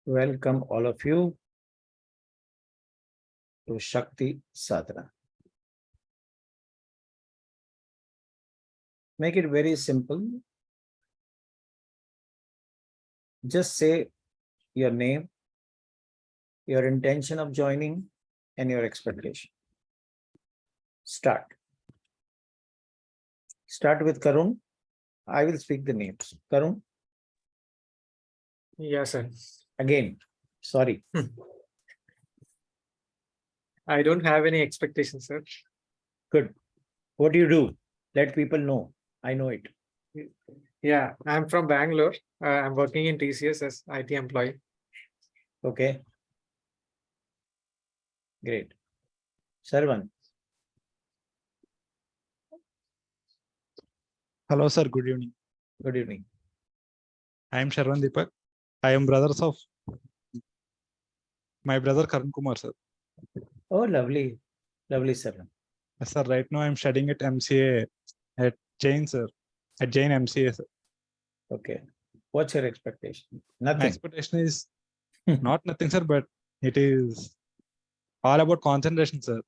Welcome all of you to Shakti Sadhana. Make it very simple. Just say your name, your intention of joining, and your expectation. Start. Start with Karun. I will speak the names. Karun. Yes, sir. Again, sorry. I don't have any expectations, sir. Good. What do you do? Let people know. I know it. Yeah, I'm from Bangalore. I'm working in TCS as IT employee. Okay. Great. Sarvan. Hello, sir. Good evening. Good evening. I am Sharvan Deepak. I am brothers of my brother Karan Kumar, sir. Oh, lovely. Lovely, Sarvan. Yes, sir. Right now, I am studying at MCA at Jain, sir. At Jain MCA, sir. Okay. What's your expectation? My Nothing. expectation is not nothing, sir, but it is all about concentration, sir.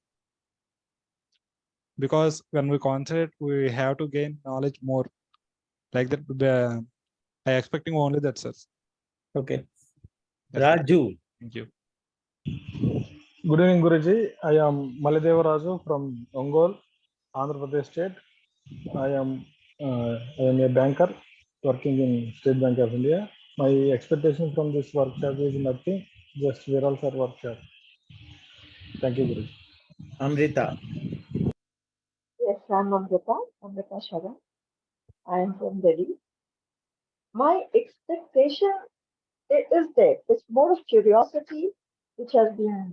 Because when we concentrate, we have to gain knowledge more. Like that, I expecting only that, sir. Okay. Yes, sir. Raju. Thank you. Good evening, Guruji. I am Maladeva Raju from Ongole, Andhra Pradesh State. I am a banker working in State Bank of India. My expectation from this workshop is nothing, just viral sir workshop. Thank you, Guruji. Amrita. Yes, I'm Amrita Sharan. I am from Delhi. My expectation is there. It's more of curiosity, which has been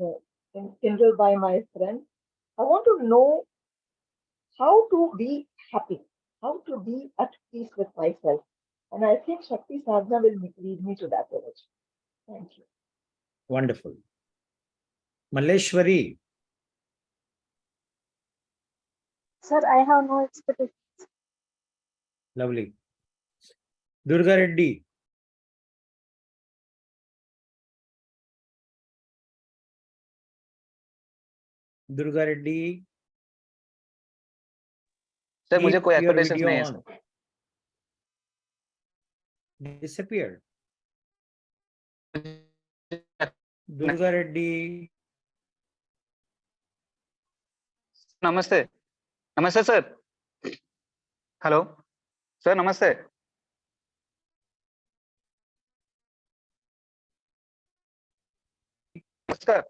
kindled by my friend. I want to know how to be happy, how to be at peace with myself. And I think Shakti Sadhana will lead me to that direction. Thank you. Wonderful. Malleshwari. Sir, I have no expectation. Lovely. Durga Reddy. Durga Reddy. Sir मुझे Keep कोई your expectations video नहीं है on. Sir Disappeared. Durga Reddy. नमस्ते नमस्ते sir hello sir नमस्ते नमस्कार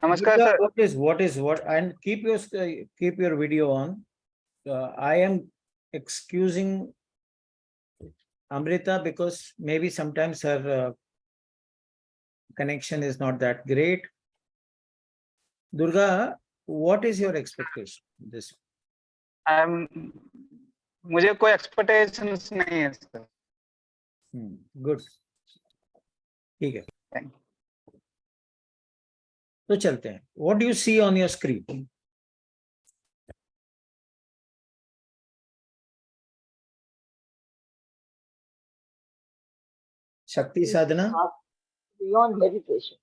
नमस्कार Durga, sir what is and keep your video on. I am excusing Amrita because maybe sometimes her connection is not that great. Durga, what is your expectation? This मुझे कोई expectations नहीं है sir good. ठीक है. Thank you. तो चलते हैं. What do you see on your screen? Shakti Sadhana. Beyond meditation.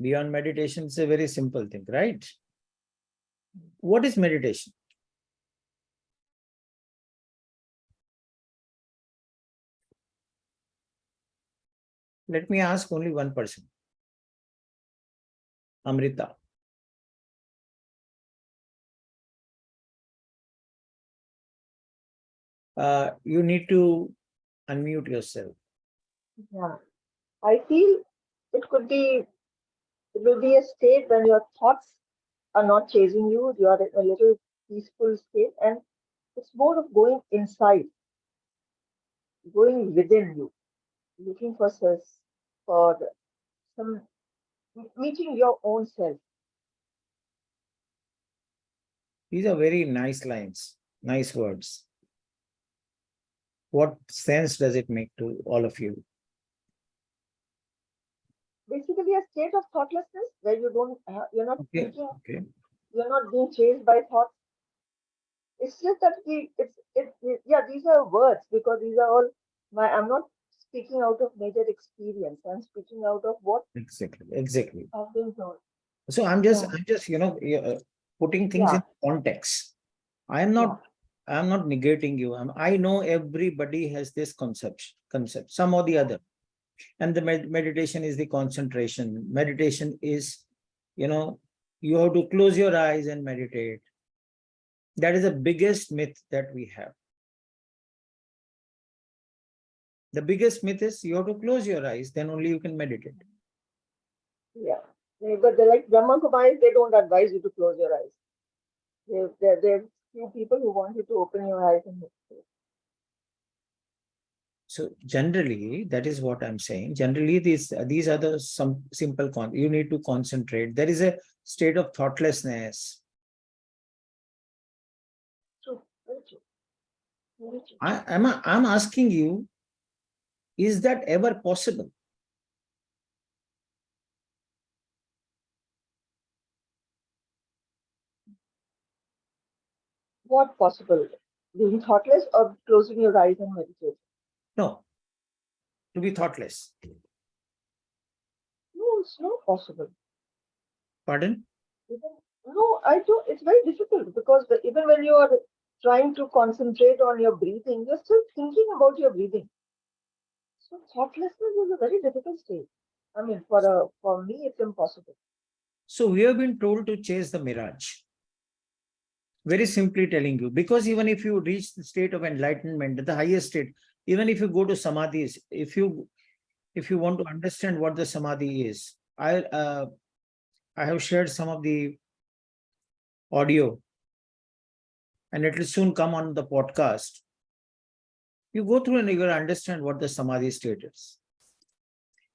Beyond meditation is a very simple thing, right? What is meditation? Let me ask only one person. Amrita. You need to unmute yourself. Yeah. I feel it will be a state when your thoughts are not chasing you, you are in a little peaceful state, and it's more of going inside, going within you, looking for some meeting your own self. These are very nice lines, nice words. What sense does it make to all of you? Basically, a state of thoughtlessness where you're not Okay. thinking, Okay. you're not being chased by thoughts. It's just that yeah, these are words because these are all I'm not speaking out of major experience. I'm speaking out of what Exactly. I've been told. So I'm just, putting things in context. I'm not negating you. I know everybody has this concept, some or the other. And the meditation is the concentration. Meditation is, you have to close your eyes and meditate. That is the biggest myth that we have. The biggest myth is you have to close your eyes, then only you can meditate. Yeah. But they're like Brahma Kumaris, they don't advise you to close your eyes. There are few people who want you to open your eyes and meditate. So generally, that is what I'm saying. Generally, these are some simple you need to concentrate. There is a state of thoughtlessness. True. Very true. Very true. I'm asking you, is that ever possible? What possible? Being thoughtless or closing your eyes and meditating? No. To be thoughtless. No, it's not possible. Pardon? No, I do. It's very difficult because even when you are trying to concentrate on your breathing, you're still thinking about your breathing. So thoughtlessness is a very difficult state. I mean, for me, it's impossible. So we have been told to chase the mirage. Very simply telling you, because even if you reach the state of enlightenment, the highest state, even if you go to samadhis, if you want to understand what the samadhi is, I have shared some of the audio, and it will soon come on the podcast. You go through and you will understand what the samadhi state is.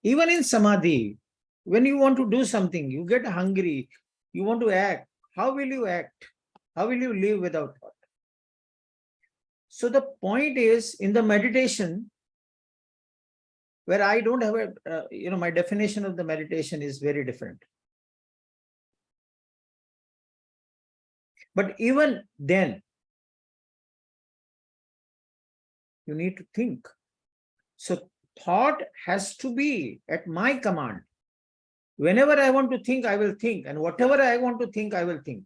Even in samadhi, when you want to do something, you get hungry, you want to act. How will you act? How will you live without thought? So the point is, in the meditation, where I don't have my definition of the meditation is very different. But even then, you need to think. So thought has to be at my command. Whenever I want to think, I will think. And whatever I want to think, I will think.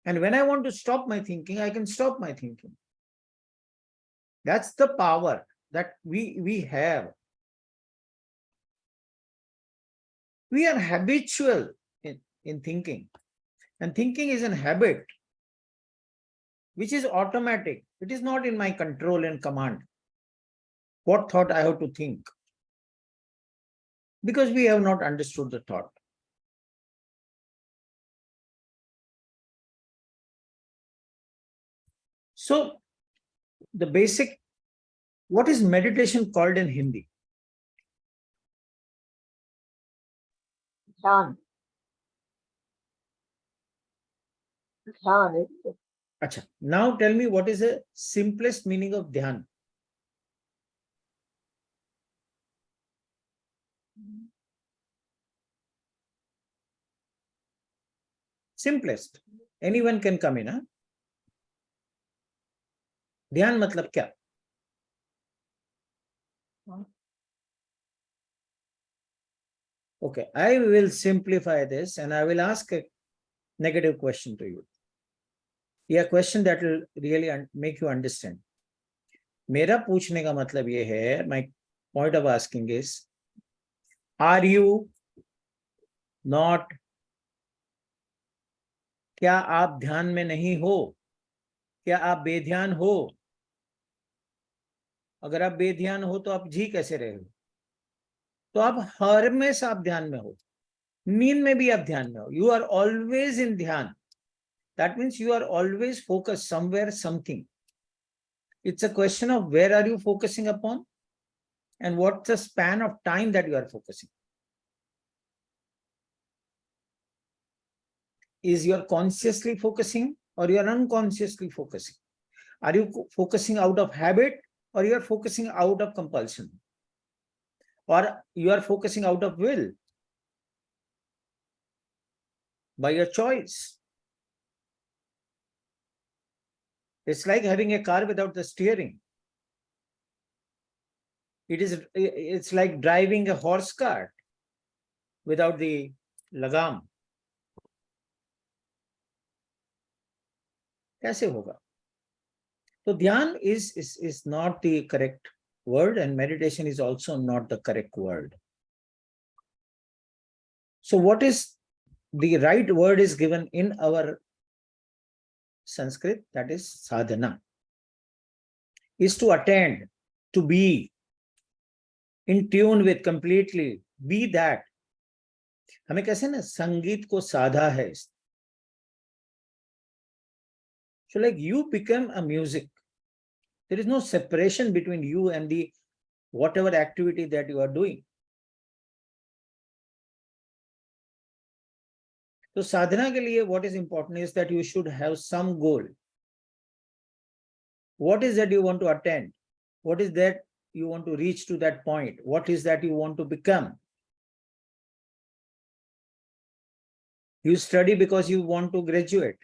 And when I want to stop my thinking, I can stop my thinking. That's the power that we have. We are habitual in thinking. And thinking is a habit, which is automatic. It is not in my control and command. What thought I have to think. Because we have not understood the thought. So, the basic, what is meditation called in Hindi? Dhyan. Dhyan, isn't it? Achha. Now tell me, what is the simplest meaning of dhyan? Simplest. Anyone can come in, huh? Dhyan matlab kya? Okay, I will simplify this and I will ask a negative question to you. A question that will really make you understand. मेरा पूछने का मतलब ये है, my point of asking is, are you not, क्या आप ध्यान में नहीं हो? क्या आप बेध्यान हो? अगर आप बेध्यान हो तो आप जी कैसे रहे हो? तो आप हर में से आप ध्यान में हो, नींद में भी आप ध्यान में हो. You are always in ध्यान. That means you are always focused somewhere, something. It's a question of where are you focusing upon and what's the span of time that you are focusing. Is you are consciously focusing or you are unconsciously focusing? Are you focusing out of habit or you are focusing out of compulsion? Or you are focusing out of will? By your choice. It's like having a car without the steering. It's like driving a horse cart without the लगाम. कैसे होगा? So dhyan is not the correct word, and meditation is also not the correct word. So what is the right word is given in our Sanskrit, that is sadhana, is to attend, to be in tune with, completely be that. हमें कैसे ना संगीत को साधा है. So like you become a music. There is no separation between you and the whatever activity that you are doing. So sadhana के लिए what is important is that you should have some goal. What is that you want to attend? What is that you want to reach to that point? What is that you want to become? You study because you want to graduate.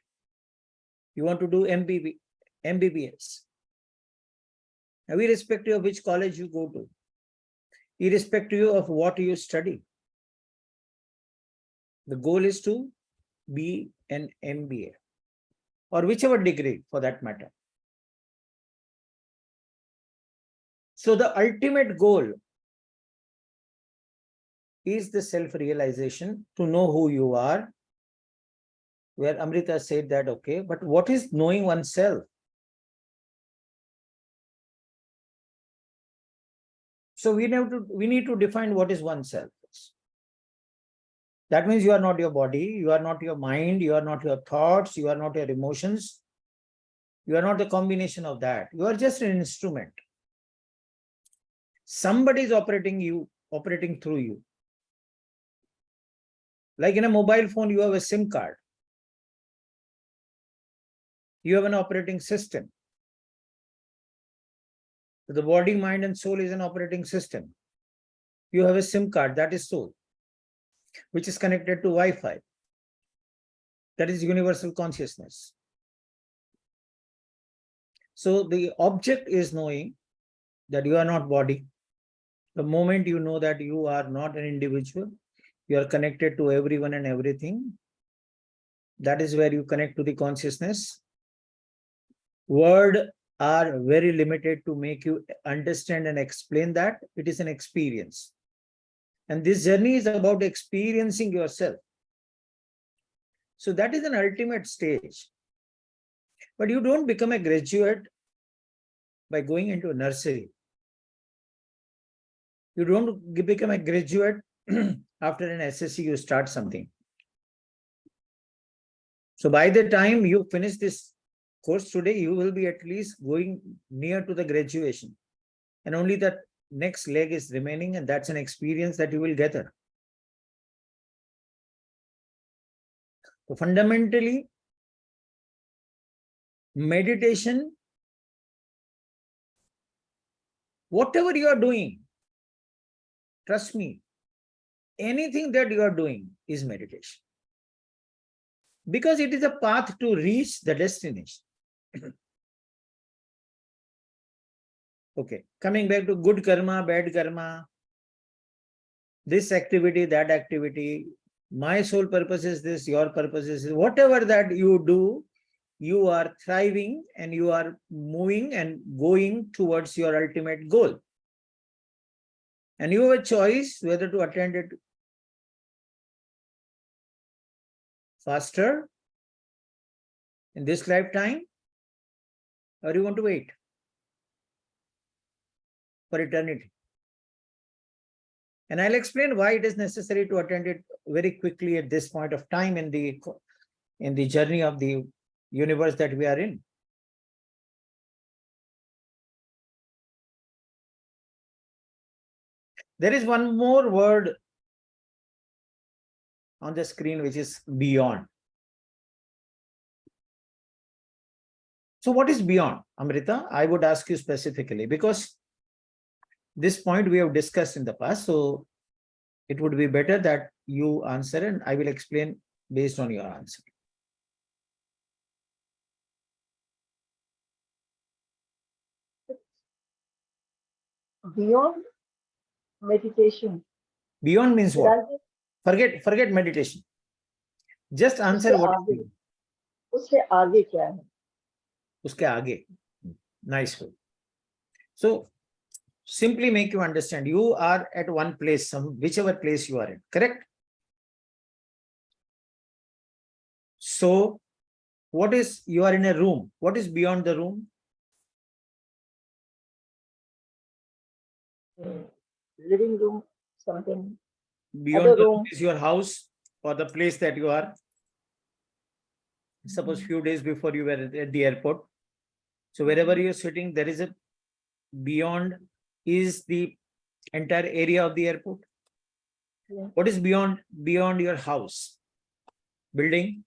You want to do MBBS. Irrespective of which college you go to, irrespective of what you study, the goal is to be an MBA or whichever degree for that matter. So the ultimate goal is the self-realization, to know who you are, where Amrita said that, okay, but what is knowing oneself? So we need to define what is oneself. That means you are not your body, you are not your mind, you are not your thoughts, you are not your emotions, you are not the combination of that. You are just an instrument. Somebody is operating through you. Like in a mobile phone, you have a SIM card. You have an operating system. The body, mind, and soul is an operating system. You have a SIM card, that is soul, which is connected to Wi-Fi. That is universal consciousness. So the object is knowing that you are not body. The moment you know that you are not an individual, you are connected to everyone and everything. That is where you connect to the consciousness. Words are very limited to make you understand and explain that. It is an experience. And this journey is about experiencing yourself. So that is an ultimate stage. But you don't become a graduate by going into a nursery. You don't become a graduate after an SSC, you start something. So by the time you finish this course today, you will be at least going near to the graduation. And only that next leg is remaining, and that's an experience that you will gather. So fundamentally, meditation, whatever you are doing, trust me, anything that you are doing is meditation. Because it is a path to reach the destination. Okay, coming back to good karma, bad karma, this activity, that activity, my sole purpose is this, your purpose is this. Whatever that you do, you are thriving and you are moving and going towards your ultimate goal. And you have a choice whether to attend it faster in this lifetime, or you want to wait for eternity. And I'll explain why it is necessary to attend it very quickly at this point of time in the journey of the universe that we are in. There is one more word on the screen, which is beyond. So what is beyond, Amrita? I would ask you specifically, because this point we have discussed in the past. So it would be better that you answer and I will explain based on your answer. Beyond meditation. Beyond means Should what? I just Forget meditation. Just answer उससे what is आगे beyond. उससे आगे क्या है? Uske aage. Nice way. So simply make you understand. You are at one place, whichever place you are in. Correct? So what is, you are in a room. What is beyond the room? Living room, something. Beyond Other the room room. is your house or the place that you are. Suppose few days before you were at the airport. So wherever you're sitting, there is a beyond is the entire area of the airport. Yeah. What is beyond your house? Building.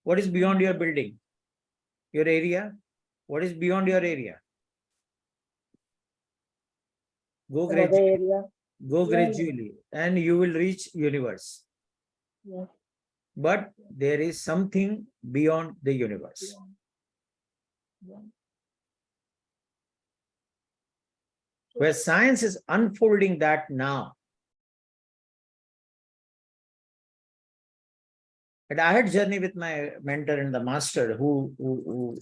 What is beyond your building? Your area. What is beyond your area? Go Another gradually. area. Go Yeah, gradually, and you will reach universe. Yeah. But there is something beyond the universe. Yeah. Where science is unfolding that now. But I had journey with my mentor and the master who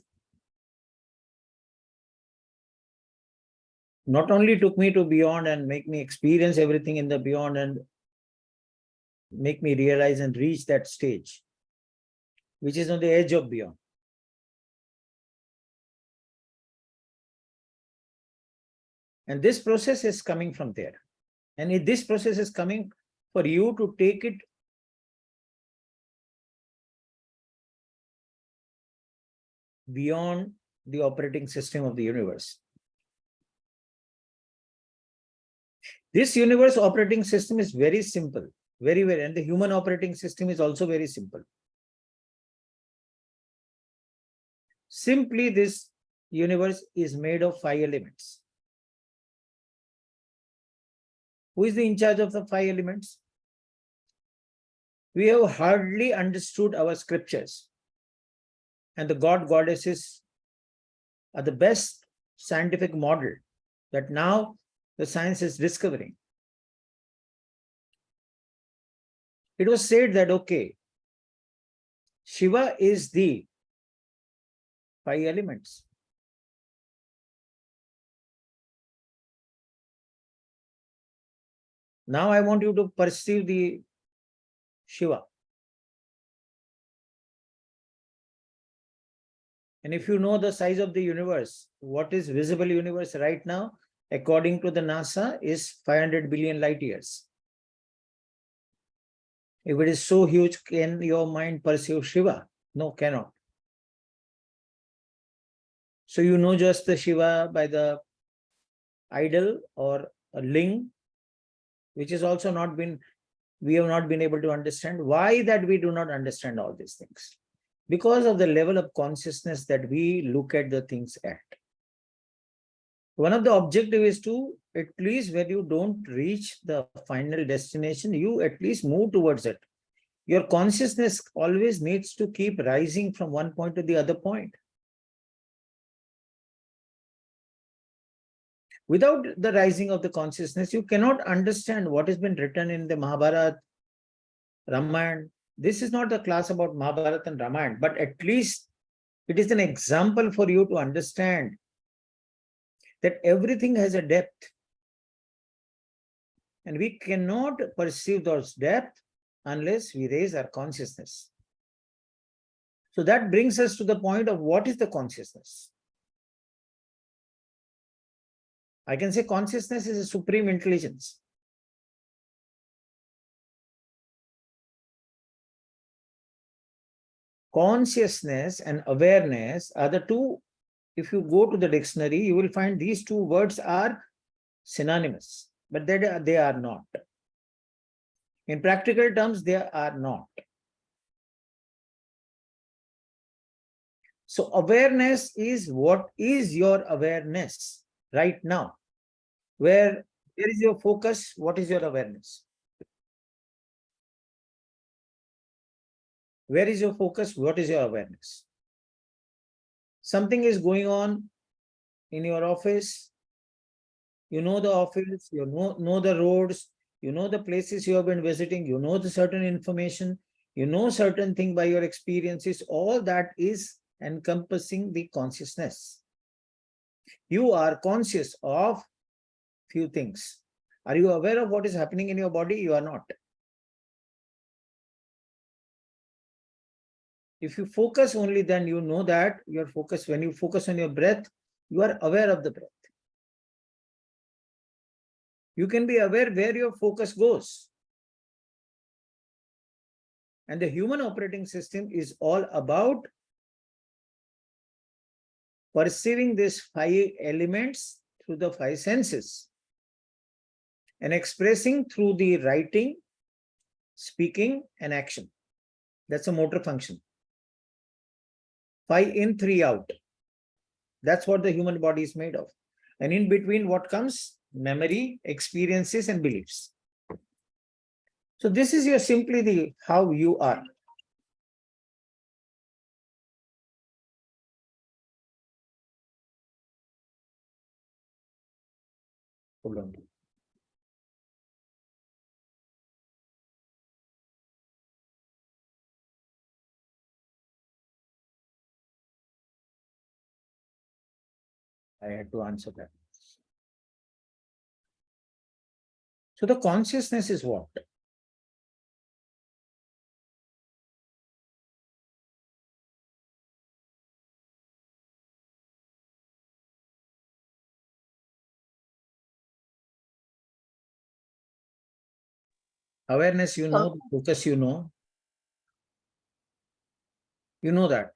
not only took me to beyond and make me experience everything in the beyond and make me realize and reach that stage, which is on the edge of beyond. And this process is coming from there. And this process is coming for you to take it beyond the operating system of the universe. This universe operating system is very simple, and the human operating system is also very simple. Simply, this universe is made of 5 elements. Who is in charge of the 5 elements? We have hardly understood our scriptures, and the goddesses are the best scientific model that now the science is discovering. It was said that, okay, Shiva is the 5 elements. Now I want you to perceive the Shiva. And if you know the size of the universe, what is visible universe right now, according to the NASA, is 500 billion light years. If it is so huge, can your mind perceive Shiva? No, cannot. So you know just the Shiva by the idol or a ling, which is also not been, we have not been able to understand. Why that we do not understand all these things? Because of the level of consciousness that we look at the things at. One of the objective is to, at least when you don't reach the final destination, you at least move towards it. Your consciousness always needs to keep rising from one point to the other point. Without the rising of the consciousness, you cannot understand what has been written in the Mahabharata, Ramayana. This is not a class about Mahabharata and Ramayana, but at least it is an example for you to understand that everything has a depth. And we cannot perceive those depth unless we raise our consciousness. So that brings us to the point of what is the consciousness? I can say consciousness is a supreme intelligence. Consciousness and awareness are the two. If you go to the dictionary, you will find these two words are synonymous, but they are not. In practical terms, they are not. So awareness is, what is your awareness right now? Where is your focus? What is your awareness? Where is your focus? What is your awareness? Something is going on in your office. You know the office, you know the roads, you know the places you have been visiting, you know the certain information, you know certain thing by your experiences. All that is encompassing the consciousness. You are conscious of few things. Are you aware of what is happening in your body? You are not. If you focus only, then you know that your focus, when you focus on your breath, you are aware of the breath. You can be aware where your focus goes. And the human operating system is all about perceiving these 5 elements through the 5 senses and expressing through the writing, speaking, and action. That's a motor function. 5 in, 3 out. That's what the human body is made of. And in between, what comes? Memory, experiences, and beliefs. So this is your simply the how you are. Hold on. I had to answer that. So the consciousness is what? Awareness, you know, focus, you know. You know that.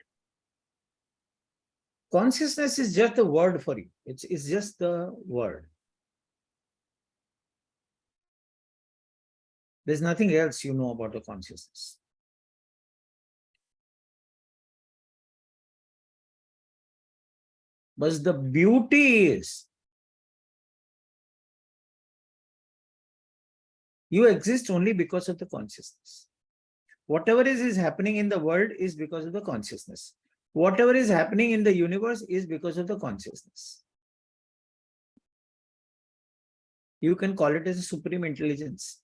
Consciousness is just a word for you. It's just the word. There's nothing else you know about the consciousness. But the beauty is, you exist only because of the consciousness. Whatever is happening in the world is because of the consciousness. Whatever is happening in the universe is because of the consciousness. You can call it as a supreme intelligence,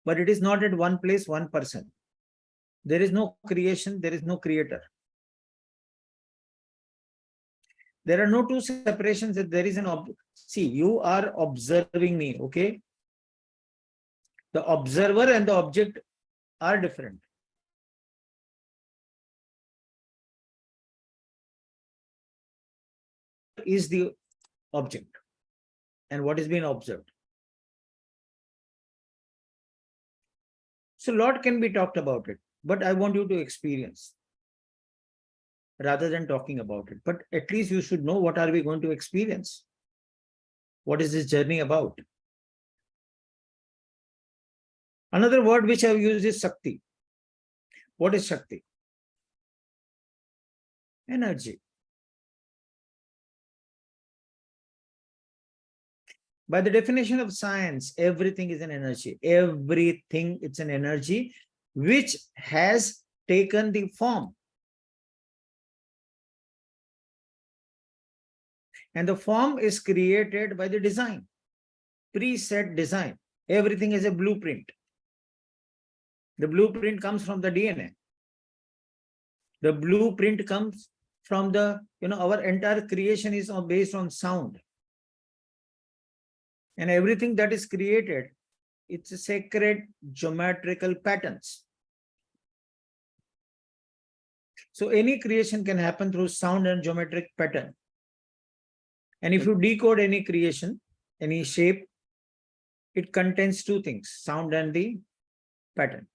but it is not at one place, one person. There is no creation, there is no creator. There are no two separations. That there is see, you are observing me, okay? The observer and the object are different. Is the object and what is being observed. So a lot can be talked about it, but I want you to experience rather than talking about it. But at least you should know what are we going to experience. What is this journey about? Another word which I've used is Shakti. What is Shakti? Energy. By the definition of science, everything is an energy. Everything, it's an energy which has taken the form. And the form is created by the design, preset design. Everything is a blueprint. The blueprint comes from the DNA. The blueprint comes from the, our entire creation is based on sound. And everything that is created, it's a sacred geometrical patterns. So any creation can happen through sound and geometric pattern. And if you decode any creation, any shape, it contains 2 things, sound and the pattern.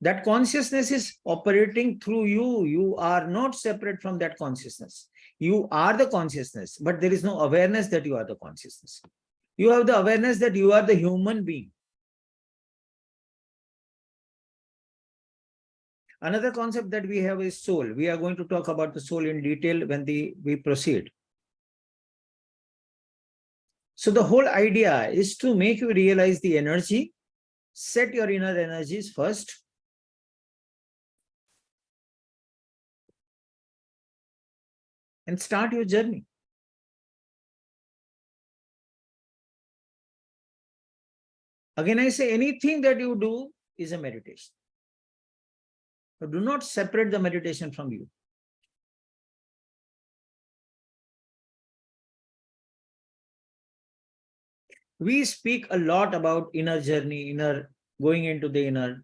That consciousness is operating through you. You are not separate from that consciousness. You are the consciousness, but there is no awareness that you are the consciousness. You have the awareness that you are the human being. Another concept that we have is soul. We are going to talk about the soul in detail when we proceed. So the whole idea is to make you realize the energy, set your inner energies first, and start your journey. Again, I say anything that you do is a meditation. So do not separate the meditation from you. We speak a lot about inner journey, inner, going into the inner.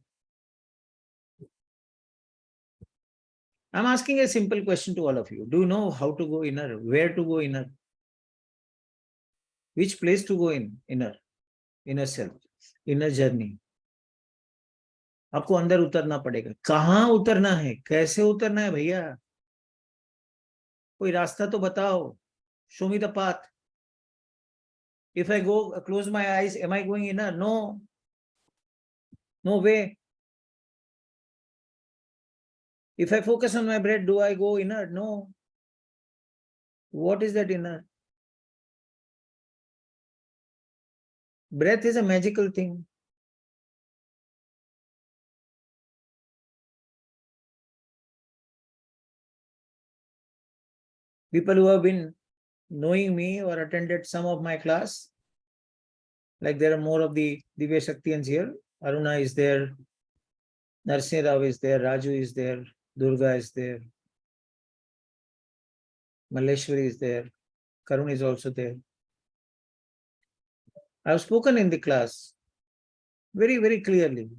I'm asking a simple question to all of you. Do you know how to go inner? Where to go inner? Which place to go in inner? Inner self, inner journey. आपको अंदर उतरना पड़ेगा. कहाँ उतरना है? कैसे उतरना है भैया? कोई रास्ता तो बताओ. Show me the path. If I go close my eyes, am I going inner? No. No way. If I focus on my breath, do I go inner? No. What is that inner? Breath is a magical thing. People who have been knowing me or attended some of my class, like there are more of the Divya Shaktians here. Aruna is there, Narsin Rao is there, Raju is there, Durga is there, Malleshwari is there, Karun is also there. I have spoken in the class very, very clearly.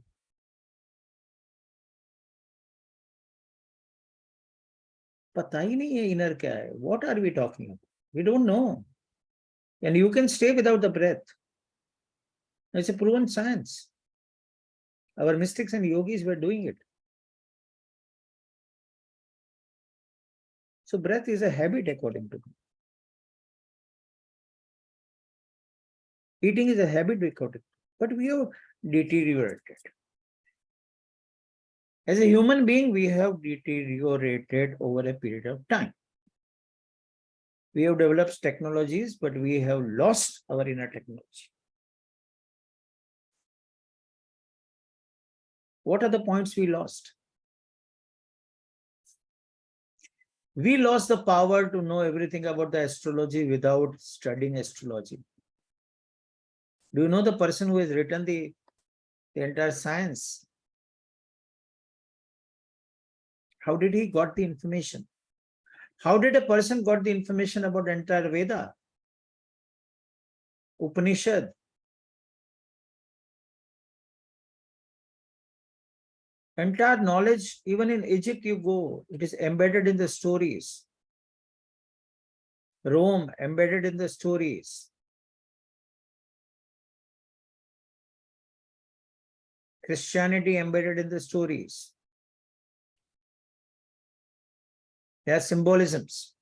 पता ही नहीं है inner क्या है. What are we talking about? We don't know. And you can stay without the breath. It's a proven science. Our mystics and yogis were doing it. So breath is a habit according to me. Eating is a habit according, but we have deteriorated. As a human being, we have deteriorated over a period of time. We have developed technologies, but we have lost our inner technology. What are the points we lost? We lost the power to know everything about the astrology without studying astrology. Do you know the person who has written the entire science? How did he got the information? How did a person got the information about entire Veda, Upanishad? Entire knowledge, even in Egypt you go, it is embedded in the stories. Rome, embedded in the stories. Christianity, embedded in the stories. There are symbolisms.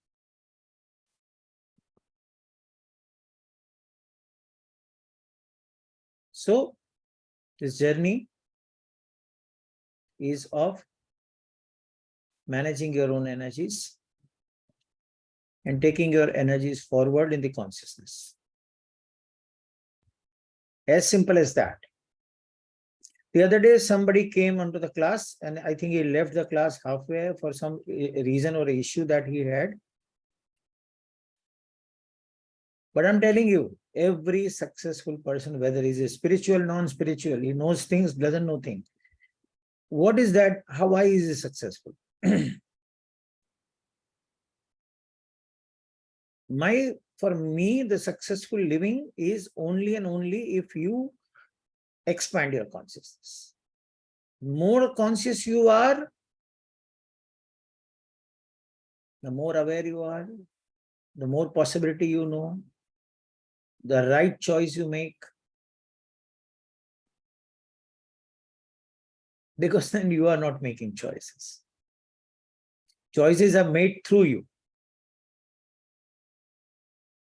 So, this journey is of managing your own energies and taking your energies forward in the consciousness. As simple as that. The other day, somebody came onto the class and I think he left the class halfway for some reason or issue that he had. But I'm telling you, every successful person, whether he's a spiritual, non-spiritual, he knows things, doesn't know things. What is that? Why is he successful? For me, the successful living is only and only if you expand your consciousness. More conscious you are, the more aware you are, the more possibility you know, the right choice you make. Because then you are not making choices. Choices are made through you.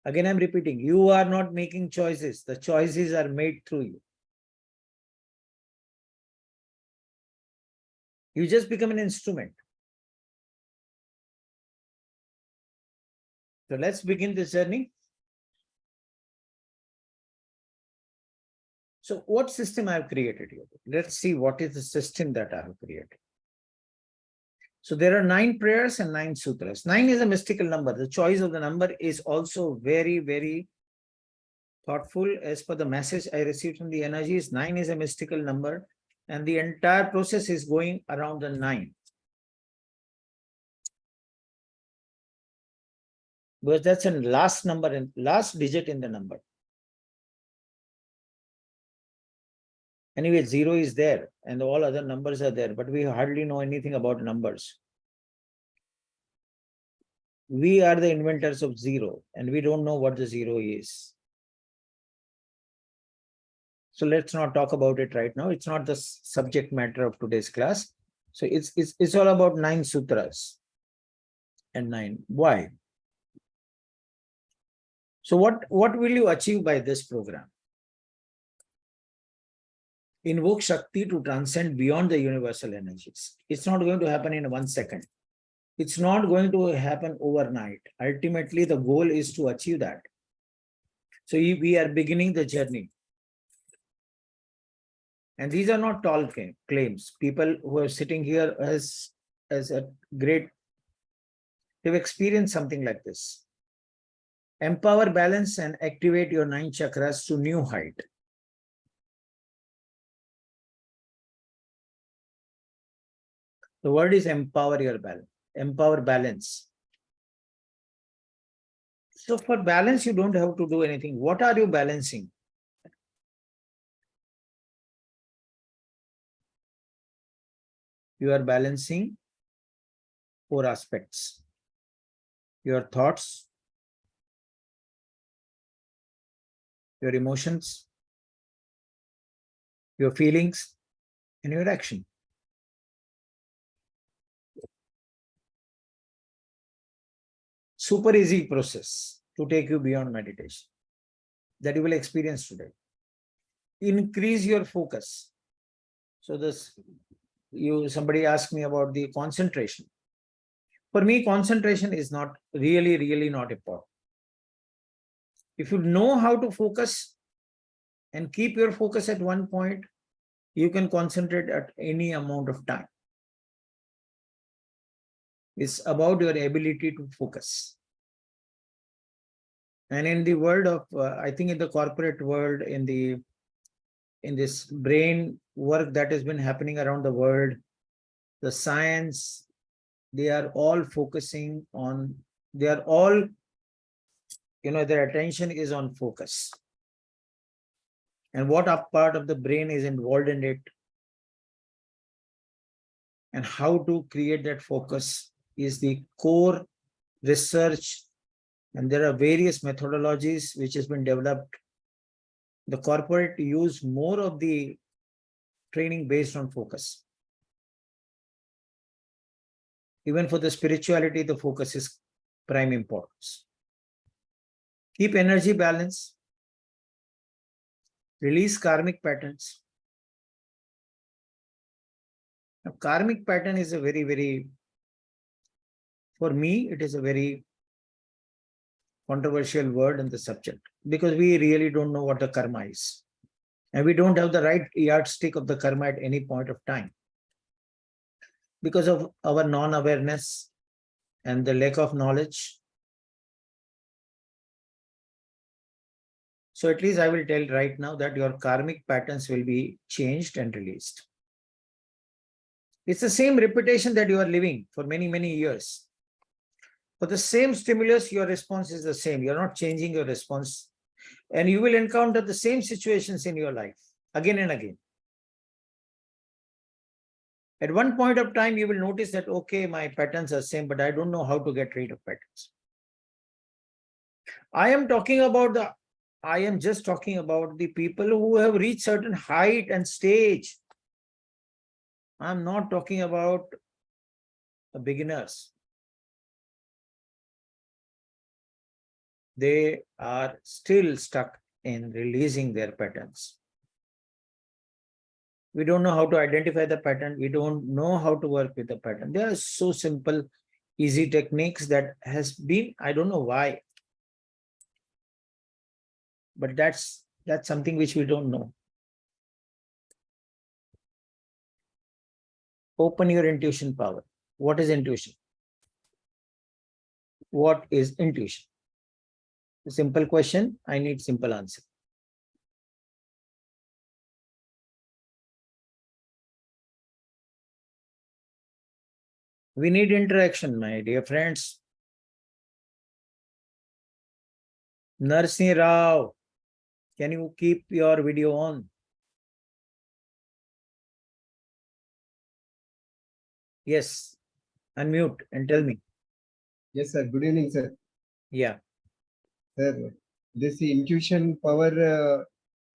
Again, I'm repeating, you are not making choices. The choices are made through you. You just become an instrument. So let's begin this journey. So what system I have created here? Let's see what is the system that I have created. So there are 9 prayers and 9 sutras. 9 is a mystical number. The choice of the number is also very, very thoughtful. As per the message I received from the energies, 9 is a mystical number, and the entire process is going around the 9. Because that's a last number and last digit in the number. Anyway, 0 is there and all other numbers are there, but we hardly know anything about numbers. We are the inventors of 0 and we don't know what the 0 is. So let's not talk about it right now. It's not the subject matter of today's class. So it's all about 9 sutras and 9. Why? So what will you achieve by this program? Invoke Shakti to transcend beyond the universal energies. It's not going to happen in 1 second. It's not going to happen overnight. Ultimately, the goal is to achieve that. So we are beginning the journey. And these are not tall claims. People who are sitting here as a great, they've experienced something like this. Empower, balance, and activate your 9 chakras to new height. The word is empower your balance. Empower balance. So for balance, you don't have to do anything. What are you balancing? You are balancing 4 aspects. Your thoughts, your emotions, your feelings, and your action. Super easy process to take you beyond meditation that you will experience today. Increase your focus. So somebody asked me about the concentration. For me, concentration is not really not important. If you know how to focus and keep your focus at one point, you can concentrate at any amount of time. It's about your ability to focus. And in the world of, I think in the corporate world, in this brain work that has been happening around the world, the science, they are all focusing on, they are all, their attention is on focus. And what part of the brain is involved in it, and how to create that focus is the core research. And there are various methodologies which has been developed. The corporate use more of the training based on focus. Even for the spirituality, the focus is prime importance. Keep energy balance. Release karmic patterns. Now, karmic pattern is a very, for me, it is a very controversial word in the subject, because we really don't know what the karma is. And we don't have the right yardstick of the karma at any point of time. Because of our non-awareness and the lack of knowledge. So at least I will tell right now that your karmic patterns will be changed and released. It's the same repetition that you are living for many years. For the same stimulus, your response is the same. You're not changing your response. And you will encounter the same situations in your life again and again. At one point of time, you will notice that, okay, my patterns are same, but I don't know how to get rid of patterns. I am just talking about the people who have reached certain height and stage. I'm not talking about the beginners. They are still stuck in releasing their patterns. We don't know how to identify the pattern. We don't know how to work with the pattern. They are so simple, easy techniques that has been, I don't know why, but that's something which we don't know. Open your intuition power. What is intuition? What is intuition? A simple question. I need simple answer. We need interaction, my dear friends. Narsi Rao, can you keep your video on? Yes, unmute and tell me. Yes, sir. Good evening, sir. Yeah. Sir, this intuition power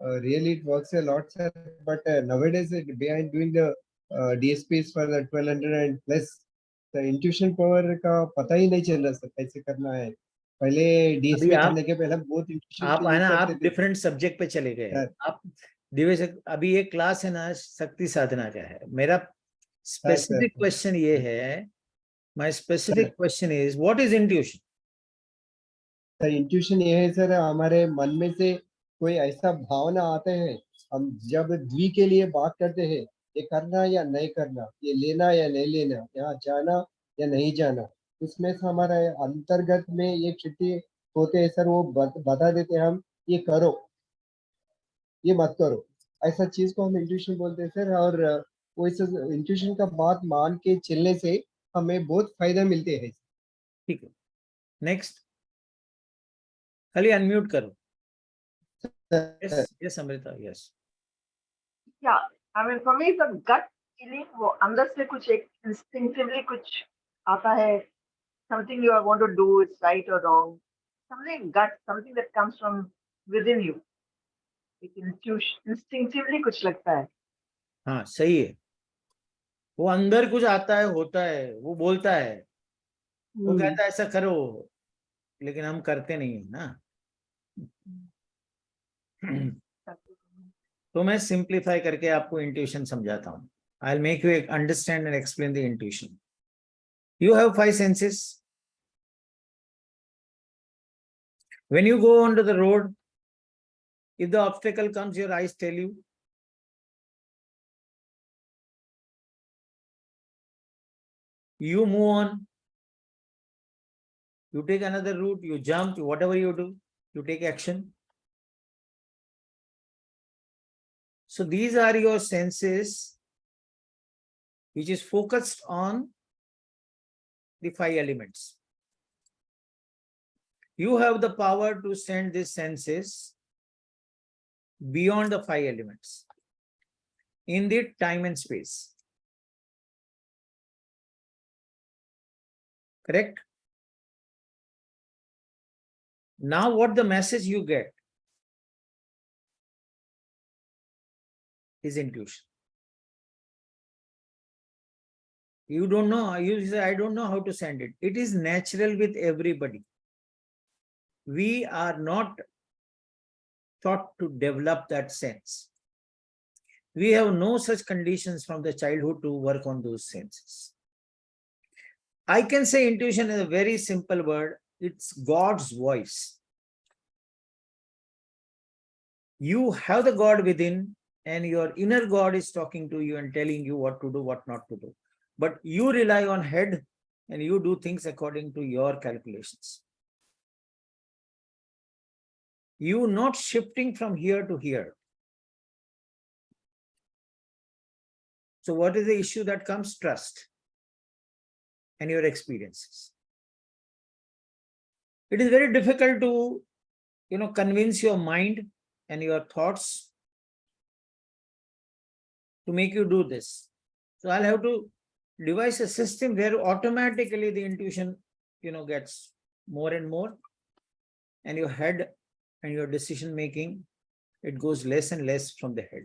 really it works a lot, sir. But nowadays, behind doing the DSPs for the 1200 and plus, the intuition power का पता ही नहीं चल रहा sir कैसे करना है. पहले DSP करने के पहले बहुत intuition आप से है use ना, आप करते थे. डिफरेंट सब्जेक्ट पे चले गए. Sir. आप दिव्य अभी ये क्लास है ना शक्ति साधना का है. मेरा स्पेसिफिक क्वेश्चन ये है, my specific question is what is intuition? Sir intuition ये है सर, हमारे मन में से कोई ऐसा भावना आते हैं, हम जब द्वि के लिए बात करते हैं, ये करना या नहीं करना, ये लेना या नहीं लेना, यहाँ जाना या नहीं जाना, उसमें से हमारा अंतर्गत में ये स्थिति होते हैं सर, वो बता देते हैं हम ये करो ये मत करो, ऐसा चीज को हम इंट्यूशन बोलते हैं सर. और वो इस इंट्यूशन का बात मान के चलने से हमें बहुत फायदा मिलते हैं. ठीक है, नेक्स्ट. खाली अनम्यूट करो. Yes yes Amrita, yes. Yeah, I mean, for me, it's a gut feeling. वो अंदर से कुछ एक instinctively कुछ आता है. Something you want to do, it's right or wrong. Something gut, something that comes from within you. एक instinctively कुछ लगता है. हाँ सही है. वो अंदर कुछ आता है, होता है, वो बोलता है, वो कहता है ऐसा करो, लेकिन हम करते नहीं है ना. तो मैं सिंप्लीफाई करके आपको इंट्यूशन समझाता हूँ. I will make you understand and explain the intuition. You have 5 senses. When you go onto the road, if the obstacle comes, your eyes tell you. You move on. You take another route, you jump, whatever you do, you take action. So these are your senses, which is focused on the 5 elements. You have the power to send these senses beyond the 5 elements in the time and space. Correct? Now what the message you get is intuition. You don't know, you say, I don't know how to send it. It is natural with everybody. We are not taught to develop that sense. We have no such conditions from the childhood to work on those senses. I can say intuition is a very simple word. It's God's voice. You have the God within, and your inner God is talking to you and telling you what to do, what not to do. But you rely on head and you do things according to your calculations. You not shifting from here to here. So what is the issue that comes? Trust and your experiences. It is very difficult to, convince your mind and your thoughts to make you do this. So I'll have to devise a system where automatically the intuition, gets more and more, and your head and your decision making, it goes less and less from the head.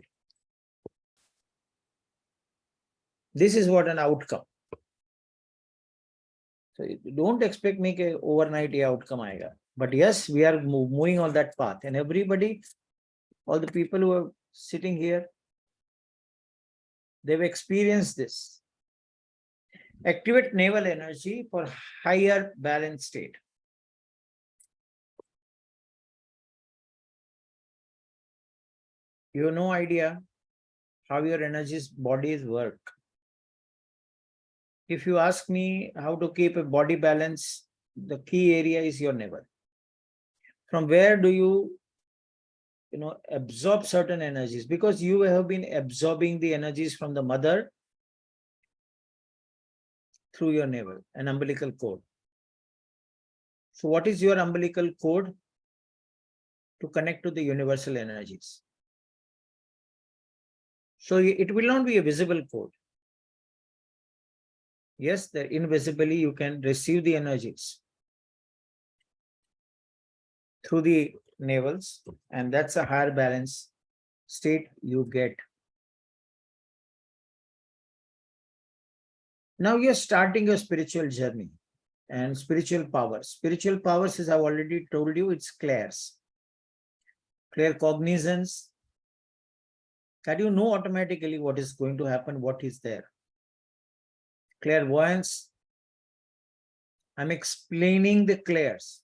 This is what an outcome. So don't expect make a overnight outcome aega. But yes, we are moving on that path, and everybody, all the people who are sitting here, they've experienced this. Activate naval energy for higher balanced state. You have no idea how your energies bodies work. If you ask me how to keep a body balance, the key area is your navel. From where do you absorb certain energies? Because you have been absorbing the energies from the mother through your navel, an umbilical cord. So what is your umbilical cord? To connect to the universal energies. So it will not be a visible cord. Yes, that invisibly you can receive the energies through the navels, and that's a higher balance state you get. Now you're starting your spiritual journey and spiritual powers. Spiritual powers, as I've already told you, it's clairs. Clear cognizance, that you know automatically what is going to happen, what is there. Clairvoyance, I'm explaining the clairs.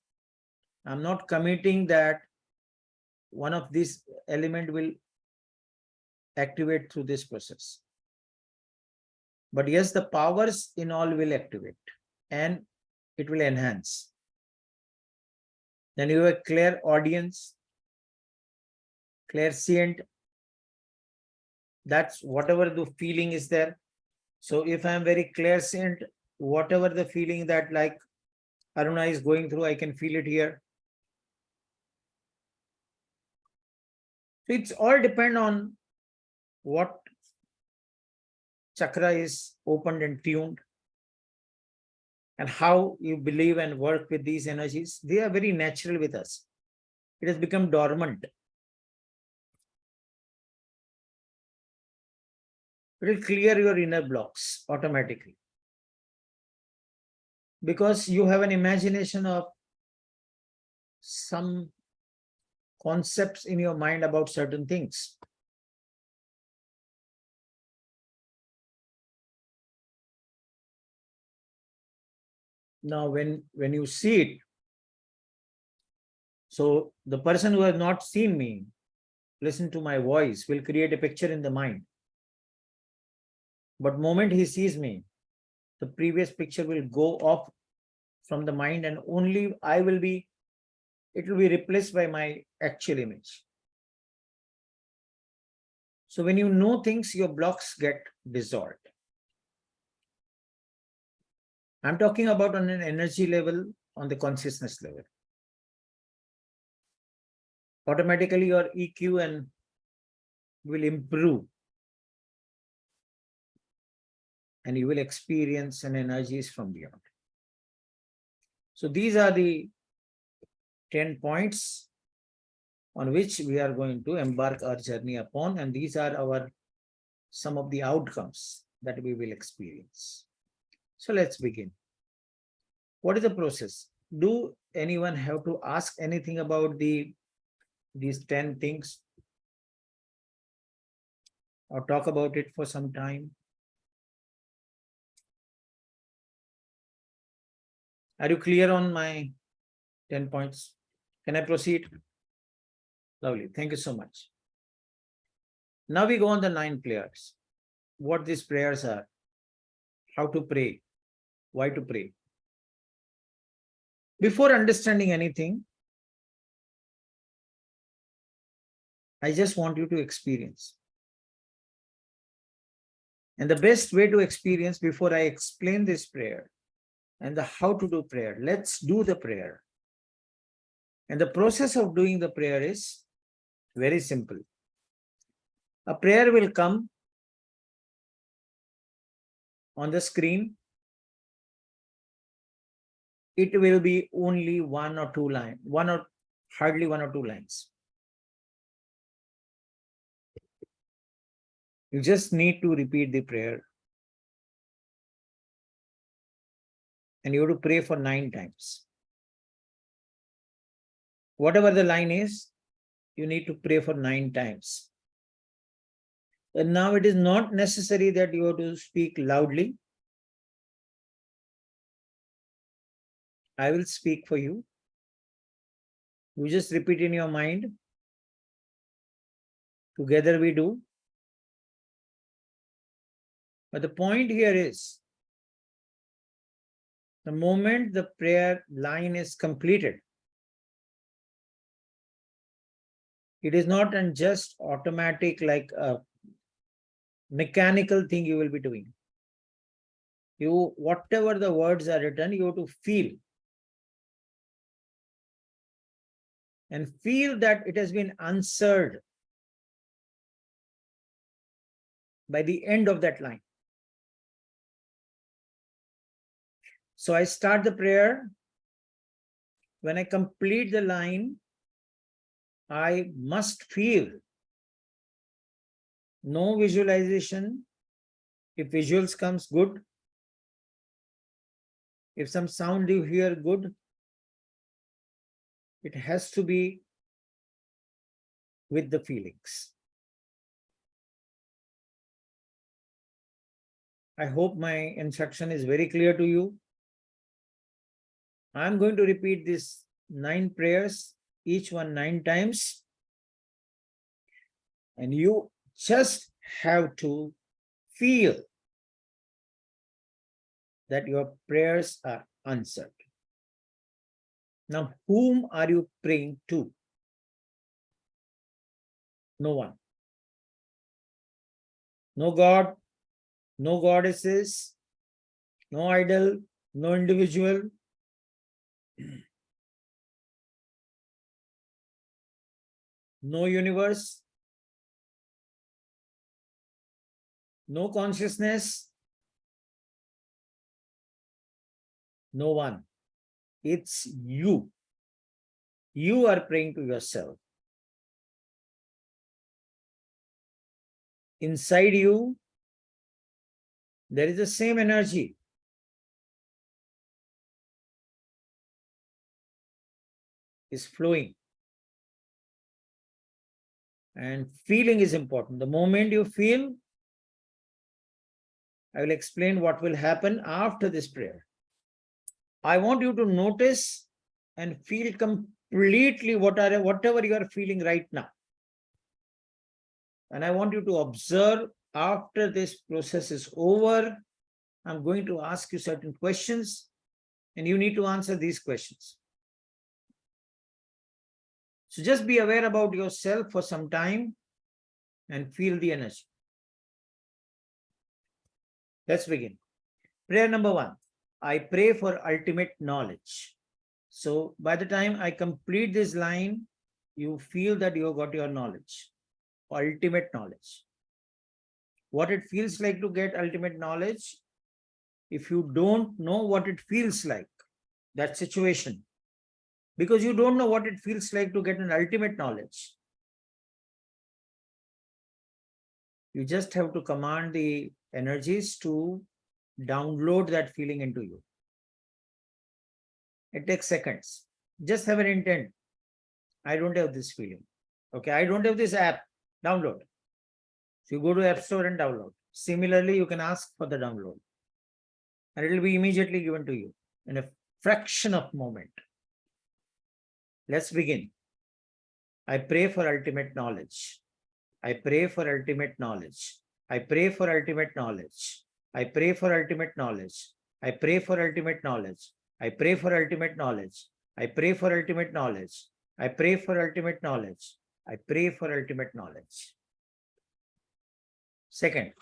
I'm not committing that one of these element will activate through this process. But yes, the powers in all will activate and it will enhance. Then you have a clear audience, clairscient. That's whatever the feeling is there. So if I'm very clairscient, whatever the feeling that like Aruna is going through, I can feel it here. So it's all depend on what chakra is opened and tuned, and how you believe and work with these energies. They are very natural with us. It has become dormant. It will clear your inner blocks automatically, because you have an imagination of some concepts in your mind about certain things. Now, when you see it, so the person who has not seen me, listen to my voice, will create a picture in the mind. But moment he sees me, the previous picture will go off from the mind, and only it will be replaced by my actual image. So when you know things, your blocks get dissolved. I'm talking about on an energy level, on the consciousness level. Automatically your EQ and will improve, and you will experience an energies from beyond. So these are the 10 points on which we are going to embark our journey upon, and these are some of the outcomes that we will experience. So let's begin. What is the process? Do anyone have to ask anything about these 10 things, or talk about it for some time? Are you clear on my 10 points? Can I proceed? Lovely. Thank you so much. Now we go on the 9 prayers. What these prayers are, how to pray, why to pray. Before understanding anything, I just want you to experience. And the best way to experience, before I explain this prayer and the how to do prayer, let's do the prayer. And the process of doing the prayer is very simple. A prayer will come on the screen. It will be only one or two lines, hardly one or two lines. You just need to repeat the prayer. And you have to pray for 9 times. Whatever the line is, you need to pray for 9 times. And now it is not necessary that you have to speak loudly. I will speak for you. You just repeat in your mind. Together we do. But the point here is, The moment the prayer line is completed, it is not an just automatic, like a mechanical thing you will be doing. Whatever the words are written, you have to feel. And feel that it has been answered by the end of that line. So I start the prayer. When I complete the line, I must feel. No visualization. If visuals comes, good. If some sound you hear, good. It has to be with the feelings. I hope my instruction is very clear to you. I'm going to repeat these 9 prayers, each one 9 times. And you just have to feel that your prayers are answered. Now, whom are you praying to? No one. No God, no goddesses, no idol, no individual. No universe, no consciousness, no one. It's you. You are praying to yourself. Inside you, there is the same energy. Is flowing. And feeling is important. The moment you feel, I will explain what will happen after this prayer. I want you to notice and feel completely whatever you are feeling right now. And I want you to observe after this process is over. I'm going to ask you certain questions and you need to answer these questions. So just be aware about yourself for some time and feel the energy. Let's begin. Prayer number 1. I pray for ultimate knowledge. So by the time I complete this line, you feel that you have got your knowledge, ultimate knowledge. What it feels like to get ultimate knowledge, if you don't know what it feels like, that situation, because you don't know what it feels like to get an ultimate knowledge, you just have to command the energies to download that feeling into you. It takes seconds. Just have an intent. I don't have this feeling. Okay, I don't have this app. Download. So you go to App Store and download. Similarly, you can ask for the download. And it will be immediately given to you in a fraction of a moment. Let's begin. I pray for ultimate knowledge. I pray for ultimate knowledge. I pray for ultimate knowledge. I pray for ultimate knowledge. I pray for ultimate knowledge. I pray for ultimate knowledge. I pray for ultimate knowledge. I pray for ultimate knowledge. I pray for ultimate knowledge. Second,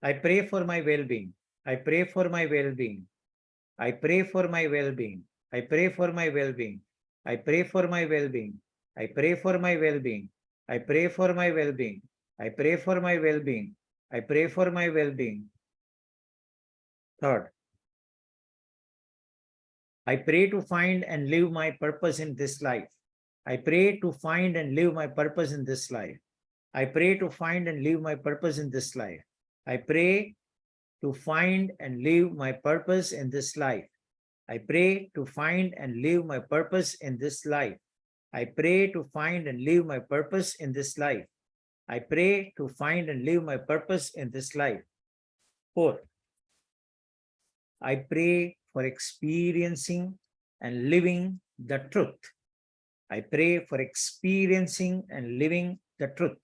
I pray for my well-being. I pray for my well-being. I pray for my well-being. I pray for my well-being. I pray for my well-being. I pray for my well-being. I pray for my well-being. I pray for my well-being. I pray for my well-being. Third, I pray to find and live my purpose in this life. I pray to find and live my purpose in this life. I pray to find and live my purpose in this life. I pray to find and live my purpose in this life. I pray to find and live my purpose in this life. I pray to find and live my purpose in this life. I pray to find and live my purpose in this life. 4. I pray for experiencing and living the truth. I pray for experiencing and living the truth.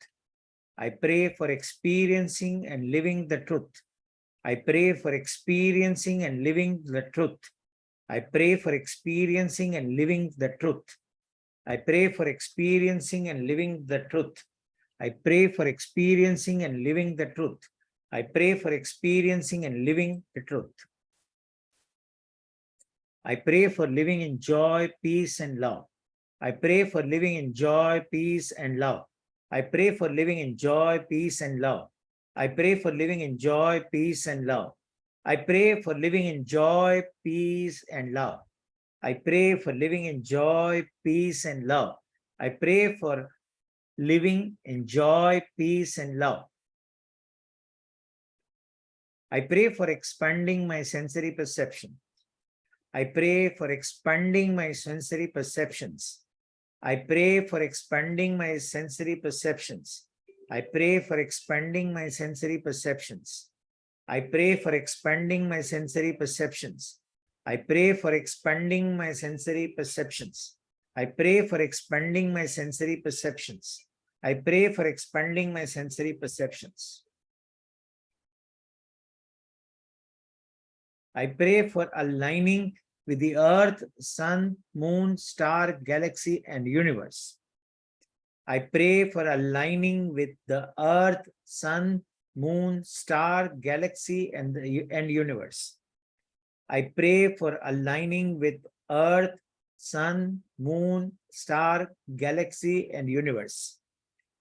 I pray for experiencing and living the truth. I pray for experiencing and living the truth. I pray for experiencing and living the truth. I pray for experiencing and living the truth. I pray for experiencing and living the truth. I pray for experiencing and living the truth. I pray for living in joy, peace, and love. I pray for living in joy, peace, and love. I pray for living in joy, peace, and love. I pray for living in joy, peace, and love. I pray for living in joy, peace, and love. I pray for living in joy, peace, and love. I pray for living in joy, peace, and love. I pray for expanding my sensory perception. I pray for expanding my sensory perceptions. I pray for expanding my sensory perceptions. I pray for expanding my sensory perceptions. I pray for expanding my sensory perceptions. I pray for expanding my sensory perceptions. I pray for expanding my sensory perceptions. I pray for expanding my sensory perceptions. I pray for aligning with the earth, sun, moon, star, galaxy, and universe. I pray for aligning with the earth, sun, moon, star, galaxy, and universe. I pray for aligning with earth, sun, moon, star, galaxy, and universe.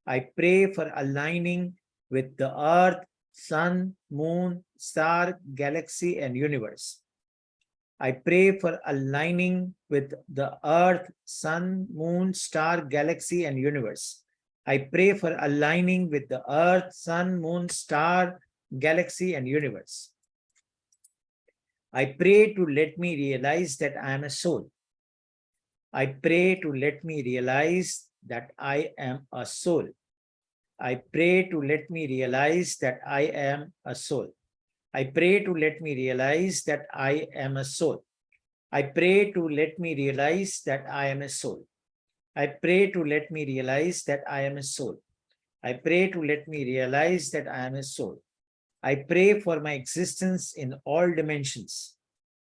I pray for aligning with the earth, sun, moon, star, galaxy, and universe. I pray for aligning with the earth, sun, moon, star, galaxy, and universe. I pray for aligning with the earth, sun, moon, star, galaxy, and universe. I pray to let me realize that I am a soul. I pray to let me realize that I am a soul. I pray to let me realize that I am a soul. I pray to let me realize that I am a soul. I pray to let me realize that I am a soul. I pray to let me realize that I am a soul. I pray to let me realize that I am a soul. I pray for my existence in all dimensions.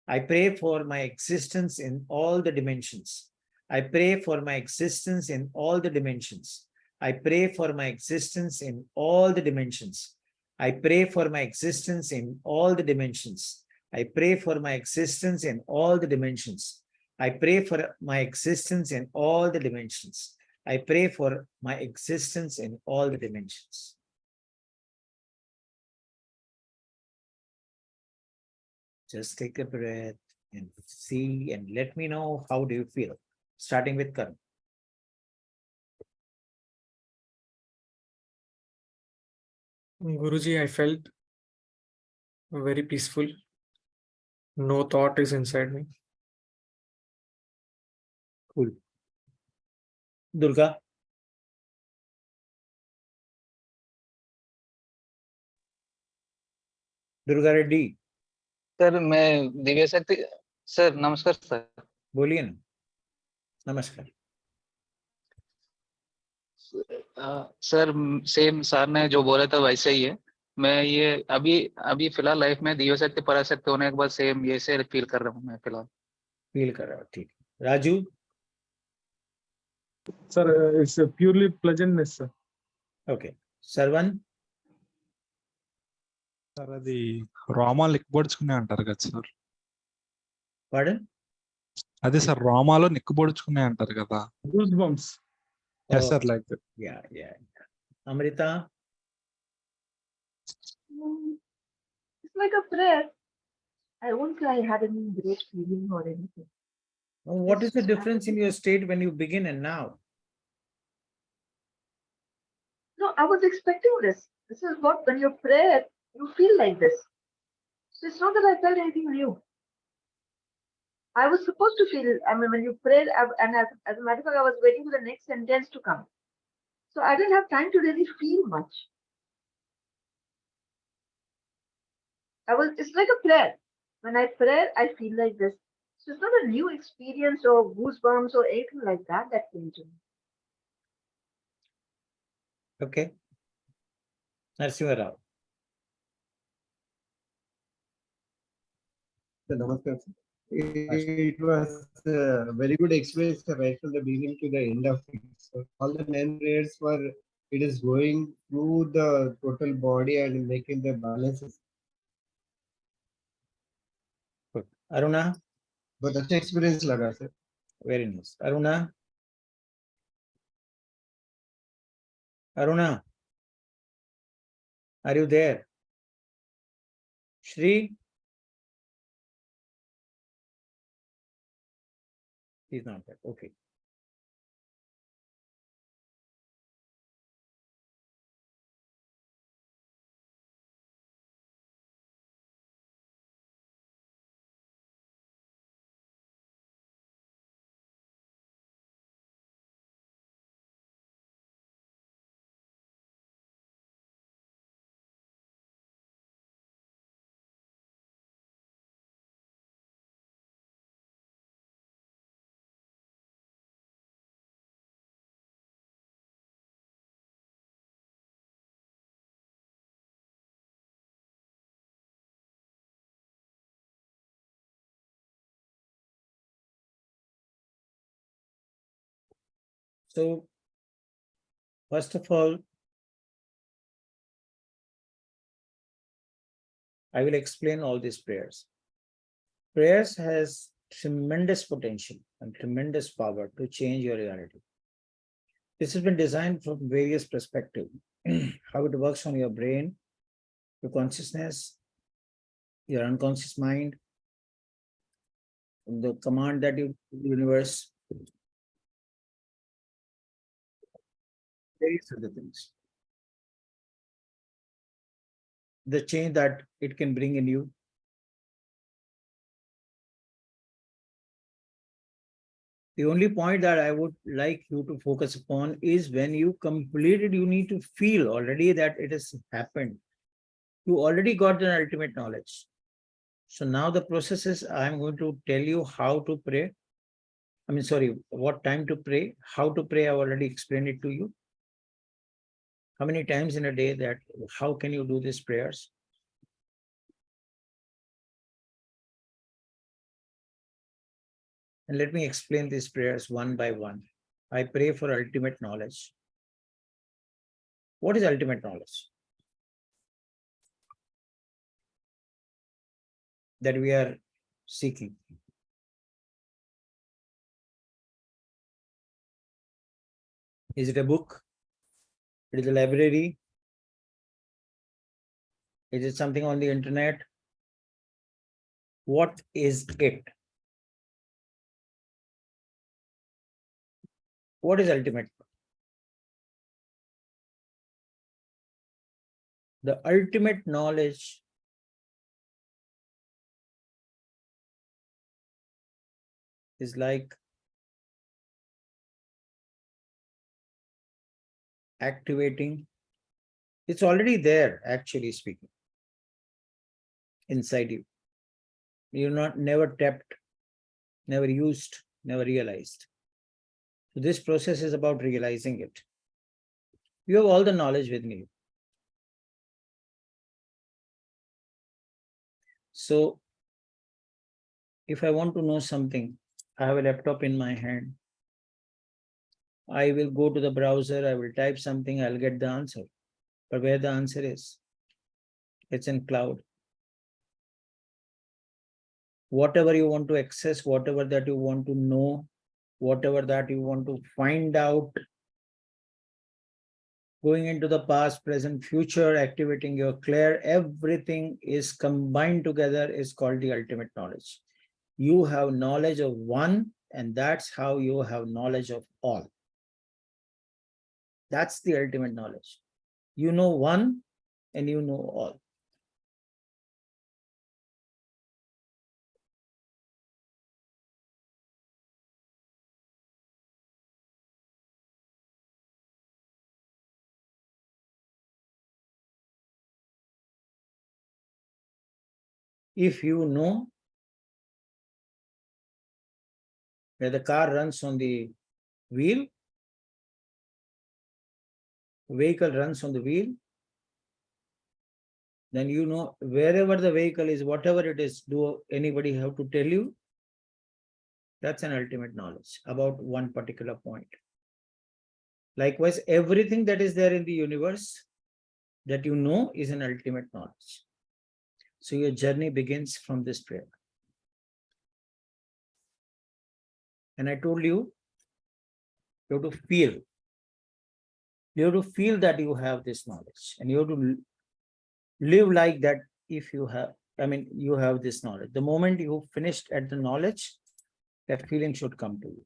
I pray for my existence in all the dimensions. I pray for my existence in all the dimensions. I pray for my existence in all the dimensions. I pray for my existence in all the dimensions. I pray for my existence in all the dimensions. I pray for my existence in all the dimensions. I pray for my existence in all the dimensions. Just take a breath and see and let me know how do you feel. Starting with Karan. Guruji, I felt very peaceful. No thought is inside me. Cool. Durga. Durga Reddy. Sir मैं दिव्य शक्ति sir नमस्कार sir बोलिए ना. नमस्कार. Sir same sir ने जो बोला था वैसे ही है मैं ये अभी फिलहाल लाइफ में दिव्य शक्ति पराशक्ति होने के बाद सेम ये से फील कर रहा हूँ मैं फिलहाल फील कर रहा हूँ. ठीक. Raju. Sir, it's a purely pleasantness, sir. Okay. Sarvan. Sir అది రోమాలు నిక్కుపొడుచుకునే అంటారు కదా సార్. Pardon? అదే సార్ రోమాలో నిక్కుపొడుచుకునే అంటారు కదా. Goosebumps. Yes, sir, like that. Yeah. Amrita. It's like a prayer. I won't say I had any great feeling or anything. What is the difference in your state when you begin and now? No, I was expecting this. This is what, when you pray, you feel like this. So it's not that I felt anything new. I was supposed to feel, I mean, when you prayed, and as a matter of fact, I was waiting for the next sentence to come. So I didn't have time to really feel much. It's like a prayer. When I pray, I feel like this. So it's not a new experience or goosebumps or anything like that came to me. Okay. Narasimha Rao. Sir, namaskar. It was a very good experience right from the beginning to the end of it. So all the 9 prayers were, it is going through the total body and making the balances. Good. Aruna, But अच्छा experience लगा sir. very nice. Aruna. Aruna, are you there? Shri? He's not there. Okay. So, first of all, I will explain all these prayers. Prayers has tremendous potential and tremendous power to change your reality. This has been designed from various perspectives. How it works on your brain, your consciousness, your unconscious mind, the command that you universe, various other things. The change that it can bring in you. The only point that I would like you to focus upon is when you complete it, you need to feel already that it has happened. You already got the ultimate knowledge. So now the process is I'm going to tell you how to pray. I mean, sorry, what time to pray, how to pray. I've already explained it to you. How many times in a day that, how can you do these prayers? And let me explain these prayers one by one. I pray for ultimate knowledge. What is ultimate knowledge? That we are seeking. Is it a book? It is a library? Is it something on the internet? What is it? What is ultimate? The ultimate knowledge is like activating. It's already there, actually speaking, inside you. You're not never tapped, never used, never realized. So this process is about realizing it. You have all the knowledge within you. So if I want to know something, I have a laptop in my hand. I will go to the browser, I will type something, I'll get the answer. But where the answer is? It's in cloud. Whatever you want to access, whatever that you want to know, whatever that you want to find out, going into the past, present, future, activating your clear, everything is combined together, is called the ultimate knowledge. You have knowledge of one, and that's how you have knowledge of all. That's the ultimate knowledge. You know one and you know all. If you know that the car runs on the wheel, vehicle runs on the wheel, then you know wherever the vehicle is, whatever it is, do anybody have to tell you? That's an ultimate knowledge about one particular point. Likewise, everything that is there in the universe that you know is an ultimate knowledge. So your journey begins from this prayer. And I told you, you have to feel. You have to feel that you have this knowledge, and you have to live like that. If you have, you have this knowledge. The moment you finished at the knowledge, that feeling should come to you.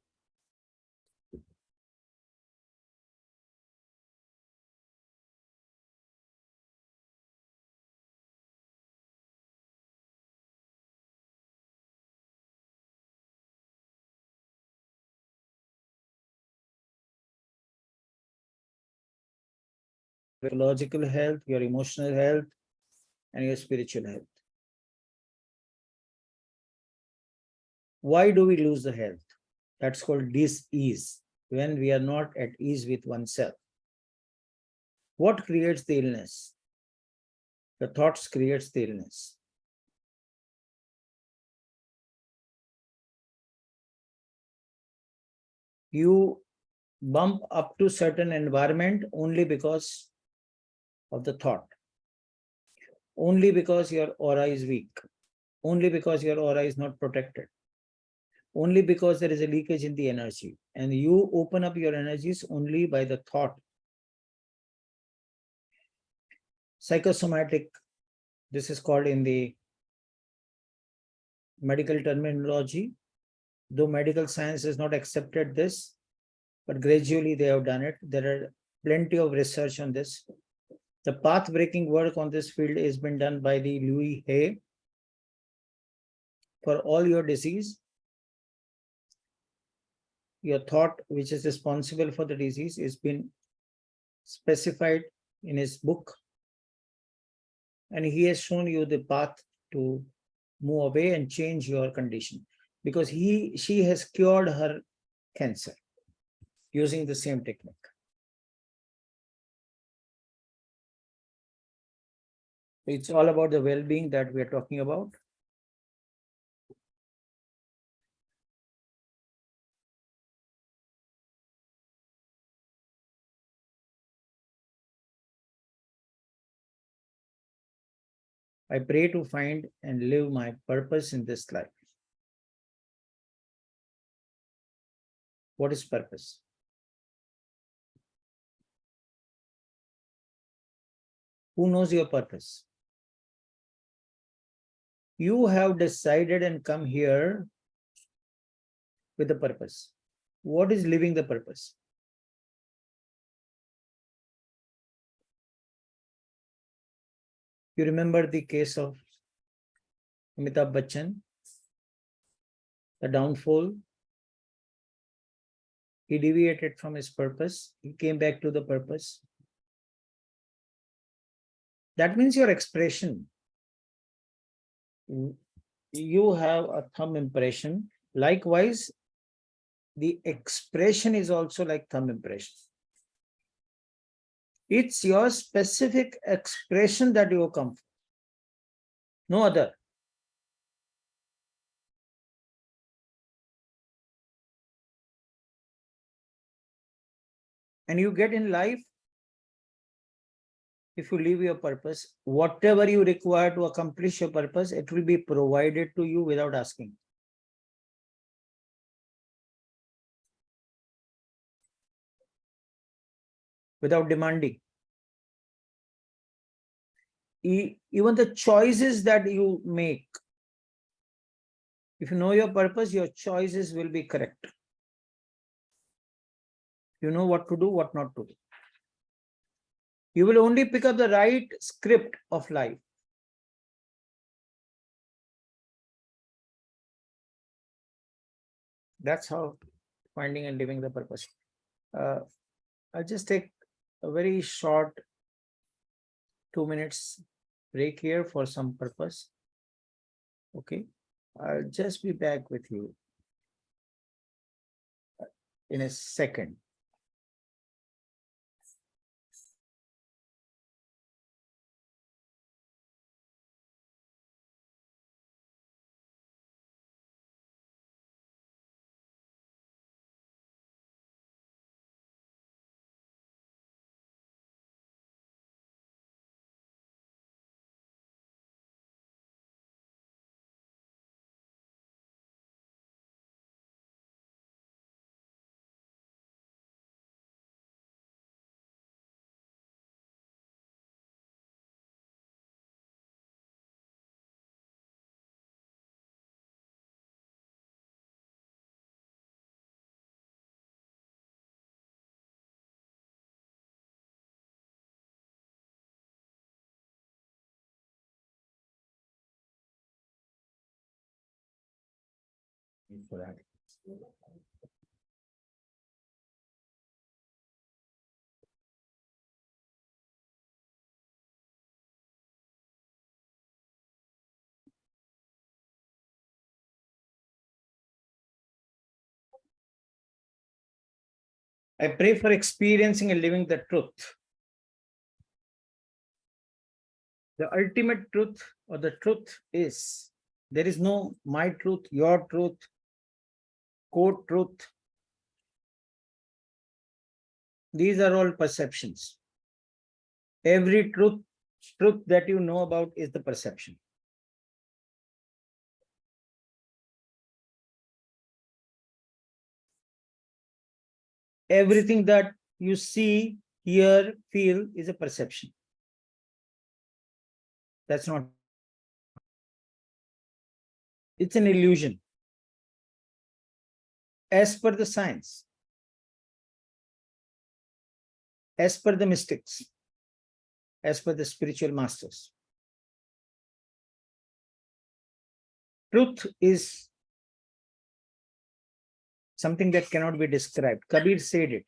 Physiological health, your emotional health, and your spiritual health. Why do we lose the health? That's called dis-ease, when we are not at ease with oneself. What creates the illness? The thoughts creates the illness. You bump up to certain environment only because of the thought, only because your aura is weak, only because your aura is not protected, only because there is a leakage in the energy, and you open up your energies only by the thought. Psychosomatic, this is called in the medical terminology, though medical science has not accepted this, but gradually they have done it. There are plenty of research on this. The path-breaking work on this field has been done by the Louis Hay. For all your disease, your thought, which is responsible for the disease, is been specified in his book, and he has shown you the path to move away and change your condition, because she has cured her cancer using the same technique. It's all about the well-being that we are talking about. I pray to find and live my purpose in this life. What is purpose? Who knows your purpose? You have decided and come here with a purpose. What is living the purpose? You remember the case of Amitabh Bachchan, the downfall. He deviated from his purpose. He came back to the purpose. That means your expression. You have a thumb impression. Likewise, the expression is also like thumb impression. It's your specific expression that you come from. No other. And you get in life, if you live your purpose, whatever you require to accomplish your purpose, it will be provided to you without asking. Without demanding. Even the choices that you make, if you know your purpose, your choices will be correct. You know what to do, what not to do. You will only pick up the right script of life. That's how finding and living the purpose. I'll just take a very short 2 minutes break here for some purpose. Okay, I'll just be back with you in a second. For that. I pray for experiencing and living the truth. The ultimate truth or the truth is there is no my truth, your truth, quote truth. These are all perceptions. Every truth that you know about is the perception. Everything that you see, hear, feel is a perception. That's not. It's an illusion. As per the science, as per the mystics, as per the spiritual masters, truth is something that cannot be described. Kabir said it.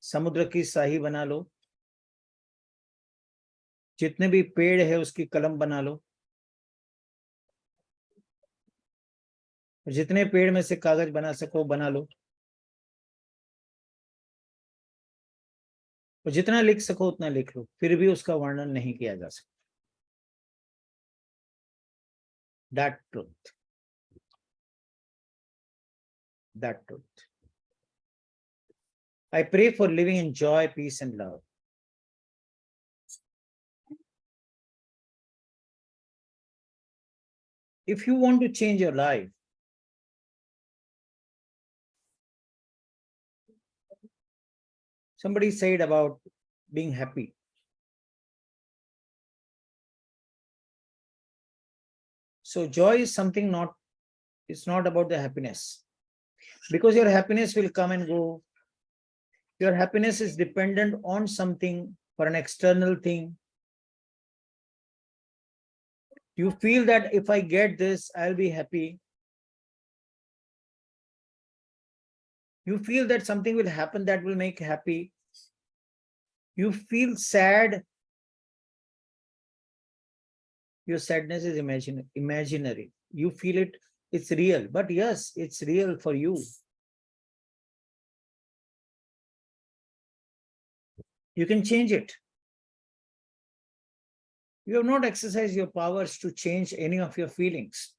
समुद्र की शाही बना लो, जितने भी पेड़ है उसकी कलम बना लो, जितने पेड़ में से कागज बना सको बना लो, और जितना लिख सको उतना लिख लो, फिर भी उसका वर्णन नहीं किया जा सकता. That truth. That truth. I pray for living in joy, peace, and love. If you want to change your life, somebody said about being happy. So joy is something not, it's not about the happiness. Because your happiness will come and go. Your happiness is dependent on something, for an external thing. You feel that if I get this, I'll be happy. You feel that something will happen that will make happy. You feel sad. Your sadness is imaginary. You feel it, it's real. But yes, it's real for you. You can change it. You have not exercised your powers to change any of your feelings.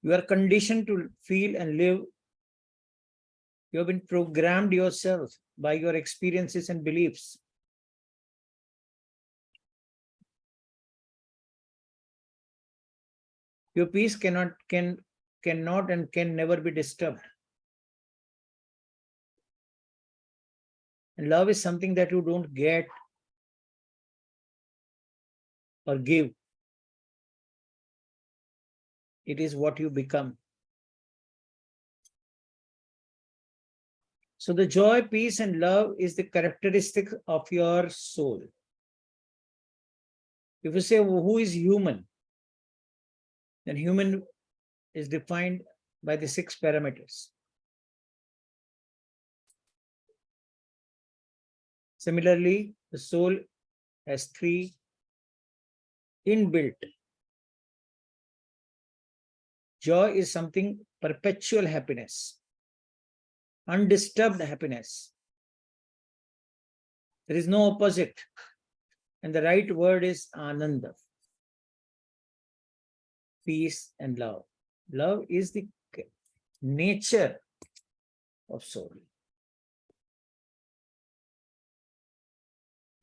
You are conditioned to feel and live. You have been programmed yourself by your experiences and beliefs. Your peace cannot and can never be disturbed. And love is something that you don't get or give. It is what you become. So the joy, peace, and love is the characteristic of your soul. If you say, well, who is human? Then human is defined by the 6 parameters. Similarly, the soul has 3 inbuilt. Joy is something perpetual happiness, undisturbed happiness. There is no opposite. And the right word is ananda. Peace and love. Love is the nature of soul.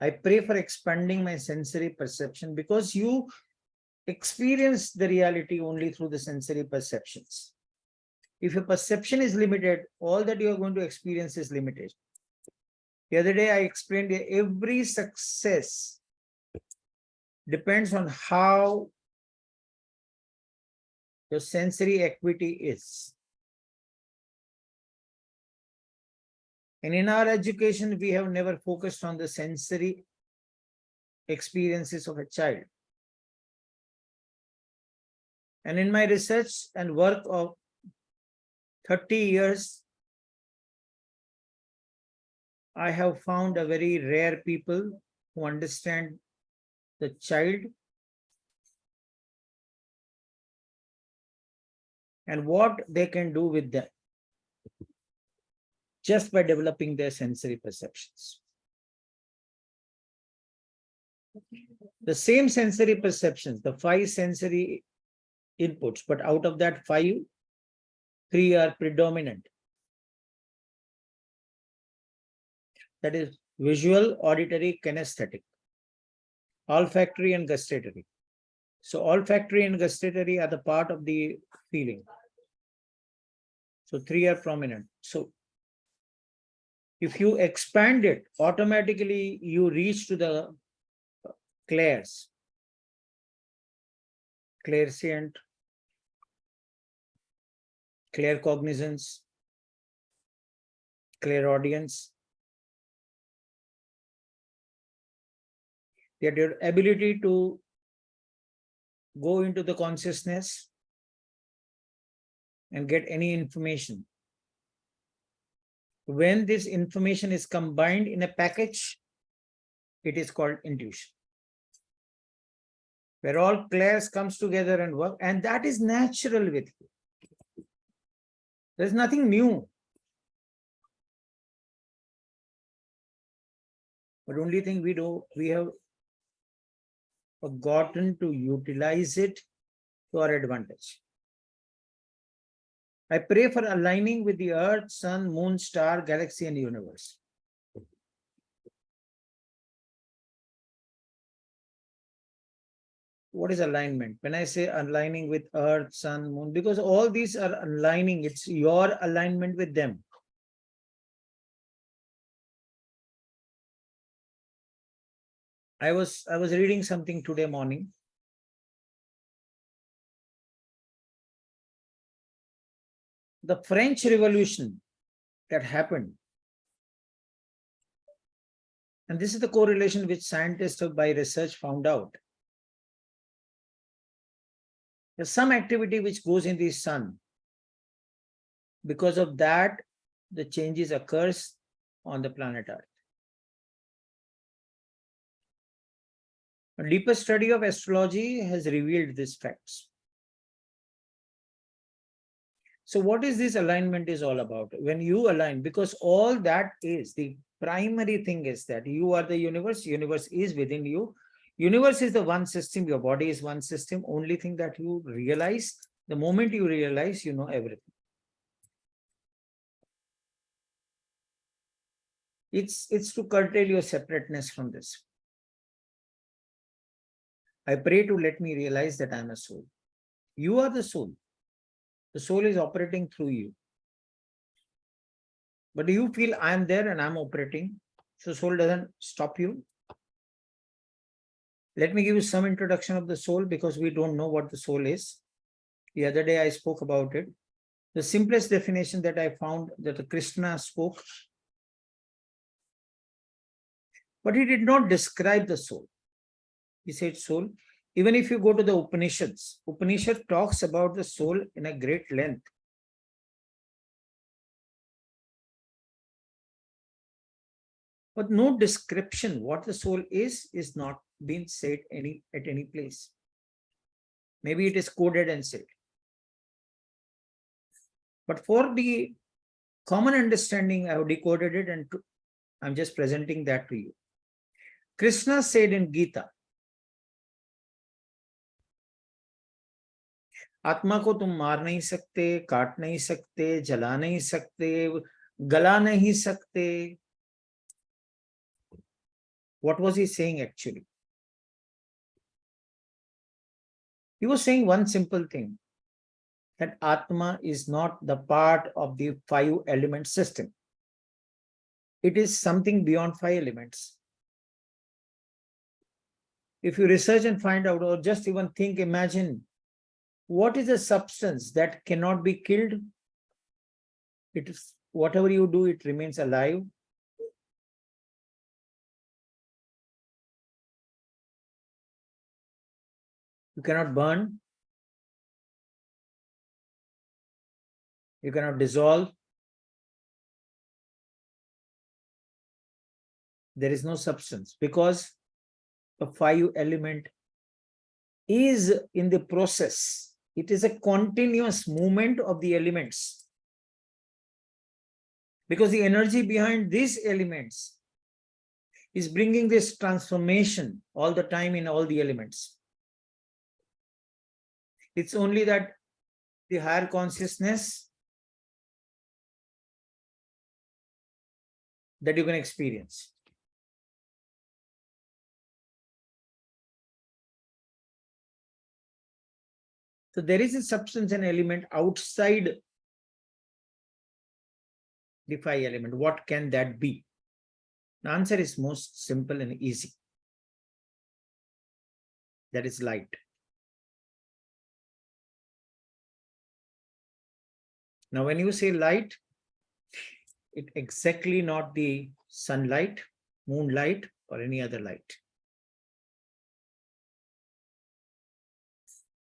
I pray for expanding my sensory perception, because you experience the reality only through the sensory perceptions. If your perception is limited, all that you are going to experience is limited. The other day I explained that every success depends on how your sensory acuity is. And in our education, we have never focused on the sensory experiences of a child. And in my research and work of 30 years, I have found a very rare people who understand the child and what they can do with them just by developing their sensory perceptions. The same sensory perceptions, the 5 sensory inputs, but out of that 5, 3 are predominant. That is visual, auditory, kinesthetic, olfactory and gustatory. So olfactory and gustatory are the part of the feeling. So 3 are prominent. So if you expand it, automatically you reach to the clairs, clairscient, claircognizance, clairaudience. That your ability to go into the consciousness and get any information. When this information is combined in a package, it is called intuition. Where all clairs comes together and work, and that is natural with you. There's nothing new. But only thing we have forgotten to utilize it to our advantage. I pray for aligning with the earth, sun, moon, star, galaxy, and universe. What is alignment? When I say aligning with earth, sun, moon, because all these are aligning, it's your alignment with them. I was reading something today morning. The French Revolution that happened, and this is the correlation which scientists have by research found out. There's some activity which goes in the sun. Because of that, the changes occurs on the planet Earth. A deeper study of astrology has revealed these facts. So what is this alignment is all about? When you align, because all that is, the primary thing is that you are the universe is within you. Universe is the one system, your body is one system. Only thing that you realize, the moment you realize, you know everything. It's to curtail your separateness from this. I pray to let me realize that I am a soul. You are the soul. The soul is operating through you. But do you feel I am there and I'm operating? So soul doesn't stop you. Let me give you some introduction of the soul because we don't know what the soul is. The other day I spoke about it. The simplest definition that I found that Krishna spoke, but he did not describe the soul. He said soul. Even if you go to the Upanishads, Upanishad talks about the soul in a great length. But no description what the soul is not being said at any place. Maybe it is coded and said. But for the common understanding, I have decoded it and I'm just presenting that to you. Krishna said in Gita, आत्मा को तुम मार नहीं सकते, काट नहीं सकते, जला नहीं सकते, गला नहीं सकते. What was he saying actually? He was saying one simple thing, that Atma is not the part of the 5 element system. It is something beyond 5 elements. If you research and find out, or just even think, imagine, what is a substance that cannot be killed? It is whatever you do, it remains alive. You cannot burn, You cannot dissolve. There is no substance because the 5 element is in the process. It is a continuous movement of the elements. Because the energy behind these elements is bringing this transformation all the time in all the elements. It's only that the higher consciousness that you can experience. So there is a substance and element outside the 5 element. What can that be? The answer is most simple and easy. That is light. Now, when you say light, it exactly not the sunlight, moonlight, or any other light.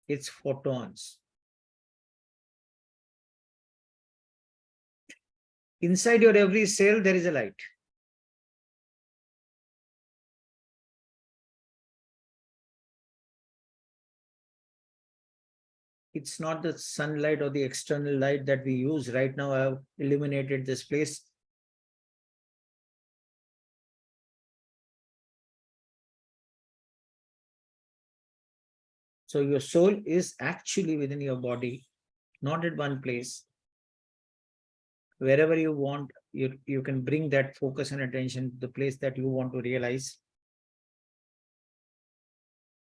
It's photons. Inside your every cell, there is a light. It's not the sunlight or the external light that we use. Right now, I have illuminated this place. So your soul is actually within your body, not at one place. Wherever you want, you can bring that focus and attention to the place that you want to realize.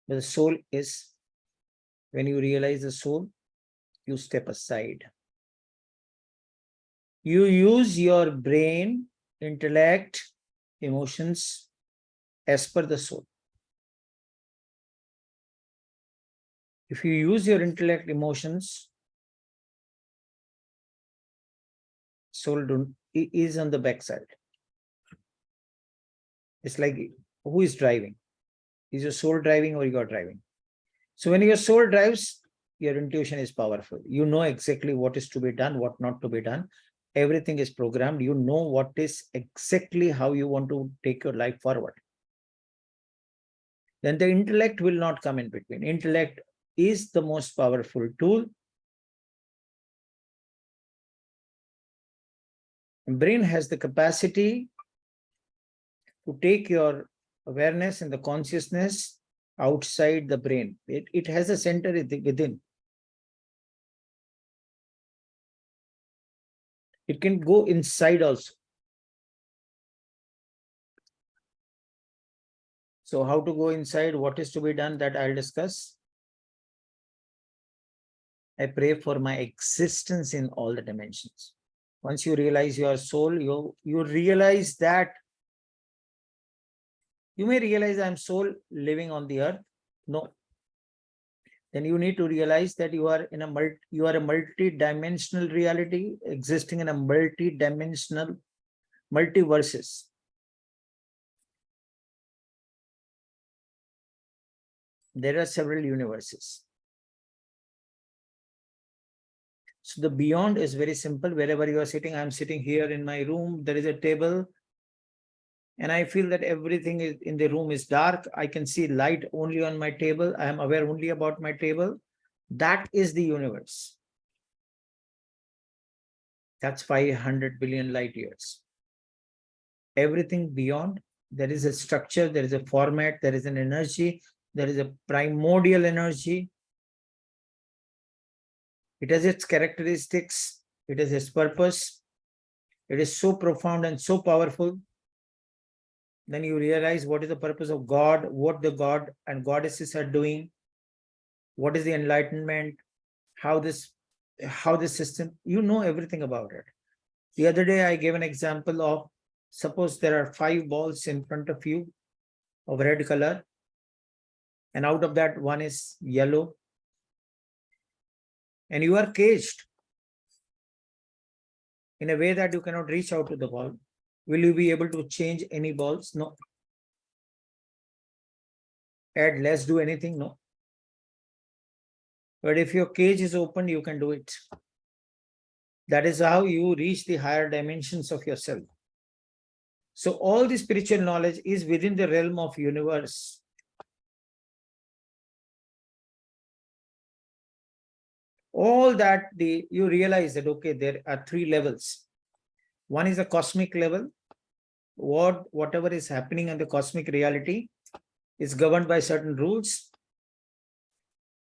But the soul is, when you realize the soul, you step aside. You use your brain, intellect, emotions as per the soul. If you use your intellect, emotions, soul is on the backside. It's like, who is driving? Is your soul driving or you are driving? So when your soul drives, your intuition is powerful. You know exactly what is to be done, what not to be done. Everything is programmed. You know what is exactly how you want to take your life forward. Then the intellect will not come in between. Intellect is the most powerful tool. Brain has the capacity to take your awareness and the consciousness outside the brain. It has a center within. It can go inside also. So how to go inside, what is to be done, that I'll discuss. I pray for my existence in all the dimensions. Once you realize your soul, you realize that you may realize I'm soul living on the earth. No. Then you need to realize that you are a multi-dimensional reality existing in a multi-dimensional multiverses. There are several universes. So the beyond is very simple. Wherever you are sitting, I'm sitting here in my room, there is a table, and I feel that everything in the room is dark. I can see light only on my table. I am aware only about my table. That is the universe. That's 500 billion light years. Everything beyond, there is a structure, there is a format, there is an energy, there is a primordial energy. It has its characteristics, it has its purpose. It is so profound and so powerful. Then you realize what is the purpose of God, what the God and goddesses are doing, what is the enlightenment, how this system, you know everything about it. The other day I gave an example of, suppose there are 5 balls in front of you of red color, and out of that one is yellow, and you are caged in a way that you cannot reach out to the ball. Will you be able to change any balls? No. Add less, do anything? No. But if your cage is open, you can do it. That is how you reach the higher dimensions of yourself. So all the spiritual knowledge is within the realm of universe. All that you realize that, okay, there are three levels. One is a cosmic level. Whatever is happening in the cosmic reality is governed by certain rules.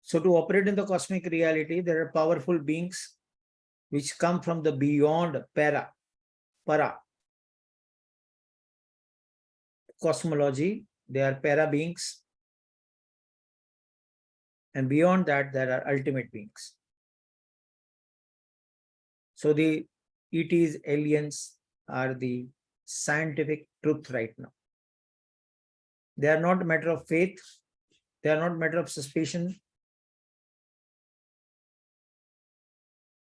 So to operate in the cosmic reality, there are powerful beings which come from the beyond para cosmology. They are para beings. And beyond that, there are ultimate beings. So the ETs, aliens are the scientific truth right now. They are not a matter of faith. They are not a matter of suspicion.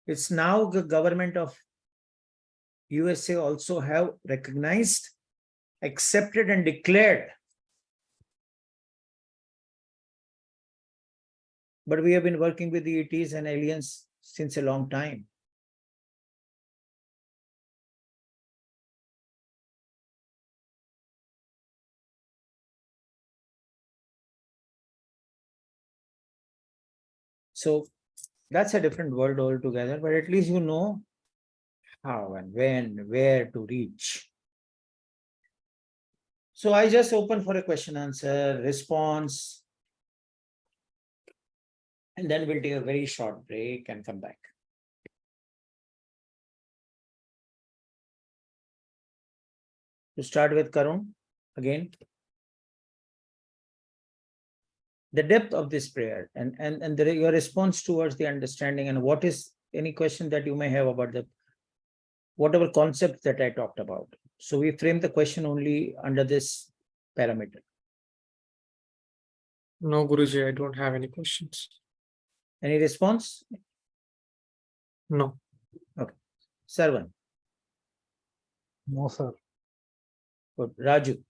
It's now the government of USA also have recognized, accepted and declared. But we have been working with the ETs and aliens since a long time. So that's a different world altogether, but at least you know how and when, where to reach. So I just open for a question answer, response, and then we'll take a very short break and come back. To start with Karun, again. The depth of this prayer and your response towards the understanding, and what is any question that you may have about the whatever concepts that I talked about. So we frame the question only under this parameter. No, Guruji, I don't have any questions. Any response? No. Okay. Sarvan. No, sir. Good. Raju.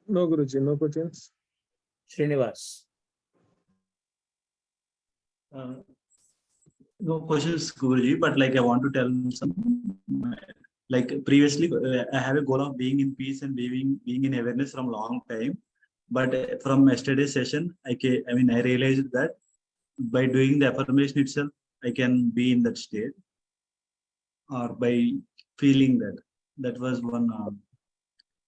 No, Guruji, no questions. Srinivas. No questions, Guruji, but like I want to tell some, like previously, I have a goal of being in peace and being in awareness from long time. But from yesterday's session, I realized that by doing the affirmation itself, I can be in that state, or by feeling that. That was one.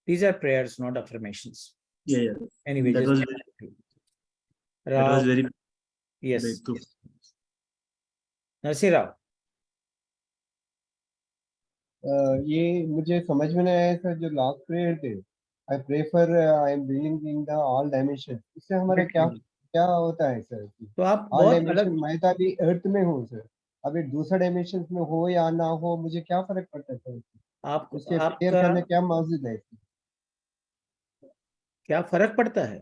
These are prayers, not affirmations. Yeah. Anyway, that just was very. Yes. breakthrough. Narsi Rao. ये मुझे समझ में नहीं आया sir, जो last prayer थे, I pray for I am being in the all dimension, इससे हमारा क्या क्या होता है सर? तो आप ऑल बहुत डायमेंशन, अलग, मैं तो अभी अर्थ में हूँ सर, अभी दूसरा डायमेंशन में हो या ना हो, मुझे क्या फर्क पड़ता है सर? उसके प्रेयर करने क्या मौजूद है? क्या फर्क पड़ता है?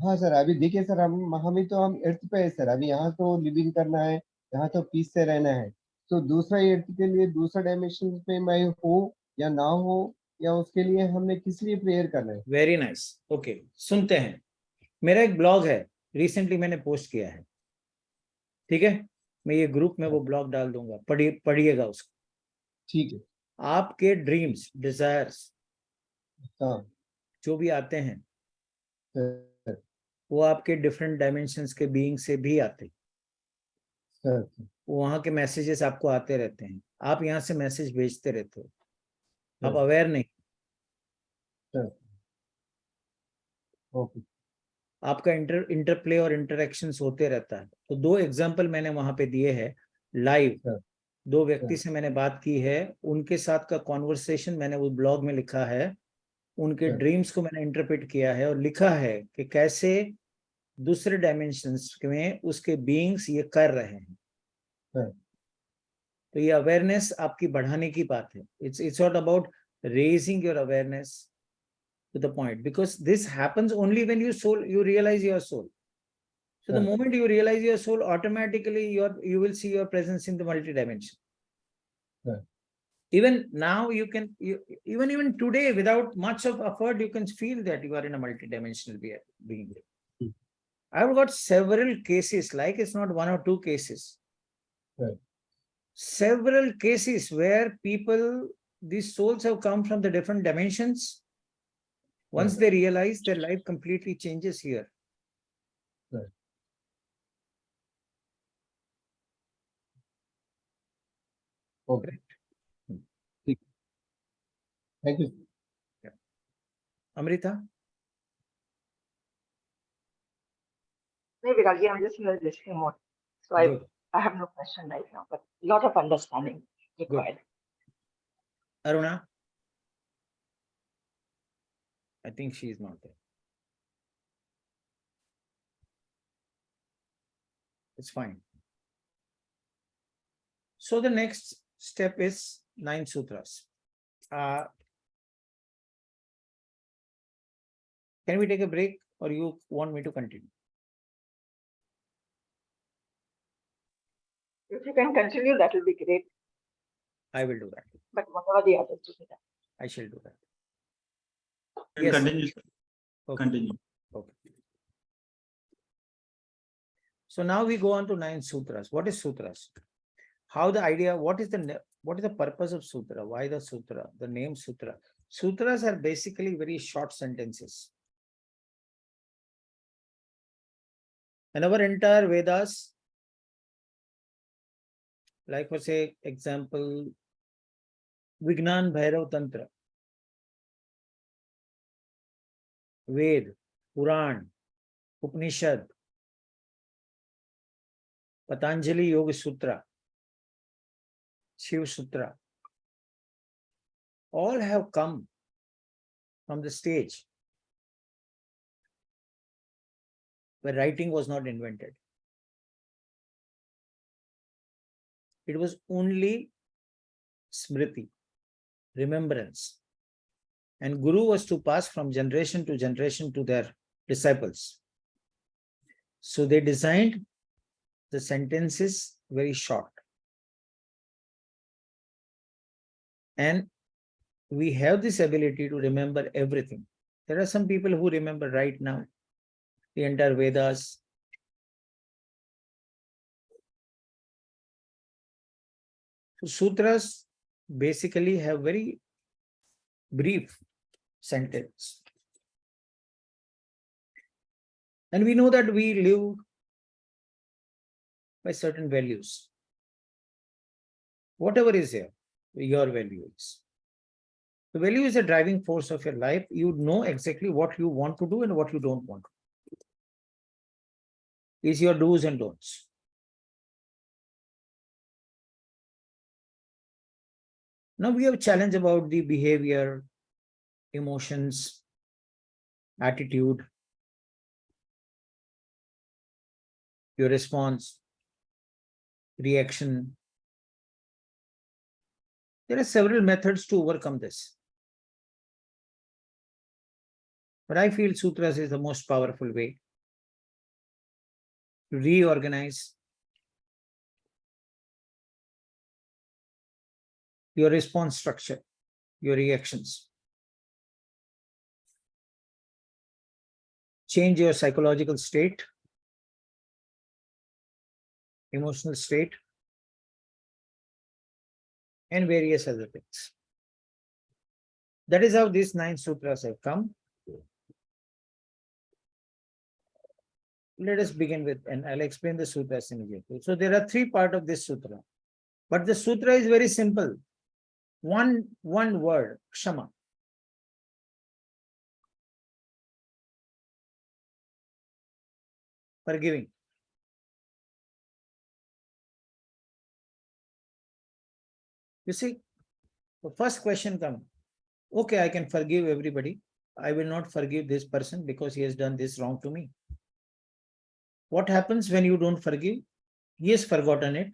हाँ सर, अभी देखिए सर, हम अर्थ पे है सर, अभी यहाँ तो लिविंग करना है, यहाँ तो पीस से रहना है, तो दूसरा अर्थ के लिए दूसरा डायमेंशन पे मैं हो या ना हो, या उसके लिए हमने किस लिए प्रेयर करना है? Very nice. ओके, सुनते हैं। मेरा एक ब्लॉग है, रिसेंटली मैंने पोस्ट किया है, ठीक है? मैं ये ग्रुप में वो ब्लॉग डाल दूंगा, पढ़िएगा उसको। ठीक है। आपके ड्रीम्स, डिजायर्स जो भी आते हैं, वो आपके डिफरेंट डायमेंशंस के बीइंग से भी आते हैं। वहां के मैसेजेस आपको आते रहते हैं, आप यहाँ से मैसेज भेजते रहते हो, आप अवेयर नहीं। आपका इंटरप्ले और इंटरेक्शंस होते रहता है। तो 2 एग्जांपल मैंने वहां पे दिए हैं लाइव। 2 व्यक्ति से मैंने बात की है, उनके साथ का कॉन्वर्सेशन मैंने वो ब्लॉग में लिखा है, उनके ड्रीम्स को मैंने इंटरप्रेट किया है और लिखा है कि कैसे दूसरे डायमेंशंस में उसके बीइंग्स ये कर रहे हैं। तो ये अवेयरनेस आपकी बढ़ाने की बात है। It's not about raising your awareness to the point, because this happens only when you realize your soul. So the moment you realize your soul, automatically you will see your presence in the multi-dimension. Even now you can, even today, without much of effort, you can feel that you are in a multi-dimensional being. I've got several cases, like it's not 1 or 2 cases. Right. Several cases where people, these souls have come from the different dimensions. Once Right. they realize, their life completely changes here. Right. Okay. Thank you. Amrita? Maybe Raji, I'm just in a listening mode. So Good. I have no question right now, but a lot of understanding required. Aruna? I think she is not there. It's fine. So the next step is 9 sutras. Can we take a break, or you want me to continue? If you can continue, that will be great. I will do that. But whatever the others do that. I shall do that. Can Yes. continue, sir. Okay. Continue. Okay. So now we go on to 9 sutras. What is sutras? How the idea, what is the purpose of sutra? Why the sutra? The name sutra. Sutras are basically very short sentences. And our entire Vedas, like for say example, Vignan Bhairav Tantra, Ved, Puran, Upanishad, Patanjali Yoga Sutra, Shiv Sutra, all have come from the stage where writing was not invented. It was only smriti, remembrance. And Guru was to pass from generation to generation to their disciples. So they designed the sentences very short. And we have this ability to remember everything. There are some people who remember right now the entire Vedas. So sutras basically have very brief sentence. And we know that we live by certain values. Whatever is there, your value is. The value is a driving force of your life. You know exactly what you want to do and what you don't want to do. Is your do's and don'ts. Now we have a challenge about the behavior, emotions, attitude, your response, reaction. There are several methods to overcome this. But I feel sutras is the most powerful way to reorganize your response structure, your reactions. Change your psychological state, emotional state, and various other things. That is how these 9 sutras have come. Let us begin with, and I'll explain the sutras immediately. So there are 3 parts of this sutra, but the sutra is very simple. One word, kshama. Forgiving. You see, the first question comes, okay, I can forgive everybody. I will not forgive this person because he has done this wrong to me. What happens when you don't forgive? He has forgotten it,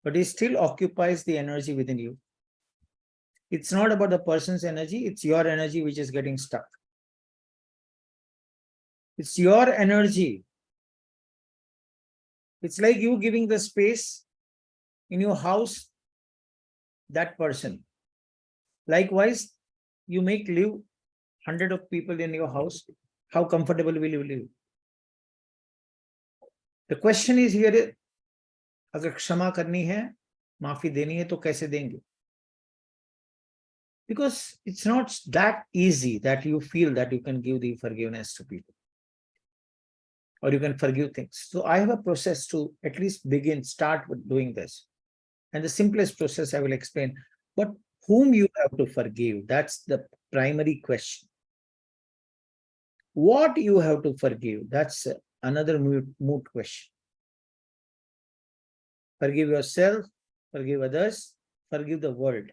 but he still occupies the energy within you. It's not about the person's energy, it's your energy which is getting stuck. It's your energy. It's like you giving the space in your house, that person. Likewise, you make live 100 of people in your house. How comfortable will you live? The question is here, अगर क्षमा करनी है, माफी देनी है, तो कैसे देंगे? Because it's not that easy that you feel that you can give the forgiveness to people or you can forgive things. So I have a process to at least start with doing this. And the simplest process I will explain. But whom you have to forgive, that's the primary question. What you have to forgive, that's another moot question. Forgive yourself, forgive others, forgive the world.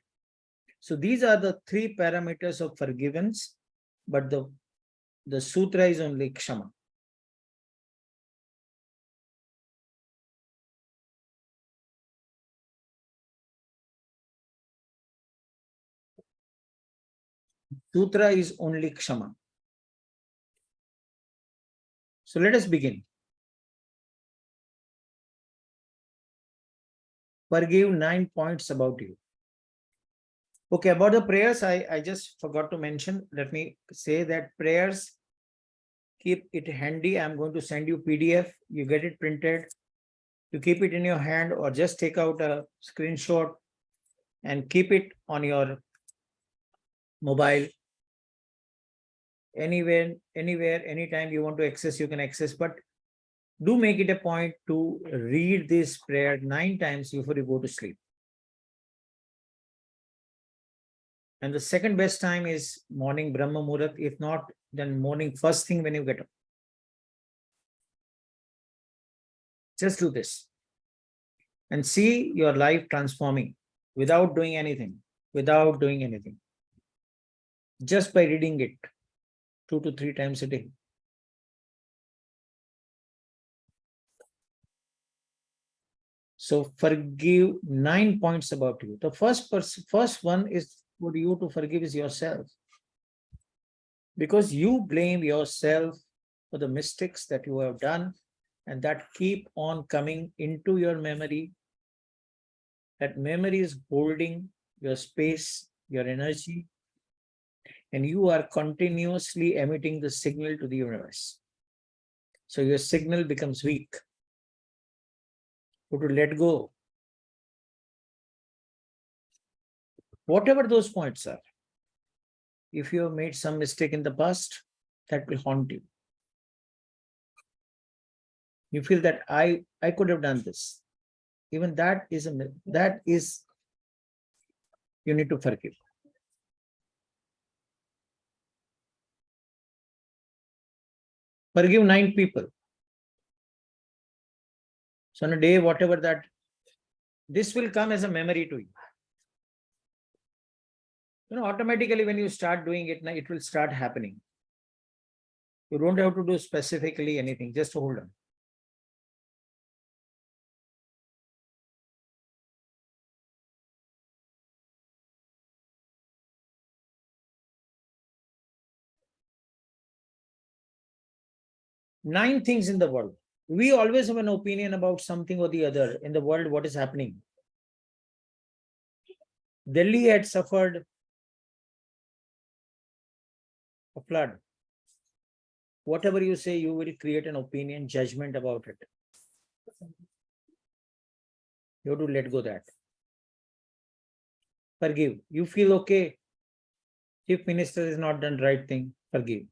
So these are the 3 parameters of forgiveness, but the sutra is only kshama. Sutra is only kshama. So let us begin. Forgive 9 points about you. Okay, about the prayers, I just forgot to mention. Let me say that prayers, keep it handy. I'm going to send you PDF. You get it printed. You keep it in your hand or just take out a screenshot and keep it on your mobile. Anywhere, anytime you want to access, you can access. But do make it a point to read this prayer 9 times before you go to sleep. And the second best time is morning Brahma Muhurat. If not, then morning first thing when you get up. Just do this and see your life transforming without doing anything, just by reading it 2 to 3 times a day. So forgive 9 points about you. The first one is for you to forgive is yourself. Because you blame yourself for the mistakes that you have done and that keep on coming into your memory. That memory is holding your space, your energy, and you are continuously emitting the signal to the universe. So your signal becomes weak. You have to let go. Whatever those points are, if you have made some mistake in the past, that will haunt you. You feel that I could have done this. Even that is you need to forgive. Forgive 9 people. So on a day, whatever that, this will come as a memory to you. Automatically when you start doing it, it will start happening. You don't have to do specifically anything, just hold on. Nine things in the world. We always have an opinion about something or the other in the world, what is happening. Delhi had suffered a flood. Whatever you say, you will create an opinion, judgment about it. You have to let go that. Forgive. You feel okay. Chief Minister has not done right thing. Forgive.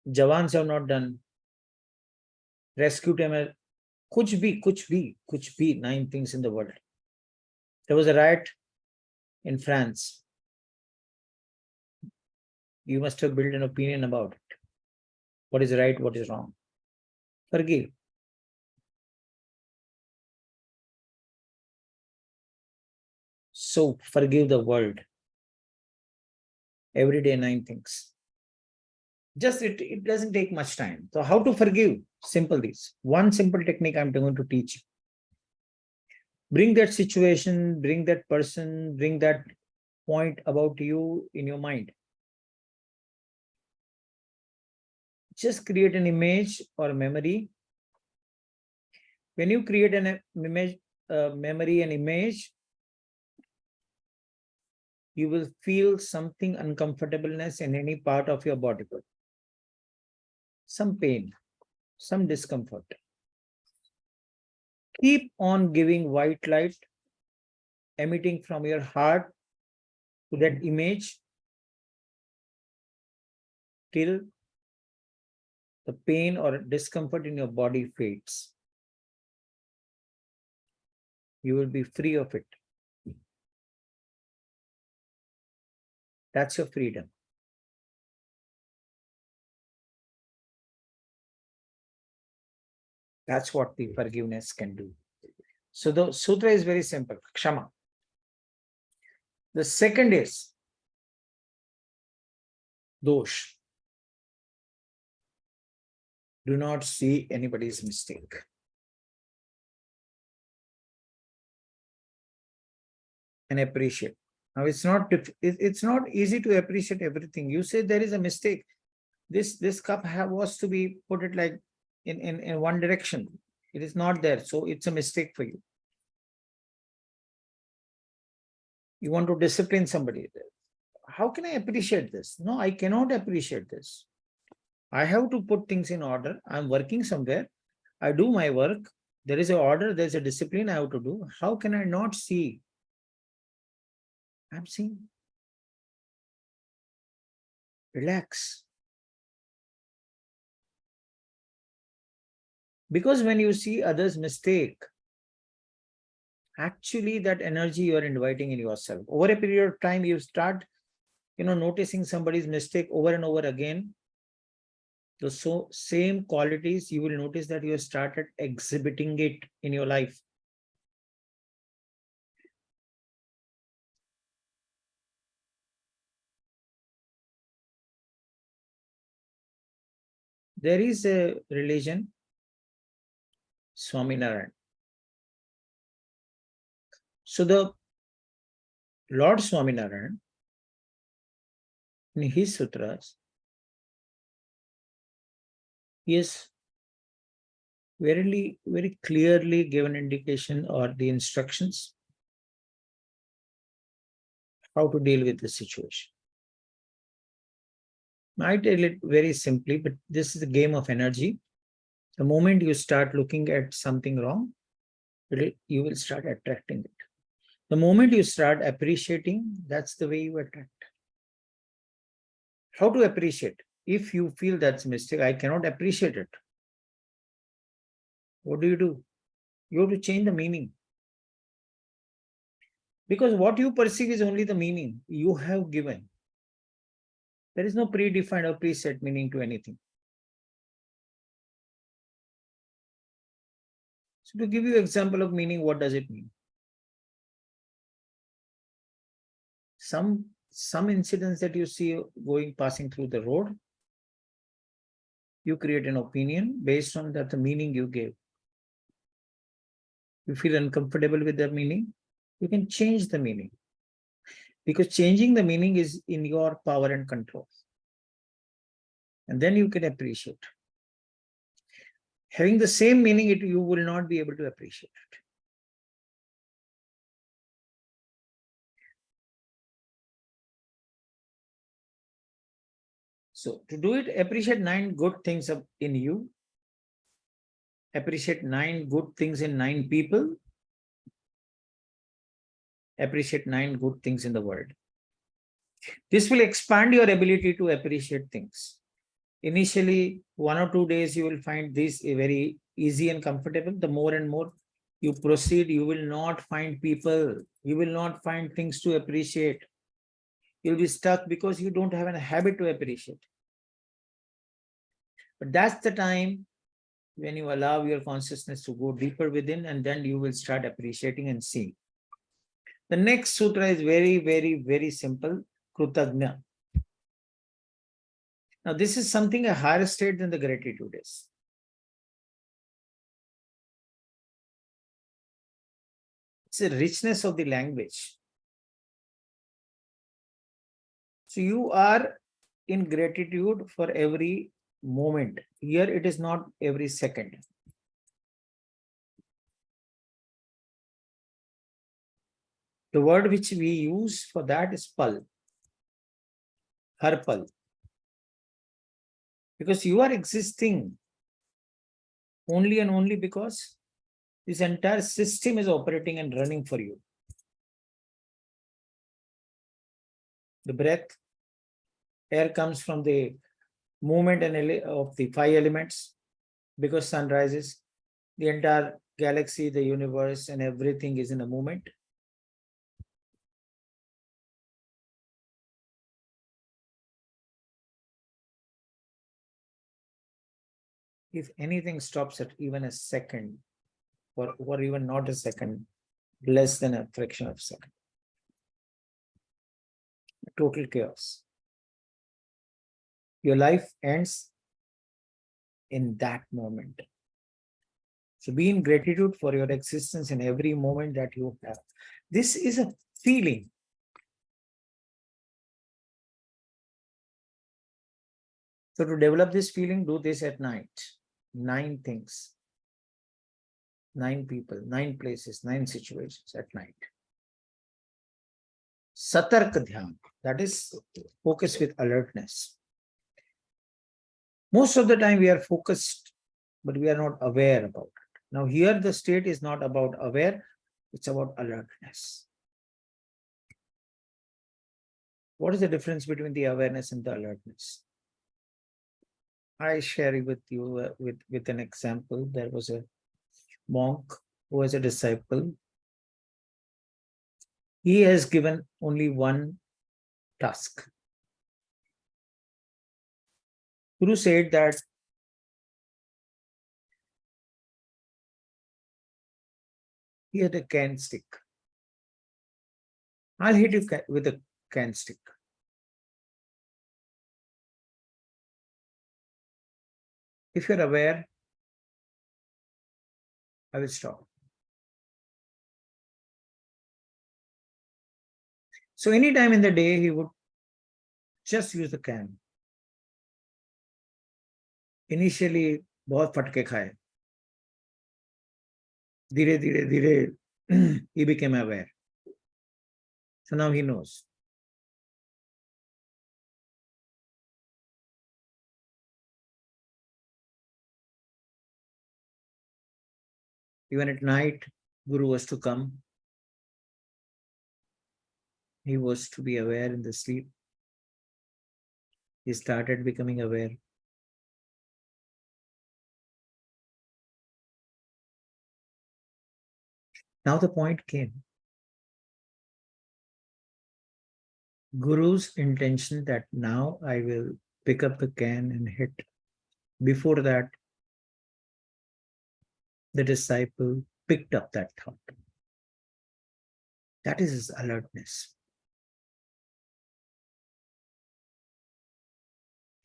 Jawans have not done. Rescue team. Kuch bhi, 9 things in the world. There was a riot in France. You must have built an opinion about it. What is right, what is wrong. Forgive. So forgive the world. Every day 9 things. Just it doesn't take much time. So how to forgive? Simple this. One simple technique I'm going to teach you. Bring that situation, bring that person, bring that point about you in your mind. Just create an image or a memory. When you create an image, memory, an image, you will feel something uncomfortableness in any part of your body. some pain, some discomfort. Keep on giving white light emitting from your heart to that image till the pain or discomfort in your body fades. You will be free of it. That's your freedom. That's what the forgiveness can do. So the sutra is very simple, Kshama. The second is dosh. Do not see anybody's mistake. And appreciate. Now it's not easy to appreciate everything. You say there is a mistake. This cup was to be put it like in one direction. It is not there, so it's a mistake for you. You want to discipline somebody. How can I appreciate this? No, I cannot appreciate this. I have to put things in order. I'm working somewhere. I do my work. There is an order, there's a discipline I have to do. How can I not see? I'm seeing. Relax. Because when you see others' mistake, actually that energy you are inviting in yourself. Over a period of time, you start, noticing somebody's mistake over and over again. The same qualities, you will notice that you have started exhibiting it in your life. There is a religion, Swaminarayan. So the Lord Swaminarayan, in his sutras, he has very clearly given indication or the instructions how to deal with the situation. I tell it very simply, but this is a game of energy. The moment you start looking at something wrong, you will start attracting it. The moment you start appreciating, that's the way you attract. How to appreciate? If you feel that's a mistake, I cannot appreciate it. What do? You have to change the meaning. Because what you perceive is only the meaning you have given. There is no predefined or preset meaning to anything. So to give you an example of meaning, what does it mean? Some incidents that you see passing through the road, you create an opinion based on that the meaning you gave. You feel uncomfortable with the meaning, you can change the meaning. Because changing the meaning is in your power and control. And then you can appreciate. Having the same meaning, you will not be able to appreciate it. So to do it, appreciate 9 good things in you. Appreciate 9 good things in 9 people. Appreciate 9 good things in the world. This will expand your ability to appreciate things. Initially, 1 or 2 days, you will find this very easy and comfortable. The more and more you proceed, you will not find people. You will not find things to appreciate. You'll be stuck because you don't have a habit to appreciate. But that's the time when you allow your consciousness to go deeper within, and then you will start appreciating and seeing. The next sutra is very simple, Krutagna. Now, this is something a higher state than the gratitude is. It's a richness of the language. So you are in gratitude for every moment. Here it is not every second. The word which we use for that is pal, har pal. Because you are existing only and only because this entire system is operating and running for you. The breath, air comes from the movement of the 5 elements. Because sun rises, the entire galaxy, the universe, and everything is in a movement. If anything stops at even a second, or even not a second, less than a fraction of a second, total chaos. Your life ends in that moment. So be in gratitude for your existence in every moment that you have. This is a feeling. So to develop this feeling, do this at night. 9 things, 9 people, 9 places, 9 situations at night. Satark dhyan, that is focus with alertness. Most of the time we are focused, but we are not aware about it. Now here the state is not about aware, it's about alertness. What is the difference between the awareness and the alertness? I share it with you with an example. There was a monk who was a disciple. He has given only one task. Guru said that he had a can stick. I'll hit you with a can stick. If you're aware, I will stop. So anytime in the day, he would just use the can. Initially, बहुत फटके खाए. धीरे धीरे धीरे he became aware. So now he knows. Even at night, Guru was to come. He was to be aware in the sleep. He started becoming aware. Now the point came. Guru's intention that now I will pick up the can and hit. Before that, the disciple picked up that thought. That is his alertness.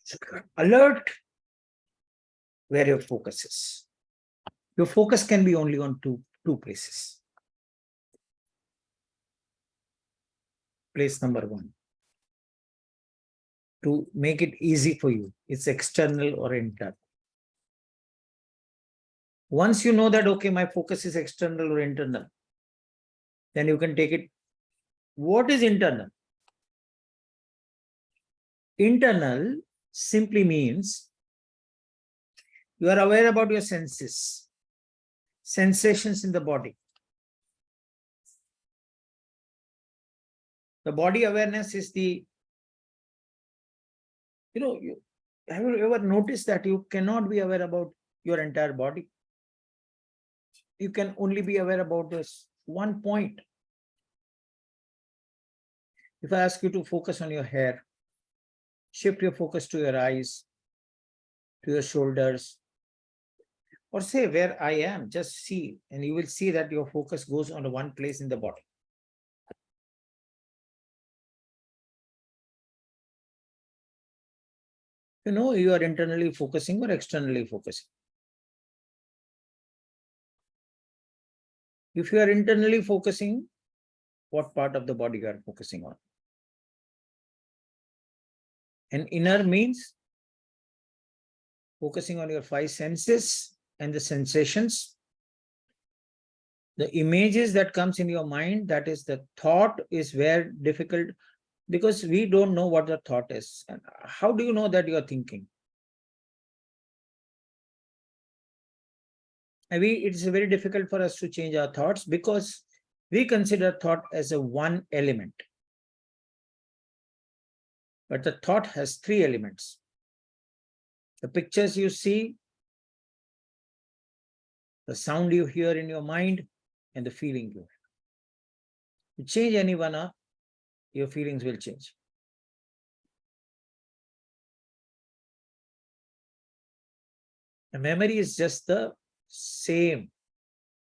So alert where your focus is. Your focus can be only on two places. Place number 1. To make it easy for you, it's external or internal. Once you know that, okay, my focus is external or internal, then you can take it. What is internal? Internal simply means you are aware about your senses, sensations in the body. The body awareness is the, have you ever noticed that you cannot be aware about your entire body? You can only be aware about this one point. If I ask you to focus on your hair, shift your focus to your eyes, to your shoulders, or say where I am, just see, and you will see that your focus goes on one place in the body. You know you are internally focusing or externally focusing. If you are internally focusing, what part of the body you are focusing on? And inner means focusing on your 5 senses and the sensations. The images that comes in your mind, that is the thought, is where difficult, because we don't know what the thought is. And how do you know that you are thinking? It's very difficult for us to change our thoughts because we consider thought as a one element. But the thought has three elements. The pictures you see, the sound you hear in your mind, and the feeling you have. You change any one up, your feelings will change. The memory is just the same,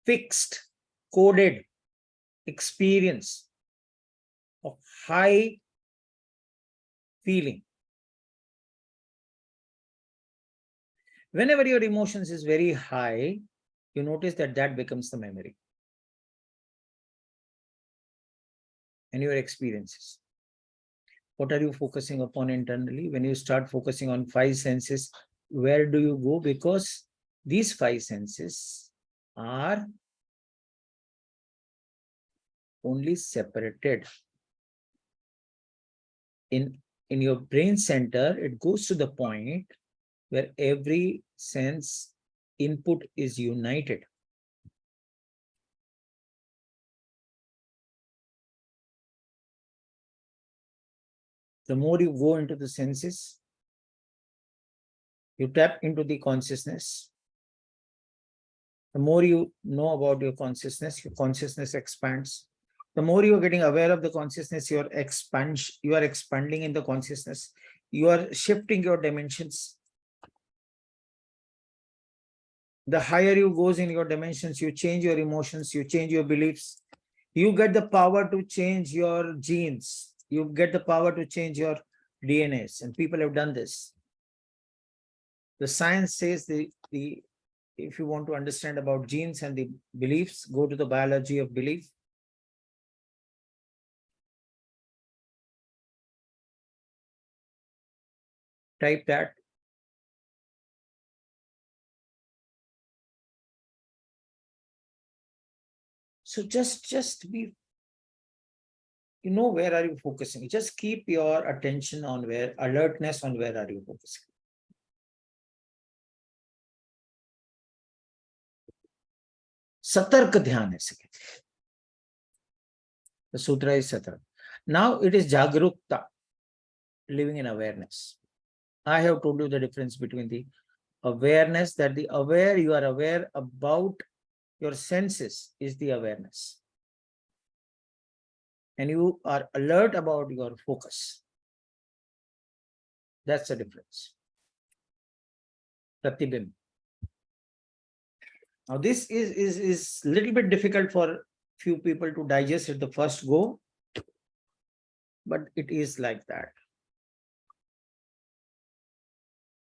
fixed, coded experience of high feeling. Whenever your emotions is very high, you notice that that becomes the memory and your experiences. What are you focusing upon internally? When you start focusing on five senses, where do you go? Because these five senses are only separated. In your brain center, it goes to the point where every sense input is united. The more you go into the senses, you tap into the consciousness. The more you know about your consciousness expands. The more you are getting aware of the consciousness, you are expanding in the consciousness. You are shifting your dimensions. The higher you goes in your dimensions, you change your emotions, you change your beliefs. You get the power to change your genes. You get the power to change your DNAs, and people have done this. The science says if you want to understand about genes and the beliefs, go to the biology of belief. Type that. So just be, where are you focusing? Just keep your attention on alertness on where are you focusing. Satark dhyan hai. The sutra is satark. Now it is jagrukta, living in awareness. I have told you the difference between the awareness, that you are aware about your senses is the awareness. And you are alert about your focus. That's the difference. Pratibimb. Now this is little bit difficult for few people to digest at the first go, but it is like that.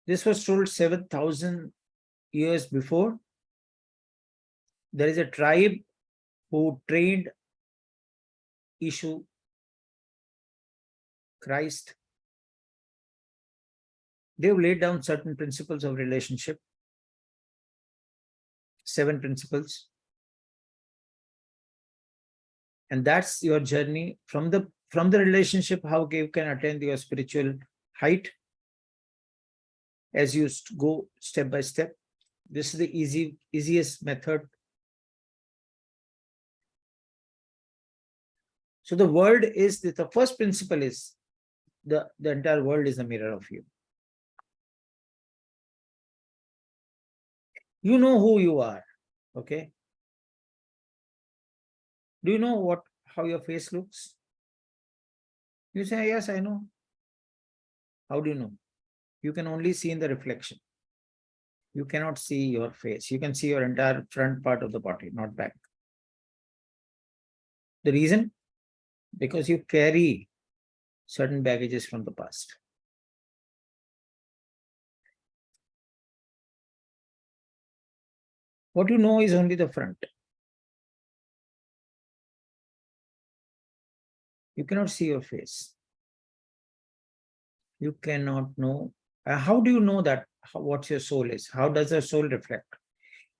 This was told 7,000 years before. There is a tribe who trained Ishu Christ. They've laid down certain principles of relationship, 7 principles. And that's your journey from the relationship, how you can attain your spiritual height as you go step by step. This is the easiest method. So the world is, the first principle is the entire world is a mirror of you. You know who you are, okay? Do you know how your face looks? You say, yes, I know. How do you know? You can only see in the reflection. You cannot see your face. You can see your entire front part of the body, not back. The reason? Because you carry certain baggages from the past. What you know is only the front. You cannot see your face. You cannot know. How do you know that? What your soul is? How does your soul reflect?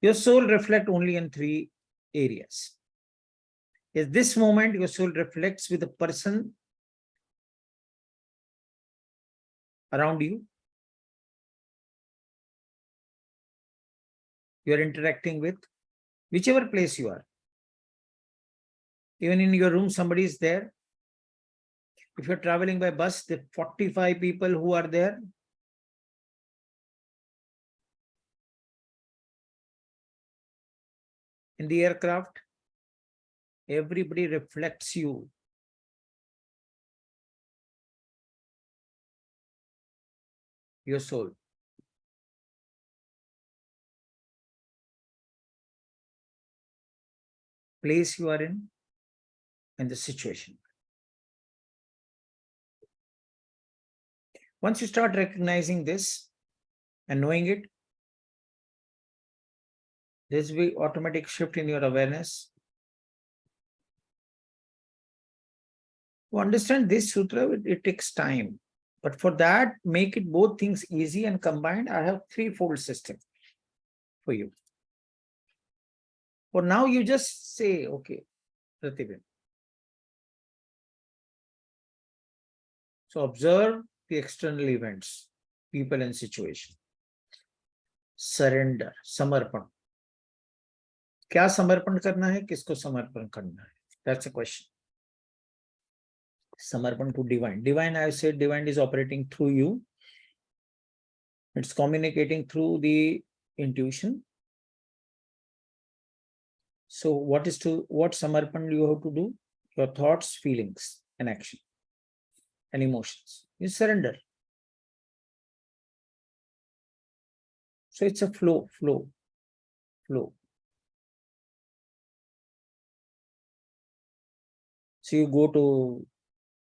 Your soul reflects only in 3 areas. At this moment, your soul reflects with the person around you. you are interacting with, whichever place you are. Even in your room, somebody is there. If you're traveling by bus, the 45 people who are there, in the aircraft, everybody reflects you. Your soul. Place you are in and the situation. Once you start recognizing this and knowing it, there's will be automatic shift in your awareness. To understand this sutra, it takes time. But for that, make it both things easy and combined. I have threefold system for you. For now, you just say, okay, Pratibin. So observe the external events, people and situation. Surrender, samarpan. क्या समर्पण करना है, किसको समर्पण करना है? That's a question. Samarpan to divine. Divine, I said, divine is operating through you. It's communicating through the intuition. So what samarpan you have to do? Your thoughts, feelings, and action, and emotions. You surrender. So it's a flow. So you go to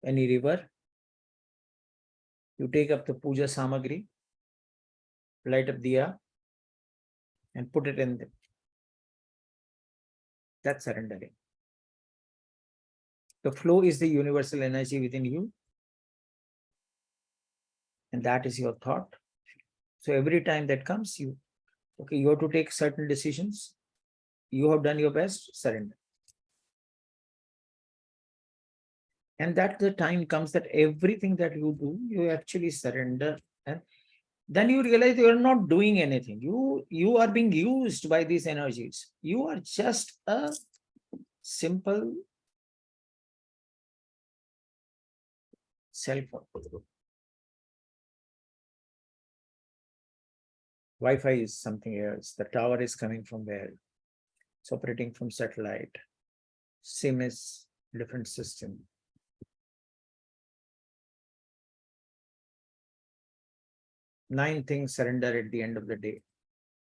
any river, you take up the puja samagri, light up diya, and put it in there. That's surrendering. The flow is the universal energy within you, and that is your thought. So every time that comes, you have to take certain decisions. You have done your best, surrender. And that the time comes that everything that you do, you actually surrender. And then you realize you are not doing anything. You are being used by these energies. You are just a simple cell phone. Wi-Fi is something else. The tower is coming from where? It's operating from satellite. SIM is different system. Nine things surrender at the end of the day.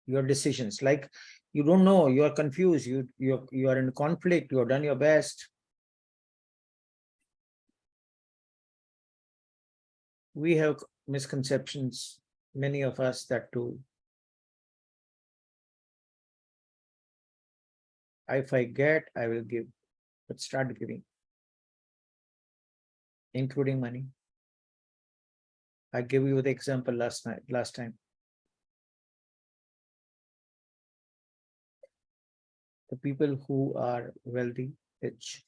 Your decisions, like you don't know, you are confused, you are in conflict, you have done your best. We have misconceptions, many of us, that too. If I get, I will give, but start giving, including money. I gave you the example last time. The people who are wealthy, rich,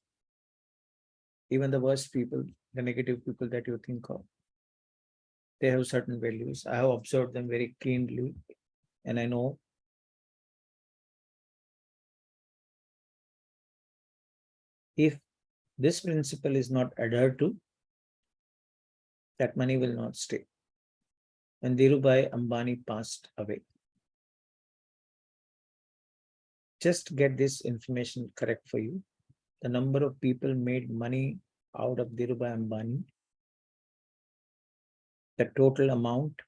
even the worst people, the negative people that you think of, they have certain values. I have observed them very keenly, and I know if this principle is not adhered to, that money will not stay. When Dhirubhai Ambani passed away, just get this information correct for you. The number of people made money out of Dhirubhai Ambani, the total amount,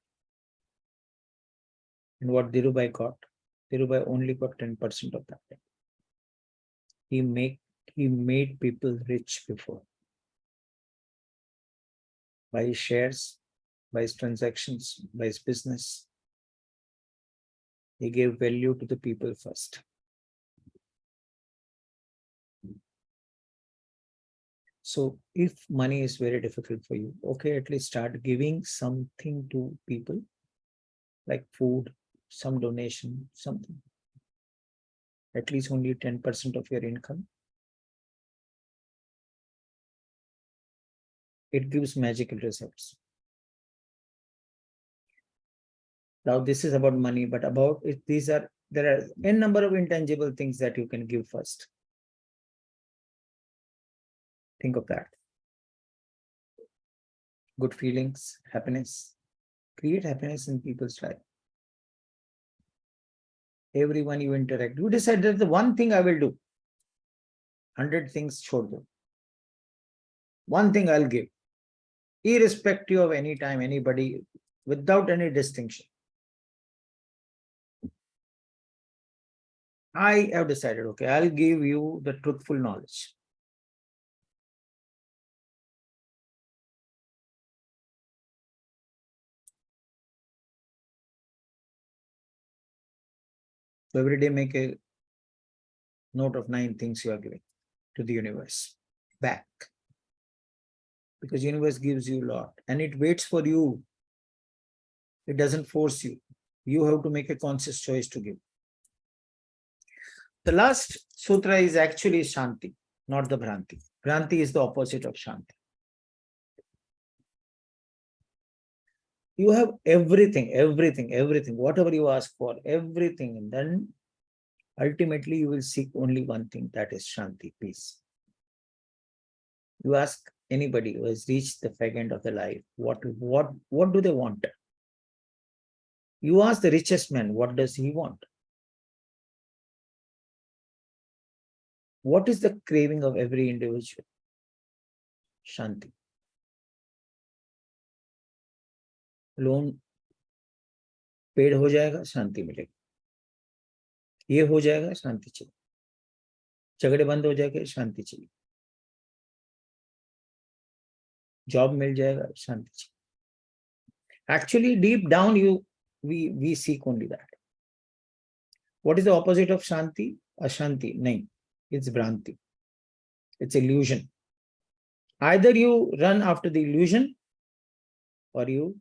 and what Dhirubhai got, Dhirubhai only got 10% of that. He made people rich before. By his shares, by his transactions, by his business. He gave value to the people first. So if money is very difficult for you, okay, at least start giving something to people, like food, some donation, something. At least only 10% of your income. It gives magical results. Now this is about money, but about it, there are n number of intangible things that you can give first. Think of that. Good feelings, happiness. Create happiness in people's life. Everyone you interact, you decide that the one thing I will do. 100 things chhod do. One thing I'll give, irrespective of any time, anybody, without any distinction. I have decided, okay, I'll give you the truthful knowledge. So every day make a note of 9 things you are giving to the universe back. Because universe gives you a lot and it waits for you. It doesn't force you. You have to make a conscious choice to give. The last sutra is actually Shanti, not the Bhranti. Bhranti is the opposite of Shanti. You have everything, whatever you ask for, everything, and then ultimately you will seek only one thing, that is Shanti, peace. You ask anybody who has reached the fag end of the life, what do they want? You ask the richest man, what does he want? What is the craving of every individual? Shanti. Loan paid हो जाएगा, शांति मिलेगी. ये हो जाएगा, शांति चलेगी. झगड़े बंद हो जाएंगे, शांति चलेगी. जॉब मिल जाएगा, शांति चलेगी. Actually, deep down, we seek only that. What is the opposite of Shanti? Ashanti. Nahin. It's Bhranti. It's illusion. Either you run after the illusion or you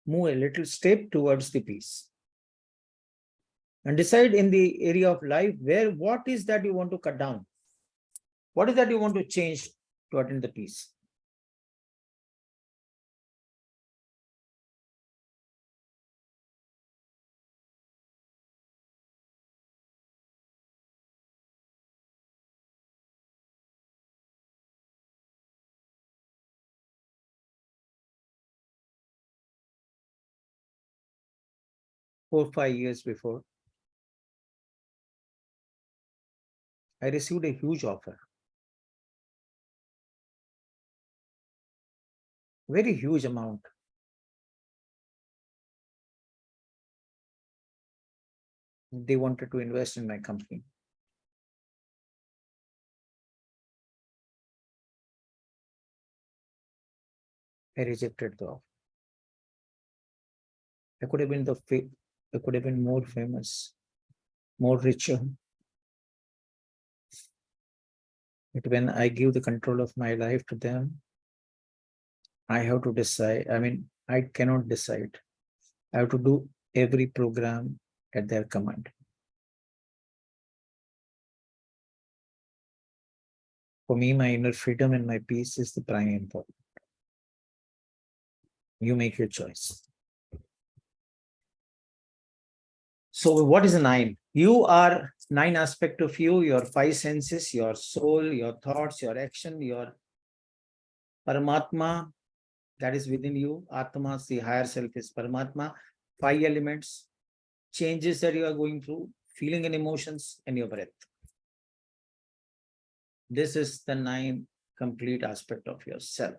move a little step towards the peace. And decide in the area of life what is that you want to cut down? What is that you want to change to attain the peace? Four, 5 years before, I received a huge offer. Very huge amount. They wanted to invest in my company. I rejected the offer. I could have been more famous, more richer. But when I give the control of my life to them, I have to decide. I mean, I cannot decide. I have to do every program at their command. For me, my inner freedom and my peace is the prime important. You make your choice. So what is the 9? You are 9 aspects of you, your 5 senses, your soul, your thoughts, your action, your Paramatma that is within you. Atma, the higher self is Paramatma. 5 elements, changes that you are going through, feeling and emotions, and your breath. This is the 9 complete aspect of yourself.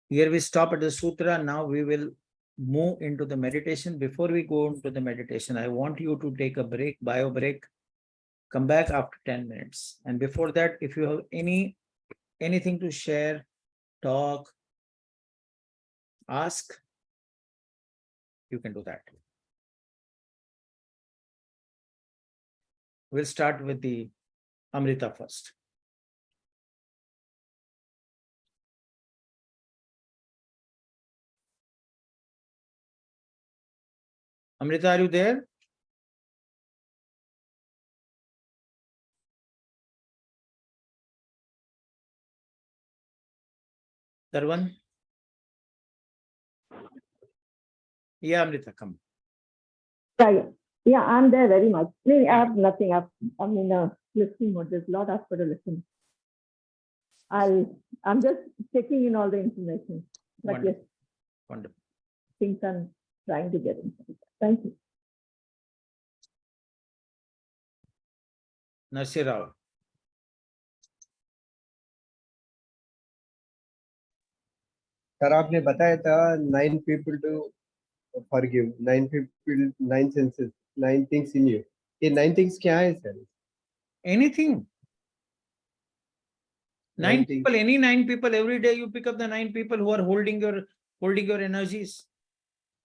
Here we stop at the sutra. Now we will move into the meditation. Before we go into the meditation, I want you to take a break, bio break. Come back after 10 minutes. And before that, if you have anything to share, talk, ask, you can do that. We'll start with the Amrita first. Amrita, are you there? Tarvan? Yeah, Amrita, come. Yeah, I'm there very much. I have nothing. I'm in a listening mode. There's a lot of to listen. I'm just checking in all the information. But Wonderful. yes, Wonderful. things I'm trying to get into. Thank you. Narsir Rao. Sir आपने बताया था 9 people to forgive, 9 people, 9 senses, 9 things in you. ये 9 things क्या है sir? Anything. 9 things. people, any 9 people, every day you pick up the 9 people who are holding your energies.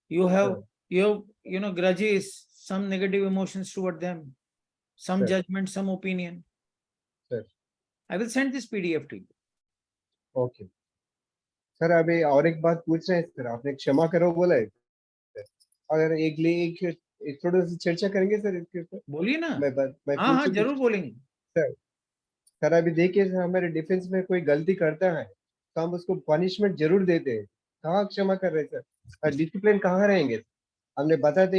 You have, grudges, some negative emotions toward them, some Sir. judgment, some opinion. Sir. I will send this PDF to you. Okay. Sir अभी और एक बात पूछ रहे हैं sir, आपने क्षमा करो बोला है, अगर एक थोड़ा सा चर्चा करेंगे सर इसके ऊपर? बोलिए ना। मैं हाँ, जरूर बोलेंगे। सर अभी देखिए हमारे डिफेंस में कोई गलती करता है तो हम उसको पनिशमेंट जरूर देते हैं, कहाँ क्षमा कर रहे सर? और डिसिप्लिन कहाँ रहेंगे? हमने बताते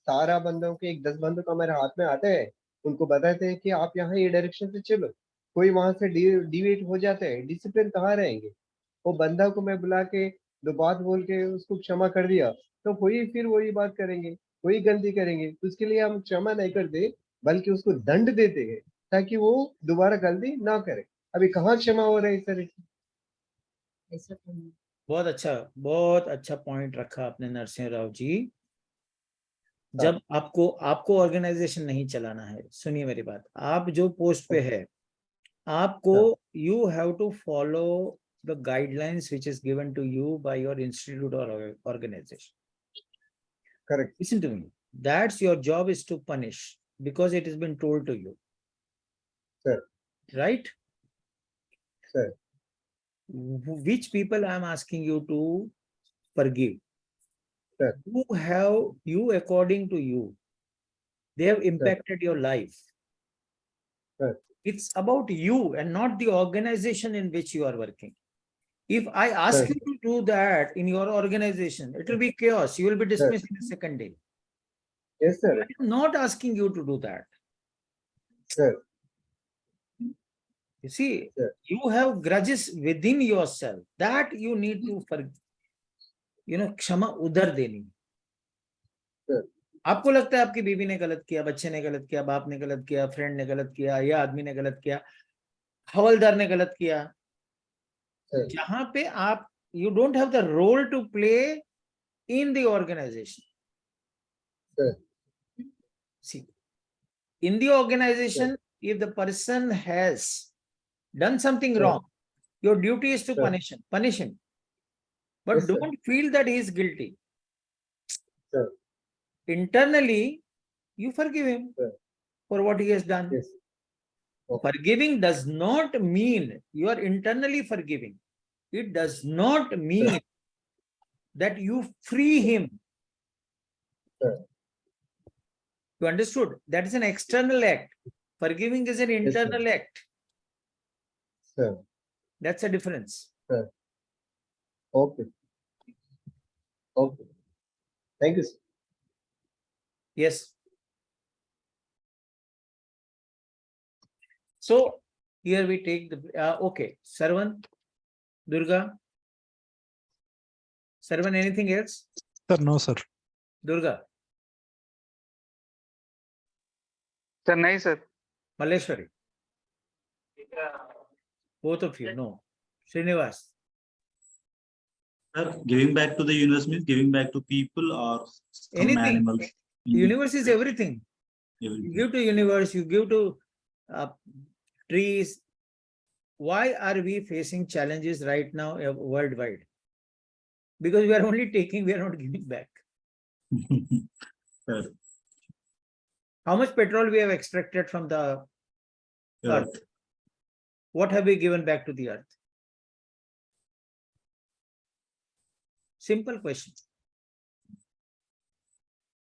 17 बंदों के 10 बंदों को हमारे हाथ में आते हैं, उनको बताते हैं कि आप यहाँ ये डायरेक्शन से चलो, कोई वहां से डिविएट हो जाते हैं, डिसिप्लिन कहाँ रहेंगे? वो बंदा को मैं बुला के 2 बात बोल के उसको क्षमा कर दिया तो फिर वही बात करेंगे, वही गलती करेंगे, तो उसके लिए हम क्षमा नहीं करते बल्कि उसको दंड देते हैं ताकि वो दोबारा गलती ना करे। अभी कहाँ क्षमा हो रही सर? बहुत अच्छा पॉइंट रखा आपने नरसिंह राव जी। जब आपको ऑर्गेनाइजेशन नहीं चलाना है, सुनिए मेरी बात, आप जो पोस्ट पे है, आपको you have to follow the guidelines which is given to you by your institute और organisation. Correct. Listen to me. That's your job is to punish because it has been told to you. Sir. Right? Sir. Which people I am asking you to forgive? Sir. Who have you, according to you, they have impacted your life. Sir. It's about you and not the organization in which you are working. If I ask you to do that in your organization, it will be chaos. You will be dismissed in the second day. Yes, sir. I am not asking you to do that. Sir. You see, you have grudges within yourself that you need to forgive. क्षमा उधर देनी. आपको लगता है आपकी बीवी ने गलत किया, बच्चे ने गलत किया, बाप ने गलत किया, फ्रेंड ने गलत किया, या आदमी ने गलत किया, हवलदार ने गलत किया, जहां पे आप you don't have the role to play in the organization. See, in the organization, if the person has done something wrong, your duty is to punish him. But Yes, don't feel that he is guilty. Sir. Internally, you forgive him for what he has done. Yes. Okay. Forgiving does not mean you are internally forgiving. It does not mean that you free him. You understood? That is an external act. Forgiving is an internal act. Sir. That's a difference. Sir. Okay. Okay. Thank you, sir. Yes. So here we take the okay. Sarvan, Durga. Sarvan, anything else? Sir, no, sir. Durga. Sir, nahi sir. Malleshwari. Both of you, no. Srinivas. Sir, giving back to the universe means giving back to people or some Anything. animals. Universe is everything. Everything. You give to universe, you give to trees. Why are we facing challenges right now worldwide? Because we are only taking, we are not giving back. Sir. How much petrol we have extracted from the Sure. earth? What have we given back to the earth? Simple question.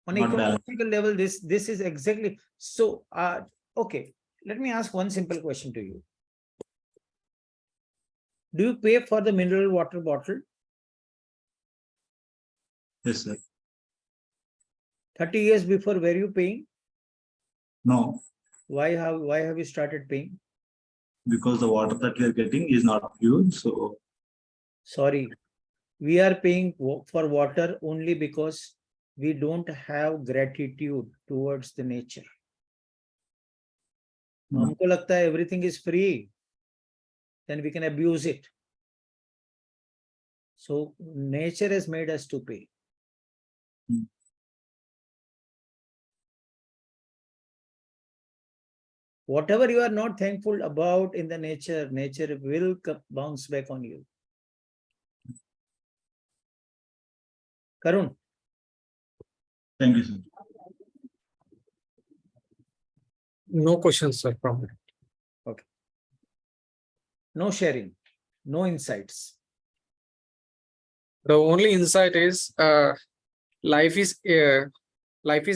On Not ecological level, this is exactly so. Okay, let me ask one simple question to you. Do you pay for the mineral water bottle? Yes, sir. 30 years before, were you paying? No, Why have you started paying? because the water that we are getting is not pure. So Sorry, we are paying for water only because we don't have gratitude towards the nature. हमको लगता है everything is free, then we can abuse it. So nature has made us to pay. Whatever you are not thankful about in the nature, nature will bounce back on you. Karun, thank you, sir. No questions, sir, from me. no sharing, no insights. The only insight is life is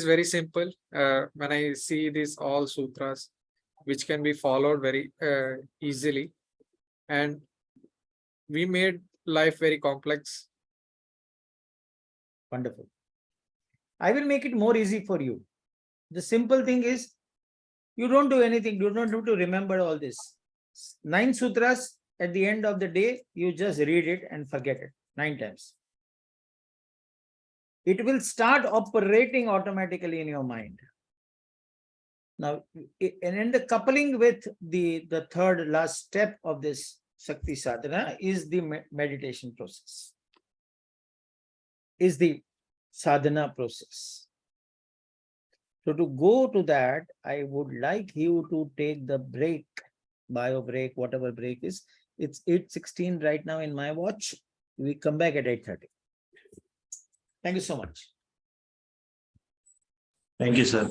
very simple. When I see these all sutras, which can be followed very easily, and we made life very complex. Wonderful. I will make it more easy for you. The simple thing is, you don't do anything. You don't have to remember all this. 9 sutras, at the end of the day, you just read it and forget it 9 times. It will start operating automatically in your mind. Now, and in the coupling with the third last step of this Shakti Sadhana is the meditation process, is the sadhana process. So to go to that, I would like you to take the break, bio break, whatever break is. It's 8:16 right now in my watch. We come back at 8:30. Thank you so much. Thank you, sir.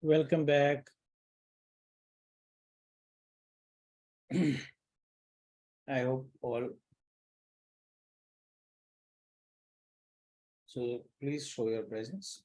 Welcome back. I hope all. So please show your presence.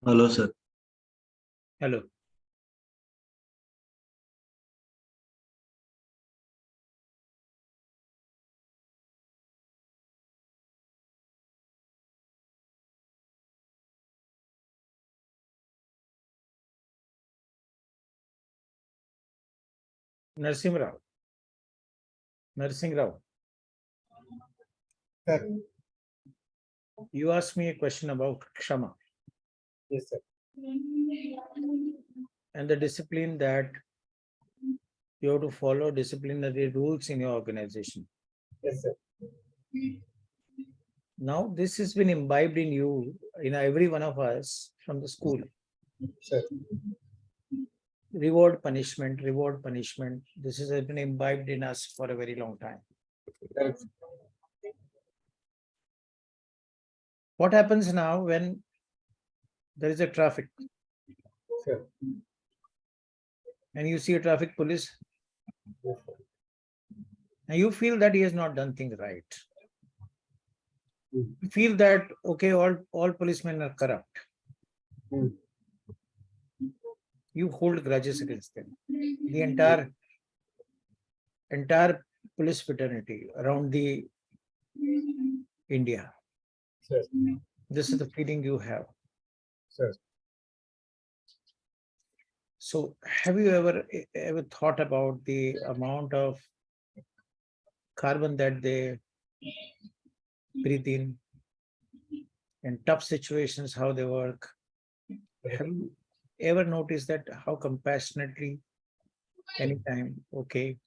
Hello, sir. Hello. Narsim Rao. Narsing Rao. Sir. You asked me a question about Kshama Yes, sir. and the discipline that you have to follow disciplinary rules in your organization. Yes, sir. Now, this has been imbibed in you, in every one of us from the school. Sir. Reward, punishment, reward, punishment. This has been imbibed in us for a very long time. Correct. What happens now when there is a traffic Sir. and you see a traffic police Yes, sir. and you feel that he has not done things right? Hmm. You feel that, okay, all policemen are corrupt. Hmm. You hold grudges against them. The entire police fraternity around the India. Sir. This is the feeling you have. Sir. So have you ever thought about the amount of carbon that they breathe in and tough situations, how they work? Have you ever noticed that how compassionately anytime, okay,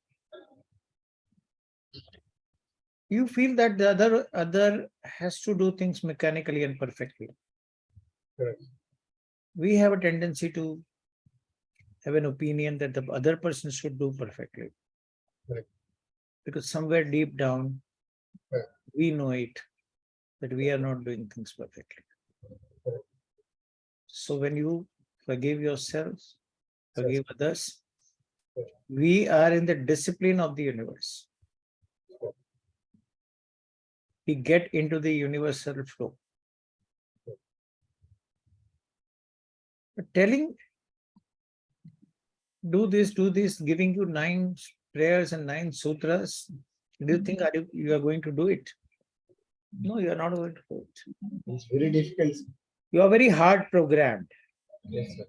you feel that the other has to do things mechanically and perfectly? Correct. We have a tendency to have an opinion that the other person should do perfectly. Correct. Because somewhere deep down, Correct. we know it, that we are not doing things perfectly. Correct. So when you forgive yourself, Sir. forgive others, Sir. we are in the discipline of the universe. Sir. We get into the universal flow. But telling, do this, giving you 9 prayers and 9 sutras, do you think you are going to do it? No, you are not going to do it. It's very difficult. You are very hard programmed. Yes, sir.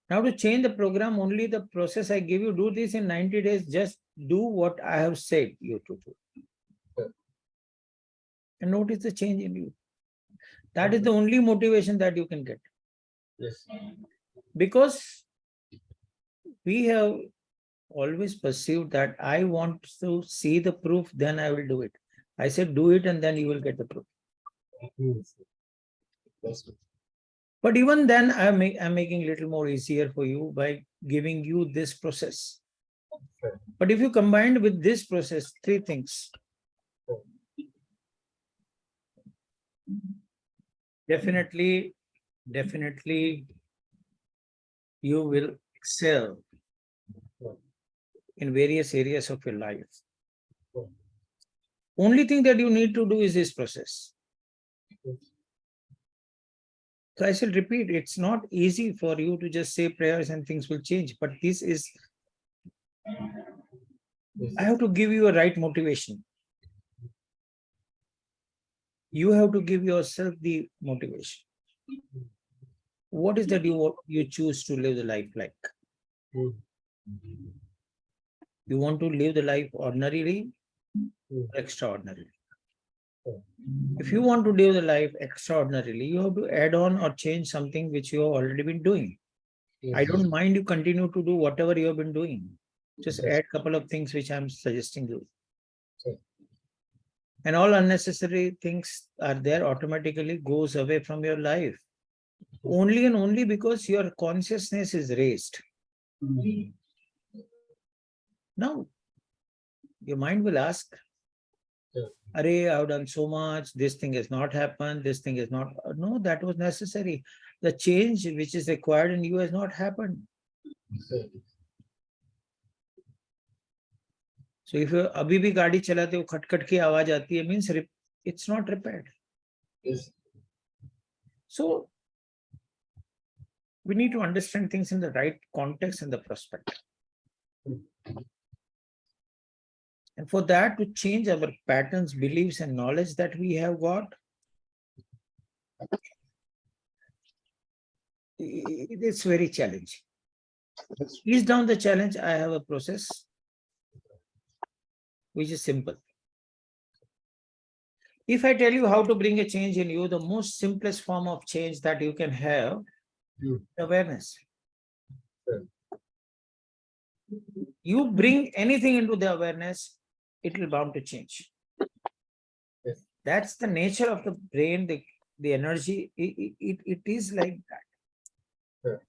Now to change the program, only the process I give you, do this in 90 days, just do what I have said you to do. Sure. And notice the change in you. That is the only motivation that you can get. Yes. Because we have always perceived that I want to see the proof, then I will do it. I said, do it and then you will get the proof. Yes. That's good. But even then, I'm making it a little more easier for you by giving you this process. Sure. But if you combined with this process, three things. Definitely, you will excel in various areas of your life. Only thing that you need to do is this process. So I shall repeat, it's not easy for you to just say prayers and things will change, but this is, I have to give you a right motivation. You have to give yourself the motivation. What is that you choose to live the life like? You want to live the life ordinarily or extraordinarily? If you want to live the life extraordinarily, you have to add on or change something which you have already been doing. Yes. I don't mind you continue to do whatever you have been doing. Just add a couple of things which I'm suggesting you. Sure. And all unnecessary things are there, automatically goes away from your life. Only and only because your consciousness is raised. Now, your mind will ask, Sure. Array, I've done so much, this thing has not happened, this thing is not. No, that was necessary. The change which is required in you has not happened. Sure. So if you अभी भी गाड़ी चलाते हो खटखट की आवाज आती है, means it's not repaired. Yes. So we need to understand things in the right context and the perspective. And for that, to change our patterns, beliefs, and knowledge that we have got, it's very challenging. Ease down the challenge. I have a process which is simple. If I tell you how to bring a change in you, the most simplest form of change that you can have, awareness. Sure. You bring anything into the awareness, it will bound to change. Yes. That's the nature of the brain, the energy. It is like that. Sure.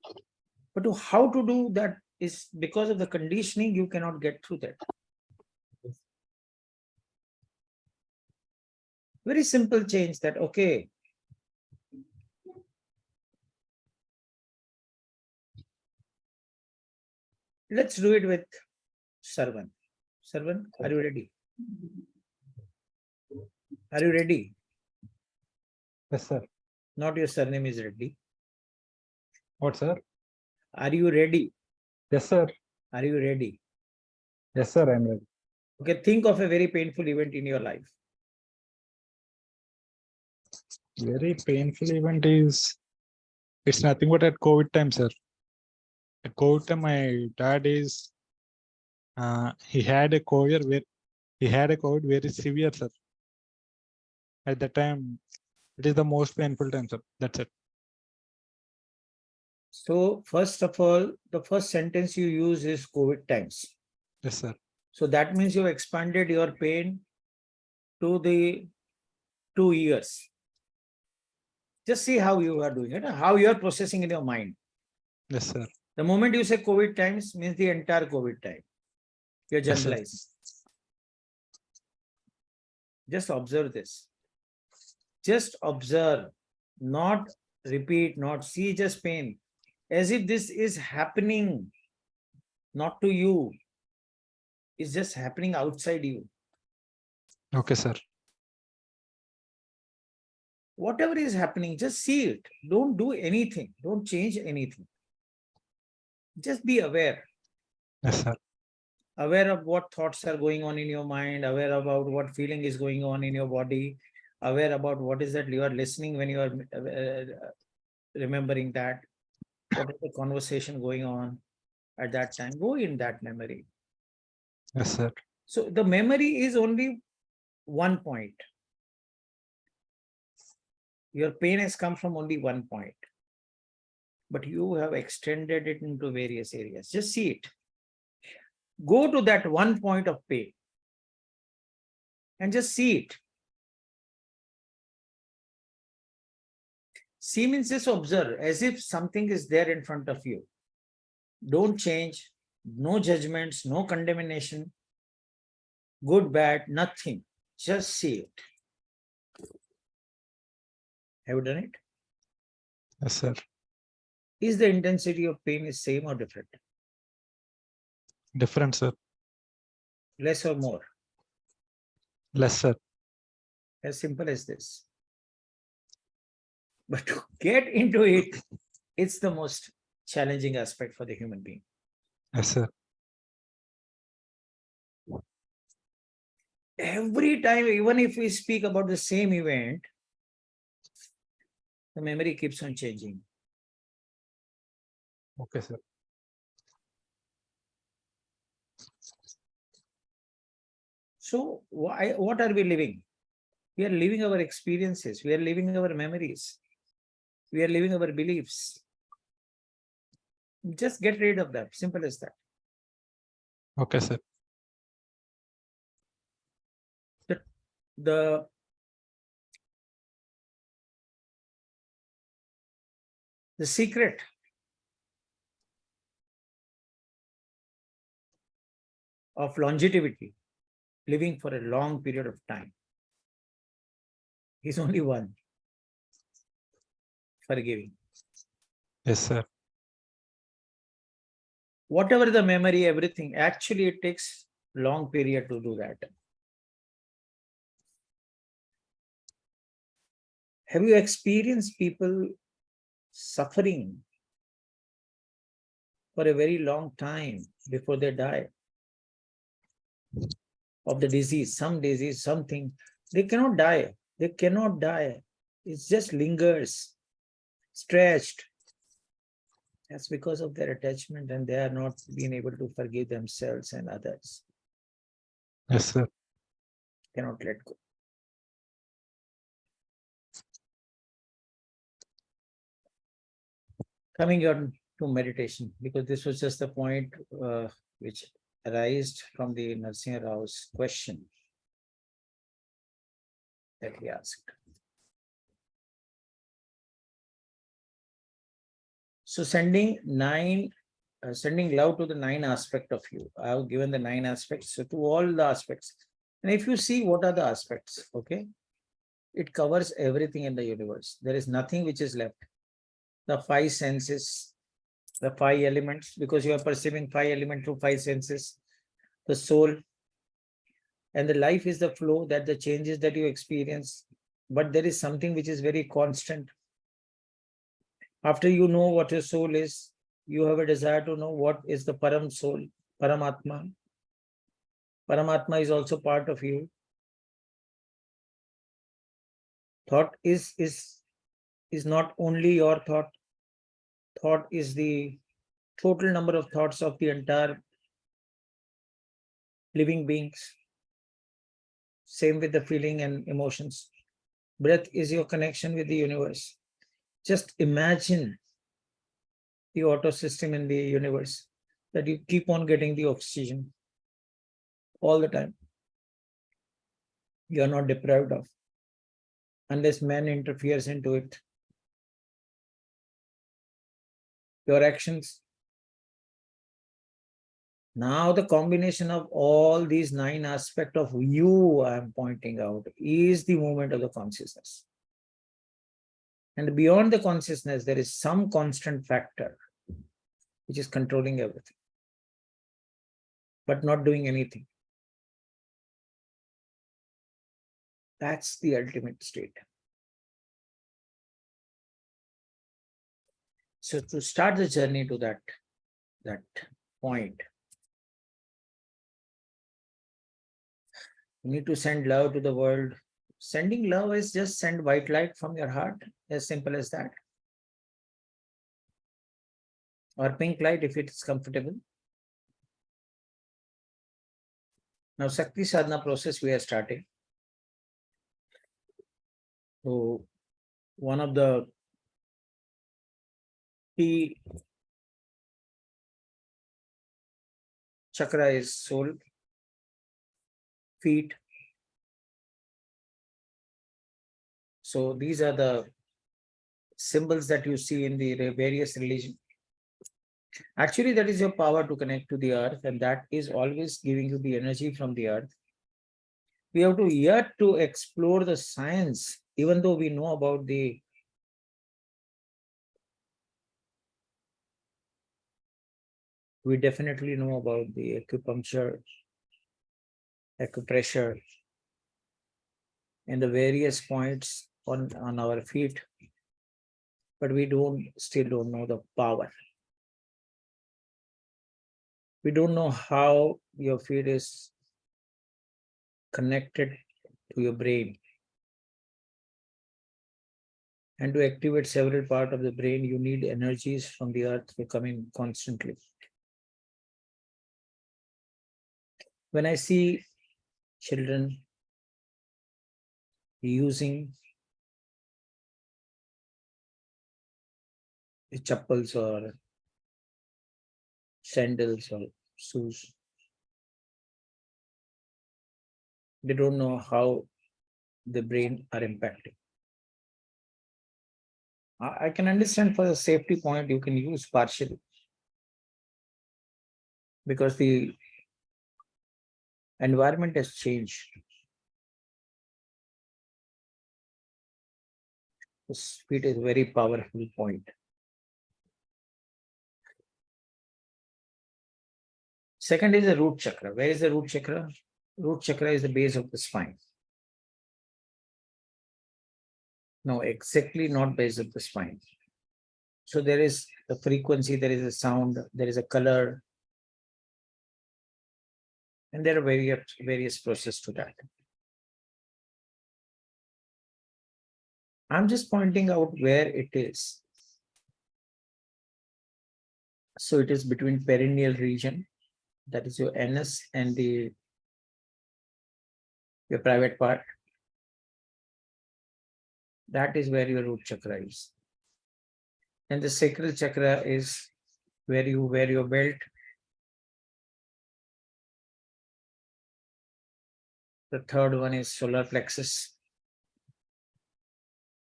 But how to do that is because of the conditioning, you cannot get through that. Yes. Very simple change that, okay, let's do it with Sarvan. Sarvan, are you ready? Are you ready? Yes, sir. Not your surname is Reddy. What, sir? Are you ready? Yes, sir. Are you ready? Yes, sir. I'm ready. Okay, think of a very painful event in your life. Very painful event is, it's nothing but at COVID time, sir. At COVID time, my dad is, he had a COVID very severe, sir. At that time, it is the most painful time, sir. That's it. So first of all, the first sentence you use is COVID times. Yes, sir. So that means you expanded your pain to the 2 years. Just see how you are doing it, how you are processing in your mind. Yes, sir. The moment you say COVID times means the entire COVID time. You're Yes, sir. generalizing. Just observe this. Just observe, not repeat, not see, just pain. As if this is happening, not to you. It's just happening outside you. Okay, sir. Whatever is happening, just see it. Don't do anything. Don't change anything. Just be aware. Yes, sir. Aware of what thoughts are going on in your mind, aware about what feeling is going on in your body, aware about what is that you are listening when you are remembering that. What is the conversation going on at that time? Go in that memory. Yes, sir. So the memory is only one point. Your pain has come from only one point, but you have extended it into various areas. Just see it. Go to that one point of pain and just see it. See means just observe as if something is there in front of you. Don't change, no judgments, no condemnation, good, bad, nothing. Just see it. Have you done it? Yes, sir. Is the intensity of pain is same or different? Different, sir. Less or more? Less, sir. As simple as this. But to get into it, it's the most challenging aspect for the human being. Yes, sir. Every time, even if we speak about the same event, the memory keeps on changing. Okay, sir. So what are we living? We are living our experiences. We are living our memories. We are living our beliefs. Just get rid of them. Simple as that. Okay, sir. The secret of longevity, living for a long period of time, is only one: forgiving. Yes, sir. Whatever the memory, everything, actually it takes long period to do that. Have you experienced people suffering for a very long time before they die of the disease, some disease, something? They cannot die. They cannot die. It just lingers, stretched. That's because of their attachment, and they are not being able to forgive themselves and others. Yes, sir. Cannot let go. Coming on to meditation, because this was just the point which arised from the Narsimha Rao's question that he asked. So sending love to the 9 aspects of you. I have given the 9 aspects, so to all the aspects. And if you see what are the aspects, okay, it covers everything in the universe. There is nothing which is left. The 5 senses, the 5 elements, because you are perceiving 5 elements through 5 senses, the soul, and the life is the flow, that the changes that you experience. But there is something which is very constant. After you know what your soul is, you have a desire to know what is the Param soul, Paramatma. Paramatma is also part of you. Thought is not only your thought. Thought is the total number of thoughts of the entire living beings. Same with the feeling and emotions. Breath is your connection with the universe. Just imagine the auto system in the universe, that you keep on getting the oxygen all the time. You are not deprived of, unless man interferes into it. Your actions. Now the combination of all these 9 aspects of you I am pointing out is the movement of the consciousness. And beyond the consciousness, there is some constant factor which is controlling everything, but not doing anything. That's the ultimate state. So to start the journey to that point, you need to send love to the world, Sending love is just send white light from your heart, as simple as that. Or pink light if it is comfortable. Now, Shakti Sadhana process we are starting. So, one of the key chakra is soul, feet. So, these are the symbols that you see in the various religions. Actually, that is your power to connect to the earth, and that is always giving you the energy from the earth. We have to yet to explore the science, even though we know about the we definitely know about the acupuncture, acupressure, and the various points on our feet, but we still don't know the power. We don't know how your feet is connected to your brain. And to activate several parts of the brain, you need energies from the earth to come in constantly. When I see children using chappals or sandals or shoes, they don't know how the brain are impacting. I can understand for the safety point, you can use partially because the environment has changed. The speed is a very powerful point. Second is the root chakra. Where is the root chakra? Root chakra is the base of the spine. No, exactly not base of the spine. So there is a frequency, there is a sound, there is a color, and there are various processes to that. I'm just pointing out where it is. So it is between perineal region, that is your anus, and your private part. That is where your root chakra is. And the sacral chakra is where you wear your belt. The third one is solar plexus,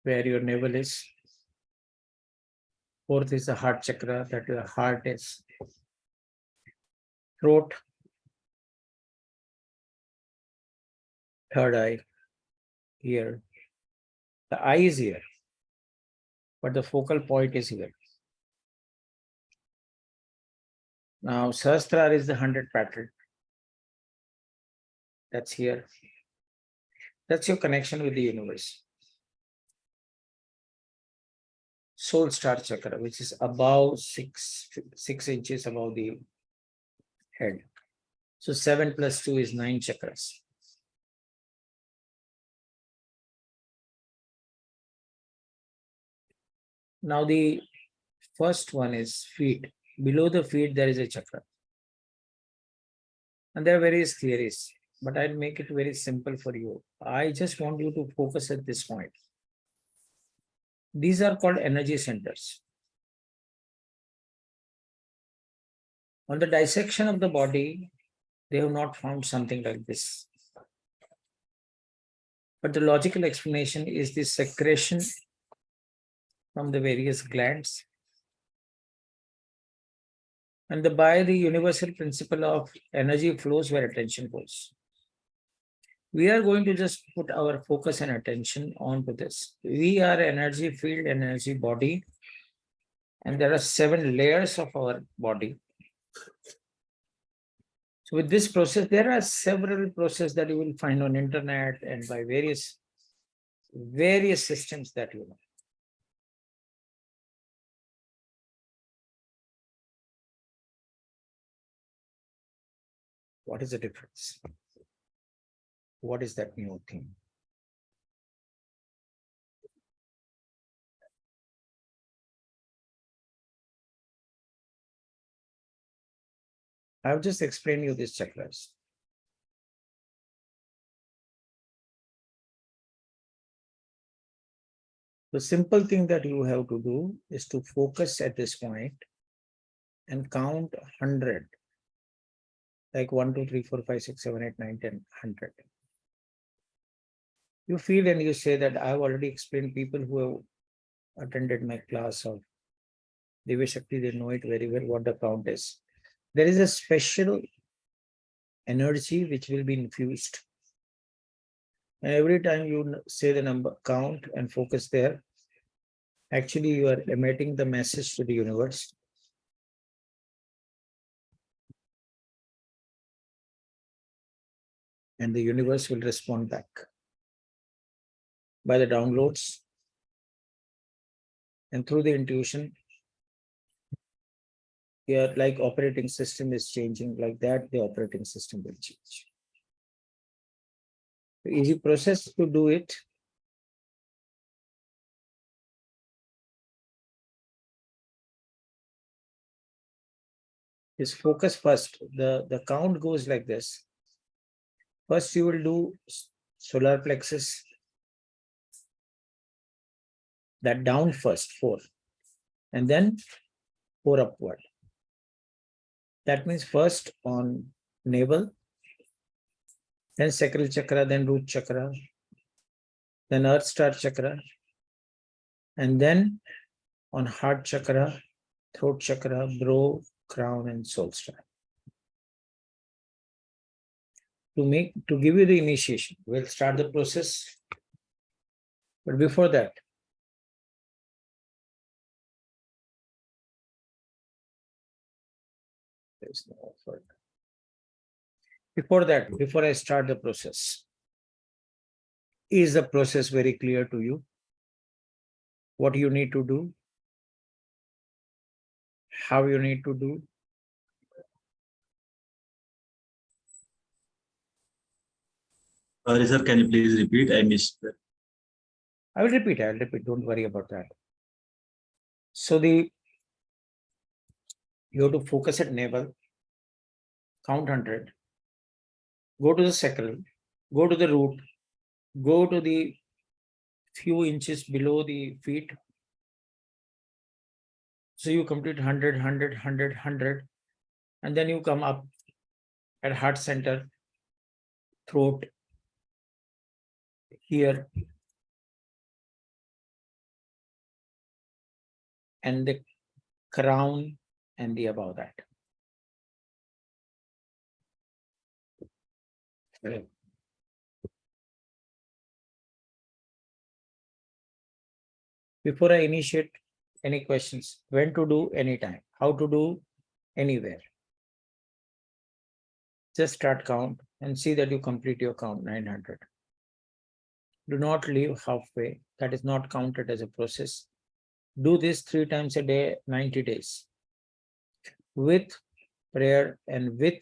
where your navel is. Fourth is the heart chakra, that your heart is. Throat, third eye, here. The eye is here, but the focal point is here. Now, Sahasrara is the 100 pattern. That's here. That's your connection with the universe. Soul star chakra, which is above 6 inches above the head. So 7 plus 2 is 9 chakras. Now the first one is feet. Below the feet, there is a chakra. And there are various theories, but I'll make it very simple for you. I just want you to focus at this point. These are called energy centers. On the dissection of the body, they have not found something like this. But the logical explanation is the secretion from the various glands and by the universal principle of energy flows where attention goes. We are going to just put our focus and attention onto this. We are energy field, energy body, and there are 7 layers of our body. So with this process, there are several processes that you will find on internet and by various systems that you know. What is the difference? What is that new thing? I've just explained you these chakras. The simple thing that you have to do is to focus at this point and count 100. Like 1, 2, 3, 4, 5, 6, 7, 8, 9, 10, 100. You feel and you say that I've already explained. People who have attended my class of Divya Shakti, they know it very well what the count is. There is a special energy which will be infused. And every time you say the number, count and focus there, actually you are emitting the message to the universe. And the universe will respond back by the downloads and through the intuition. Your like operating system is changing, like that the operating system will change. The easy process to do it. Is focus first. The count goes like this. First you will do solar plexus. That down first, 4. And then 4 upward. That means first on navel, then sacral chakra, then root chakra, then earth star chakra, and then on heart chakra, throat chakra, brow, crown, and soul star. To give you the initiation, we'll start the process. But before that, there's no effort. Before I start the process, is the process very clear to you? What you need to do? How you need to do? Sorry, sir, can you please repeat? I missed that. I will repeat, don't worry about that. So you have to focus at navel, count 100, go to the sacral, go to the root, go to the few inches below the feet. So you complete 100, 100, 100, 100, and then you come up at heart center, throat, here, and the crown and the above that. Right. Before I initiate, any questions? When to do, anytime. How to do, anywhere. Just start count and see that you complete your count 900. Do not leave halfway. That is not counted as a process. Do this 3 times a day, 90 days. With prayer and with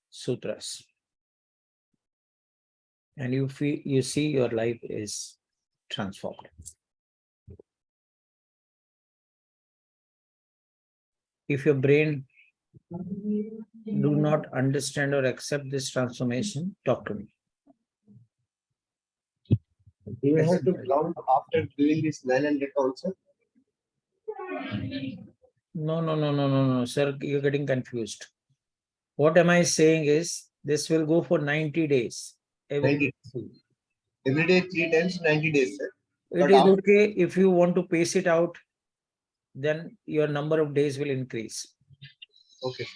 sutras. And you see your life is transformed. If your brain do not understand or accept this transformation, talk to me. Do you have to ground after doing this 900 also? No, sir, you're getting confused. What am I saying is, this will go for 90 days. 90. Every day 3 times, 90 days, sir. It is okay if you want to pace it out, then your number of days will increase. Okay.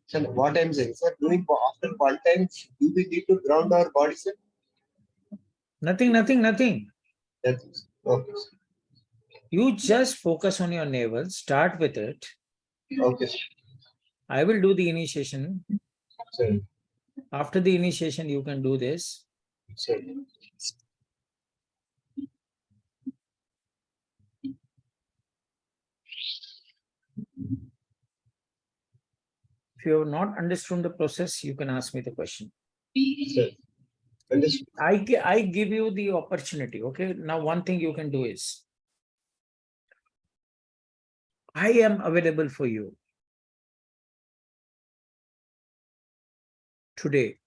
So what I'm saying, sir, doing after 1 time, do we need to ground our body, sir? Nothing. That's okay. You just focus on your navel, start with it. Okay. I will do the initiation. Sir. After the initiation, you can do this. Sir. If you have not understood the process, you can ask me the question. Sir. I give you the opportunity. Okay. Now, one thing you can do is, I am available for you. today,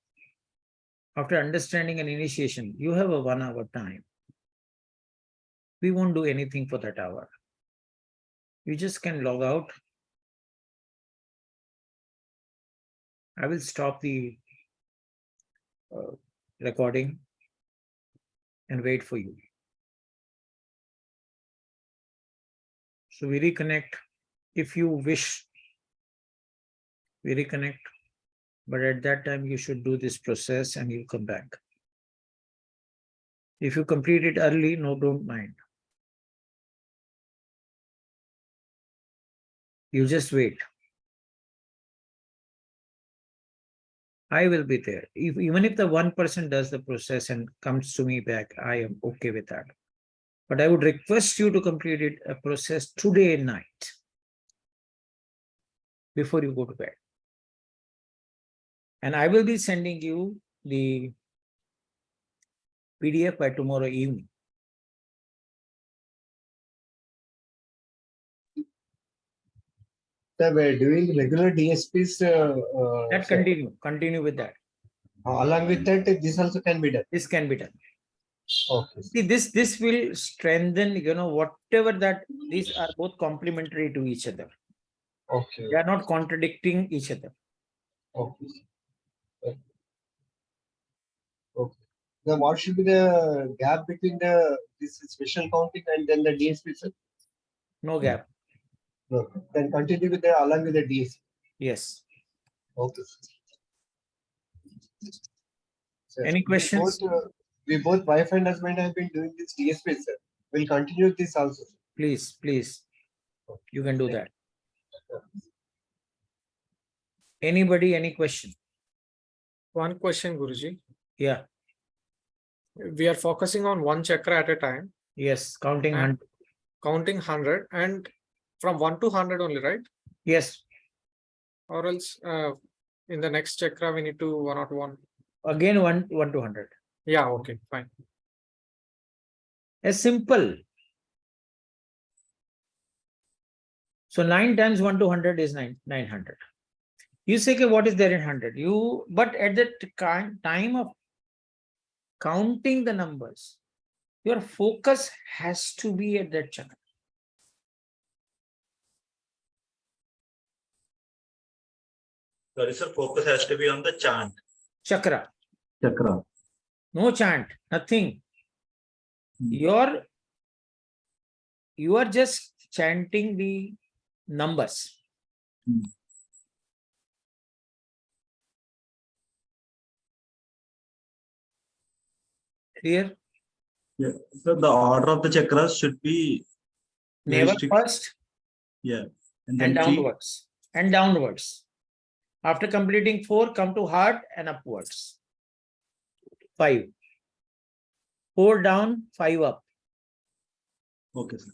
after understanding an initiation, you have a 1 hour time. We won't do anything for that hour. You just can log out. I will stop the recording and wait for you. So we reconnect. If you wish, we reconnect. But at that time, you should do this process and you come back. If you complete it early, no, don't mind. You just wait. I will be there. Even if the one person does the process and comes to me back, I am okay with that. But I would request you to complete it a process today night before you go to bed. And I will be sending you the PDF by tomorrow evening. Sir, we're doing regular DSPs. That sir. continue with that. Along with that, this also can be done. This can be done. Okay. See, this will strengthen, whatever that, these are both complementary to each other. Okay. They are not contradicting each other. Okay. Okay. Now, what should be the gap between this special counting and then the DSP, sir? No gap. No. Then continue with along with the DSP. Yes. Okay. Sir, Any questions? We both wife and husband have been doing this DSP, sir. We'll continue this also. Please, you can do that. Anybody, any question? One question, Guruji. Yeah. We are focusing on one chakra at a time. Yes. Counting And 100. counting 100 and from 1 to 100 only, right? Yes. Or else in the next chakra we need to 101. Again, 1 to 100. Yeah, okay, fine. As simple. So 9 times 1 to 100 is 900. You say, okay, what is there in 100? But at the time of counting the numbers, your focus has to be at that chakra. Sorry, sir, focus has to be on the chant. Chakra. Chakra. No chant, nothing. You are just chanting the numbers. Clear? Yeah. So the order of the chakras should be very Navel strict. first. Yeah. And then downwards. And downwards. After completing 4, come to heart and upwards. 5. 4 down, 5 up. Okay, sir.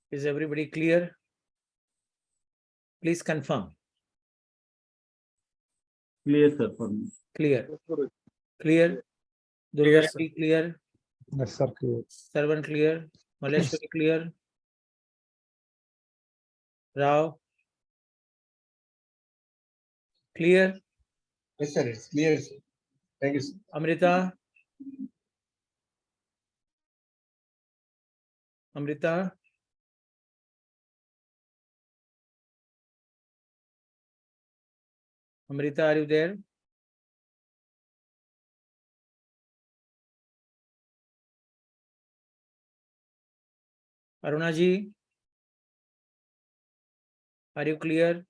Is everybody clear? Please confirm. Clear, sir, for me. Clear. Clear. Durgati clear. Yes, sir. Clear. Servant clear. Maleshwari clear. Rao. Clear. Yes, sir. It's clear, sir. Thank you, sir. Amrita. Amrita. Amrita, are you there? Aruna ji, are you clear?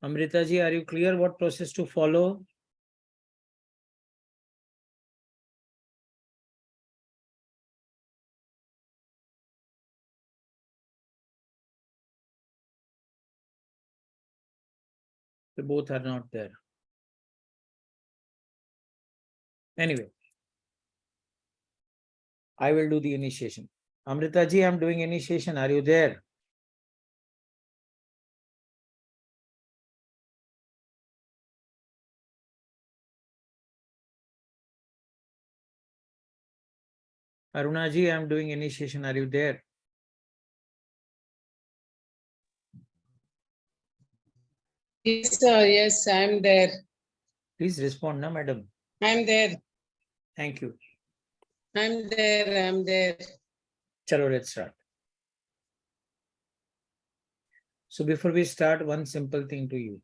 Amrita ji, are you clear what process to follow? They both are not there. Anyway, I will do the initiation. Amrita ji, I'm doing initiation. Are you there? Arunaji, I am doing initiation. Are you there? Yes, sir. Yes, I'm there. Please respond, na madam. I'm there. Thank you. I'm there. I'm there. Chalo, let's start. So before we start, one simple thing to you.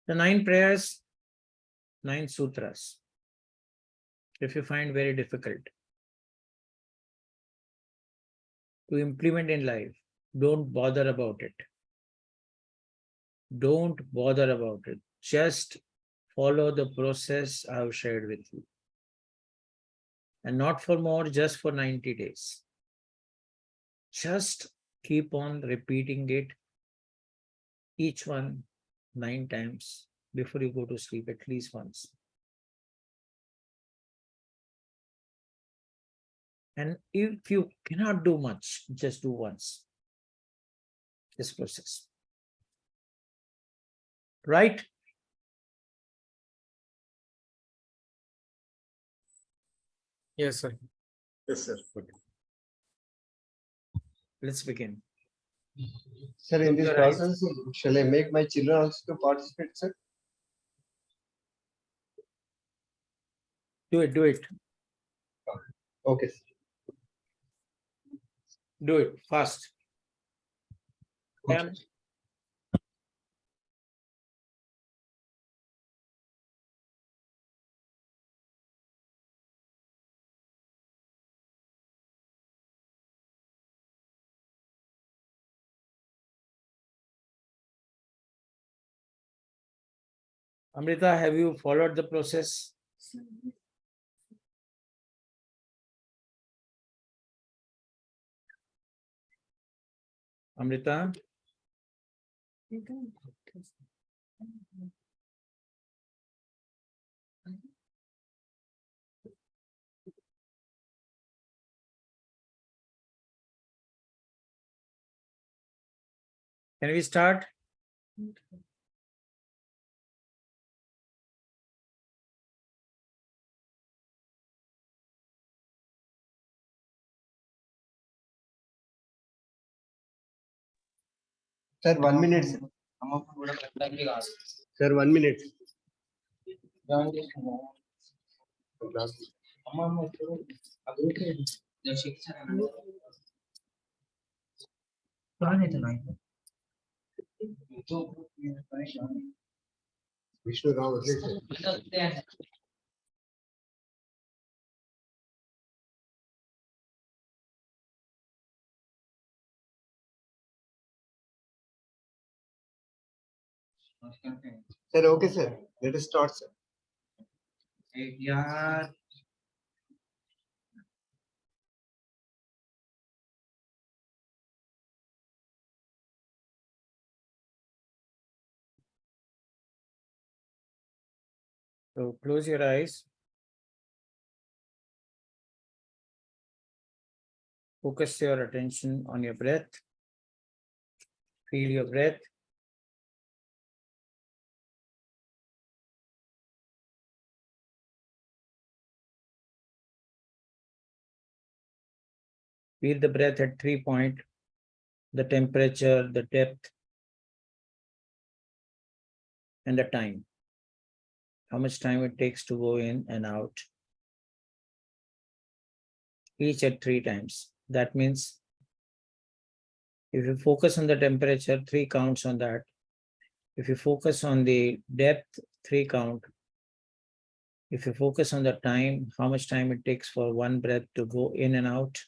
The 9 prayers, 9 sutras. If you find very difficult to implement in life, don't bother about it. Don't bother about it. Just follow the process I have shared with you. And not for more, just for 90 days. Just keep on repeating it, each one 9 times before you go to sleep, at least once. And if you cannot do much, just do once. This process. Right? Yes, sir. Yes, sir. Let's begin. Sir, in Close this your eyes. process, shall I make my children also to participate, sir? Do it, do it, Okay, sir. do it fast. Okay. Amrita, have you followed the process? Amrita? Can we start? Sir, 1 minute, sir. Sir, 1 minute. Vishnu Ram, sir. Sir, okay, sir. Let us start, sir. So close your eyes. Focus your attention on your breath. Feel your breath. Feel the breath at 3 points, the temperature, the depth, and the time. How much time it takes to go in and out. Each at 3 times. That means if you focus on the temperature, 3 counts on that. If you focus on the depth, 3 count. If you focus on the time, how much time it takes for one breath to go in and out,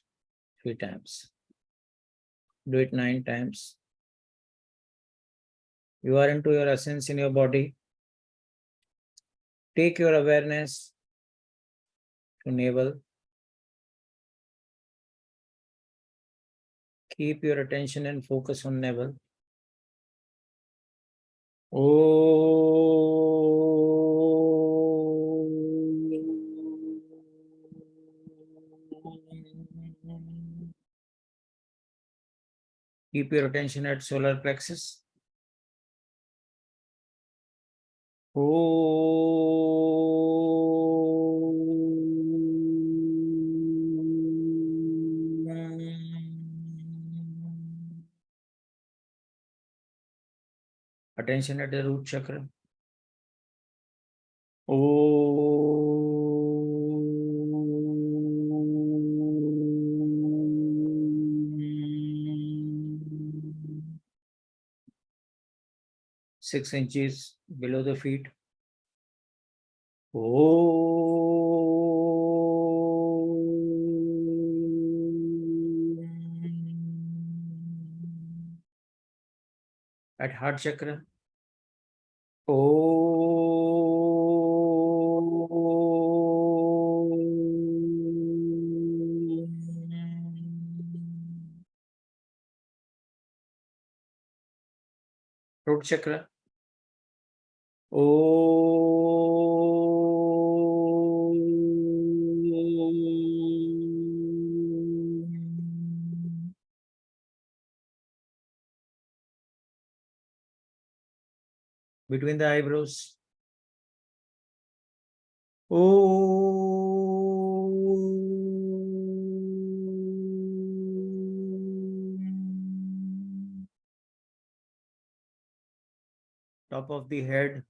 3 times. Do it 9 times. You are into your essence in your body. Take your awareness to navel. Keep your attention and focus on navel. Keep your attention at solar plexus. Attention at the root chakra. Om. Six inches below the feet. At heart chakra. Throat chakra. Between the eyebrows. Top of the head.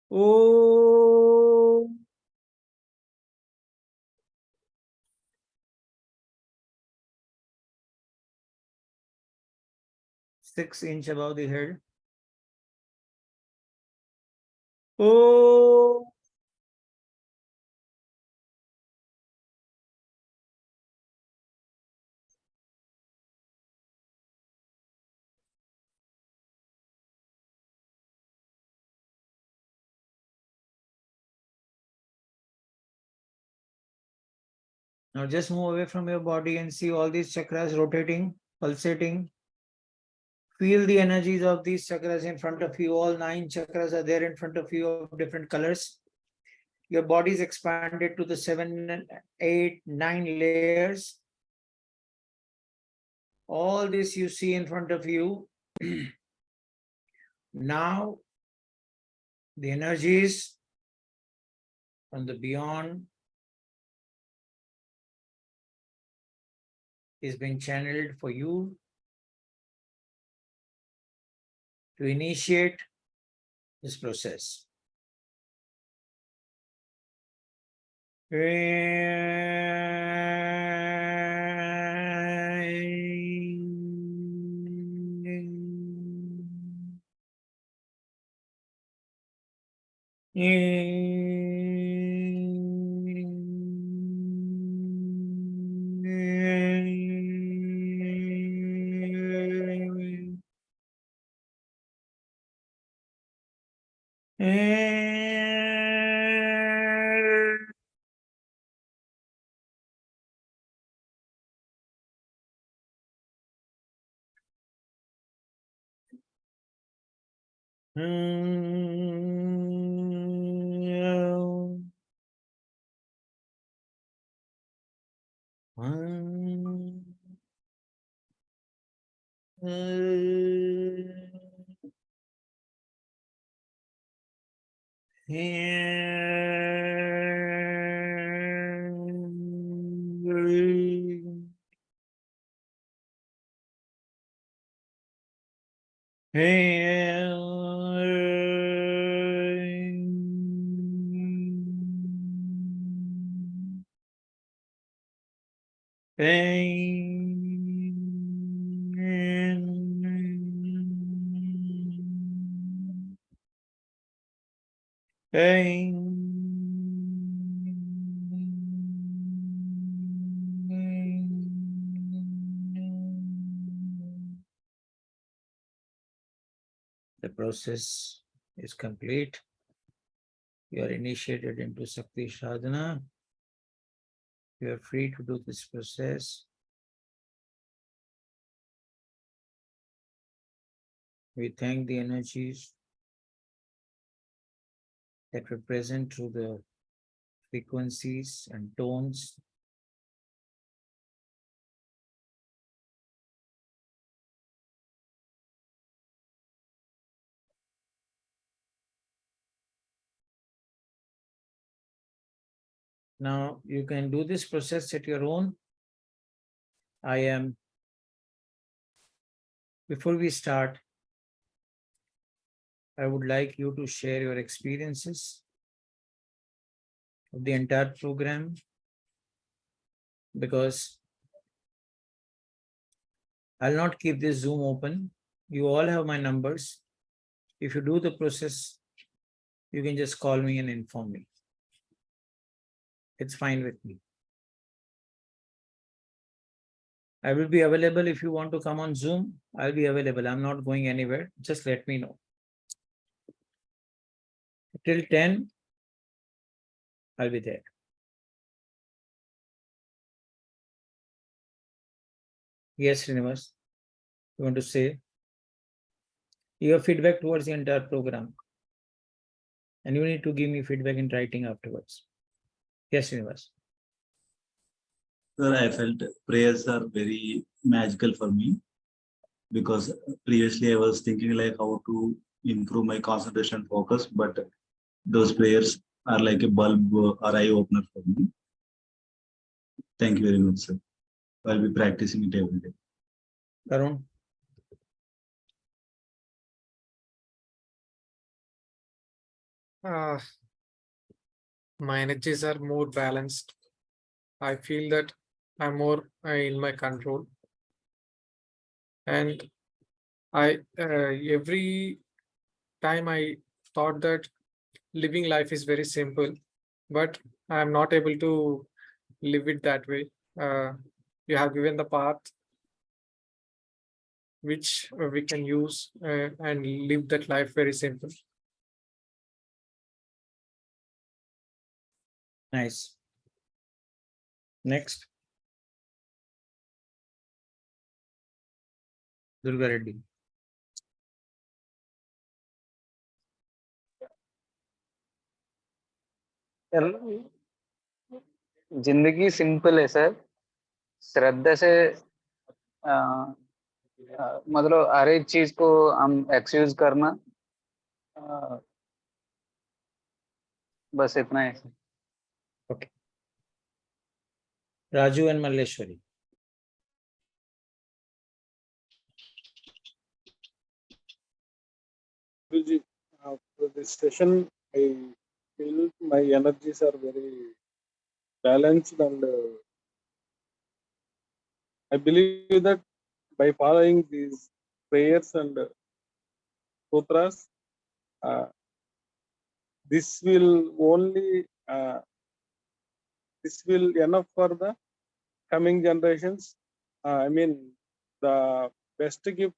Oh. Six-inch above the head. Oh. Now just move away from your body and see all these chakras rotating, pulsating. Feel the energies of these chakras in front of you. All 9 chakras are there in front of you of different colors. Your body is expanded to the 7, 8, 9 layers. All this you see in front of you. Now, the energies from the beyond is being channeled for you to initiate this process. The process is complete. You are initiated into Shakti Sadhana. You are free to do this process. We thank the energies that were present through the frequencies and tones. Now you can do this process at your own. Before we start, I would like you to share your experiences of the entire program, because I'll not keep this Zoom open. You all have my numbers. If you do the process, you can just call me and inform me. It's fine with me. I will be available if you want to come on Zoom. I'll be available. I'm not going anywhere. Just let me know. Till 10, I'll be there. Yes, Srinivas, you want to say? Your feedback towards the entire program. And you need to give me feedback in writing afterwards. Yes, Srinivas. Sir, I felt prayers are very magical for me, because previously I was thinking like how to improve my concentration focus, but those prayers are like a bulb or eye opener for me. Thank you very much, sir. I'll be practicing it every day. Karun? My energies are more balanced. I feel that I'm more in my control, and I every time I thought that living life is very simple, but I'm not able to live it that way. You have given the path which we can use and live that life very simple. Nice. Next. Durga Reddy. जिंदगी simple है sir, श्रद्धा से मतलब हर एक चीज को हम excuse करना, बस इतना है। Okay. Raju and Malleshwari. After this session, I feel my energies are very balanced, and I believe that by following these prayers and sutras, this will only this will enough for the coming generations. I mean, the best gift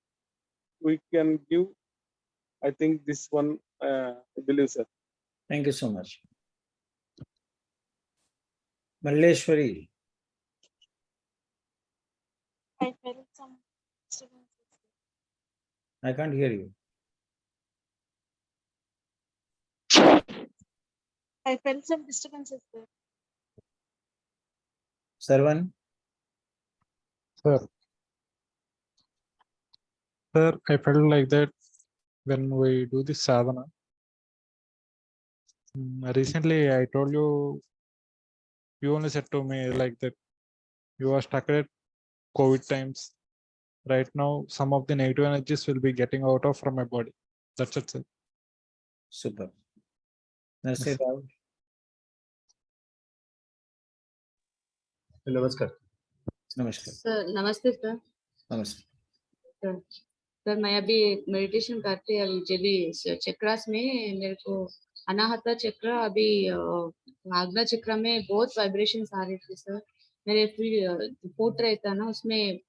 we can give, I think this one, I believe, sir. Thank you so much. Malleshwari. I felt some disturbances. I can't hear you. I felt some disturbances there. Sarvan. Sir, I felt like that when we do this sadhana. Recently, I told you, you only said to me like that you are stuck at COVID times. Right now, some of the negative energies will be getting out of from my body. That's it, sir. Super. Nasir Rao. नमस्कार. Namaskar. Sir नमस्ते sir. Namaste. Sir मैं अभी meditation करते अभी जब भी चक्रास में मेरे को अनाहता चक्र अभी आग्रा चक्र में बहुत वाइब्रेशंस आ रहे थे सर। मेरे फिर पोट रहता ना उसमें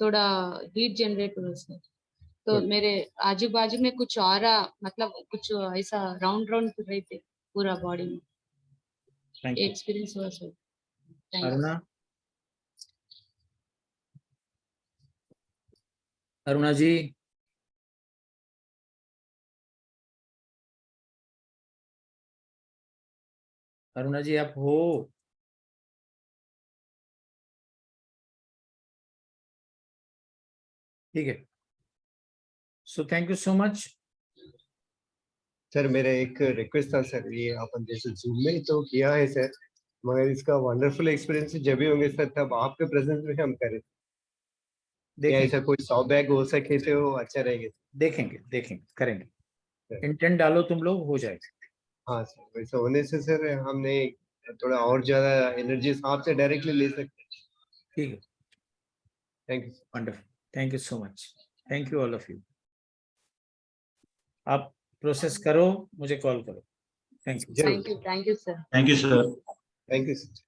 थोड़ा हीट जनरेट हुआ सर। तो मेरे आजू बाजू में कुछ और मतलब कुछ ऐसा राउंड राउंड कर रहे थे पूरा बॉडी में। एक्सपीरियंस हुआ सर। Aruna. अरुणा जी. अरुणा जी आप हो? ठीक है. So thank you so much. Sir मेरा एक रिक्वेस्ट था सर, ये अपन जैसे जूम में तो किया है सर, मगर इसका वंडरफुल एक्सपीरियंस जब भी होंगे सर तब आपके प्रेजेंस में हम करें, क्या देखेंगे ऐसा कोई सौभाग्य हो सके तो अच्छा रहेगा। देखेंगे देखेंगे करेंगे, इंटेंट डालो तुम लोग, हो जाएगा। हाँ सर, वैसा होने से सर हमने थोड़ा और ज्यादा एनर्जी आपसे डायरेक्टली ले सकते हैं। ठीक है, thank you. Wonderful, thank you so much, thank you all of you. आप प्रोसेस करो, मुझे कॉल करो। Thank you. जरूर। Thank you sir. Thank you, sir. Thank you sir.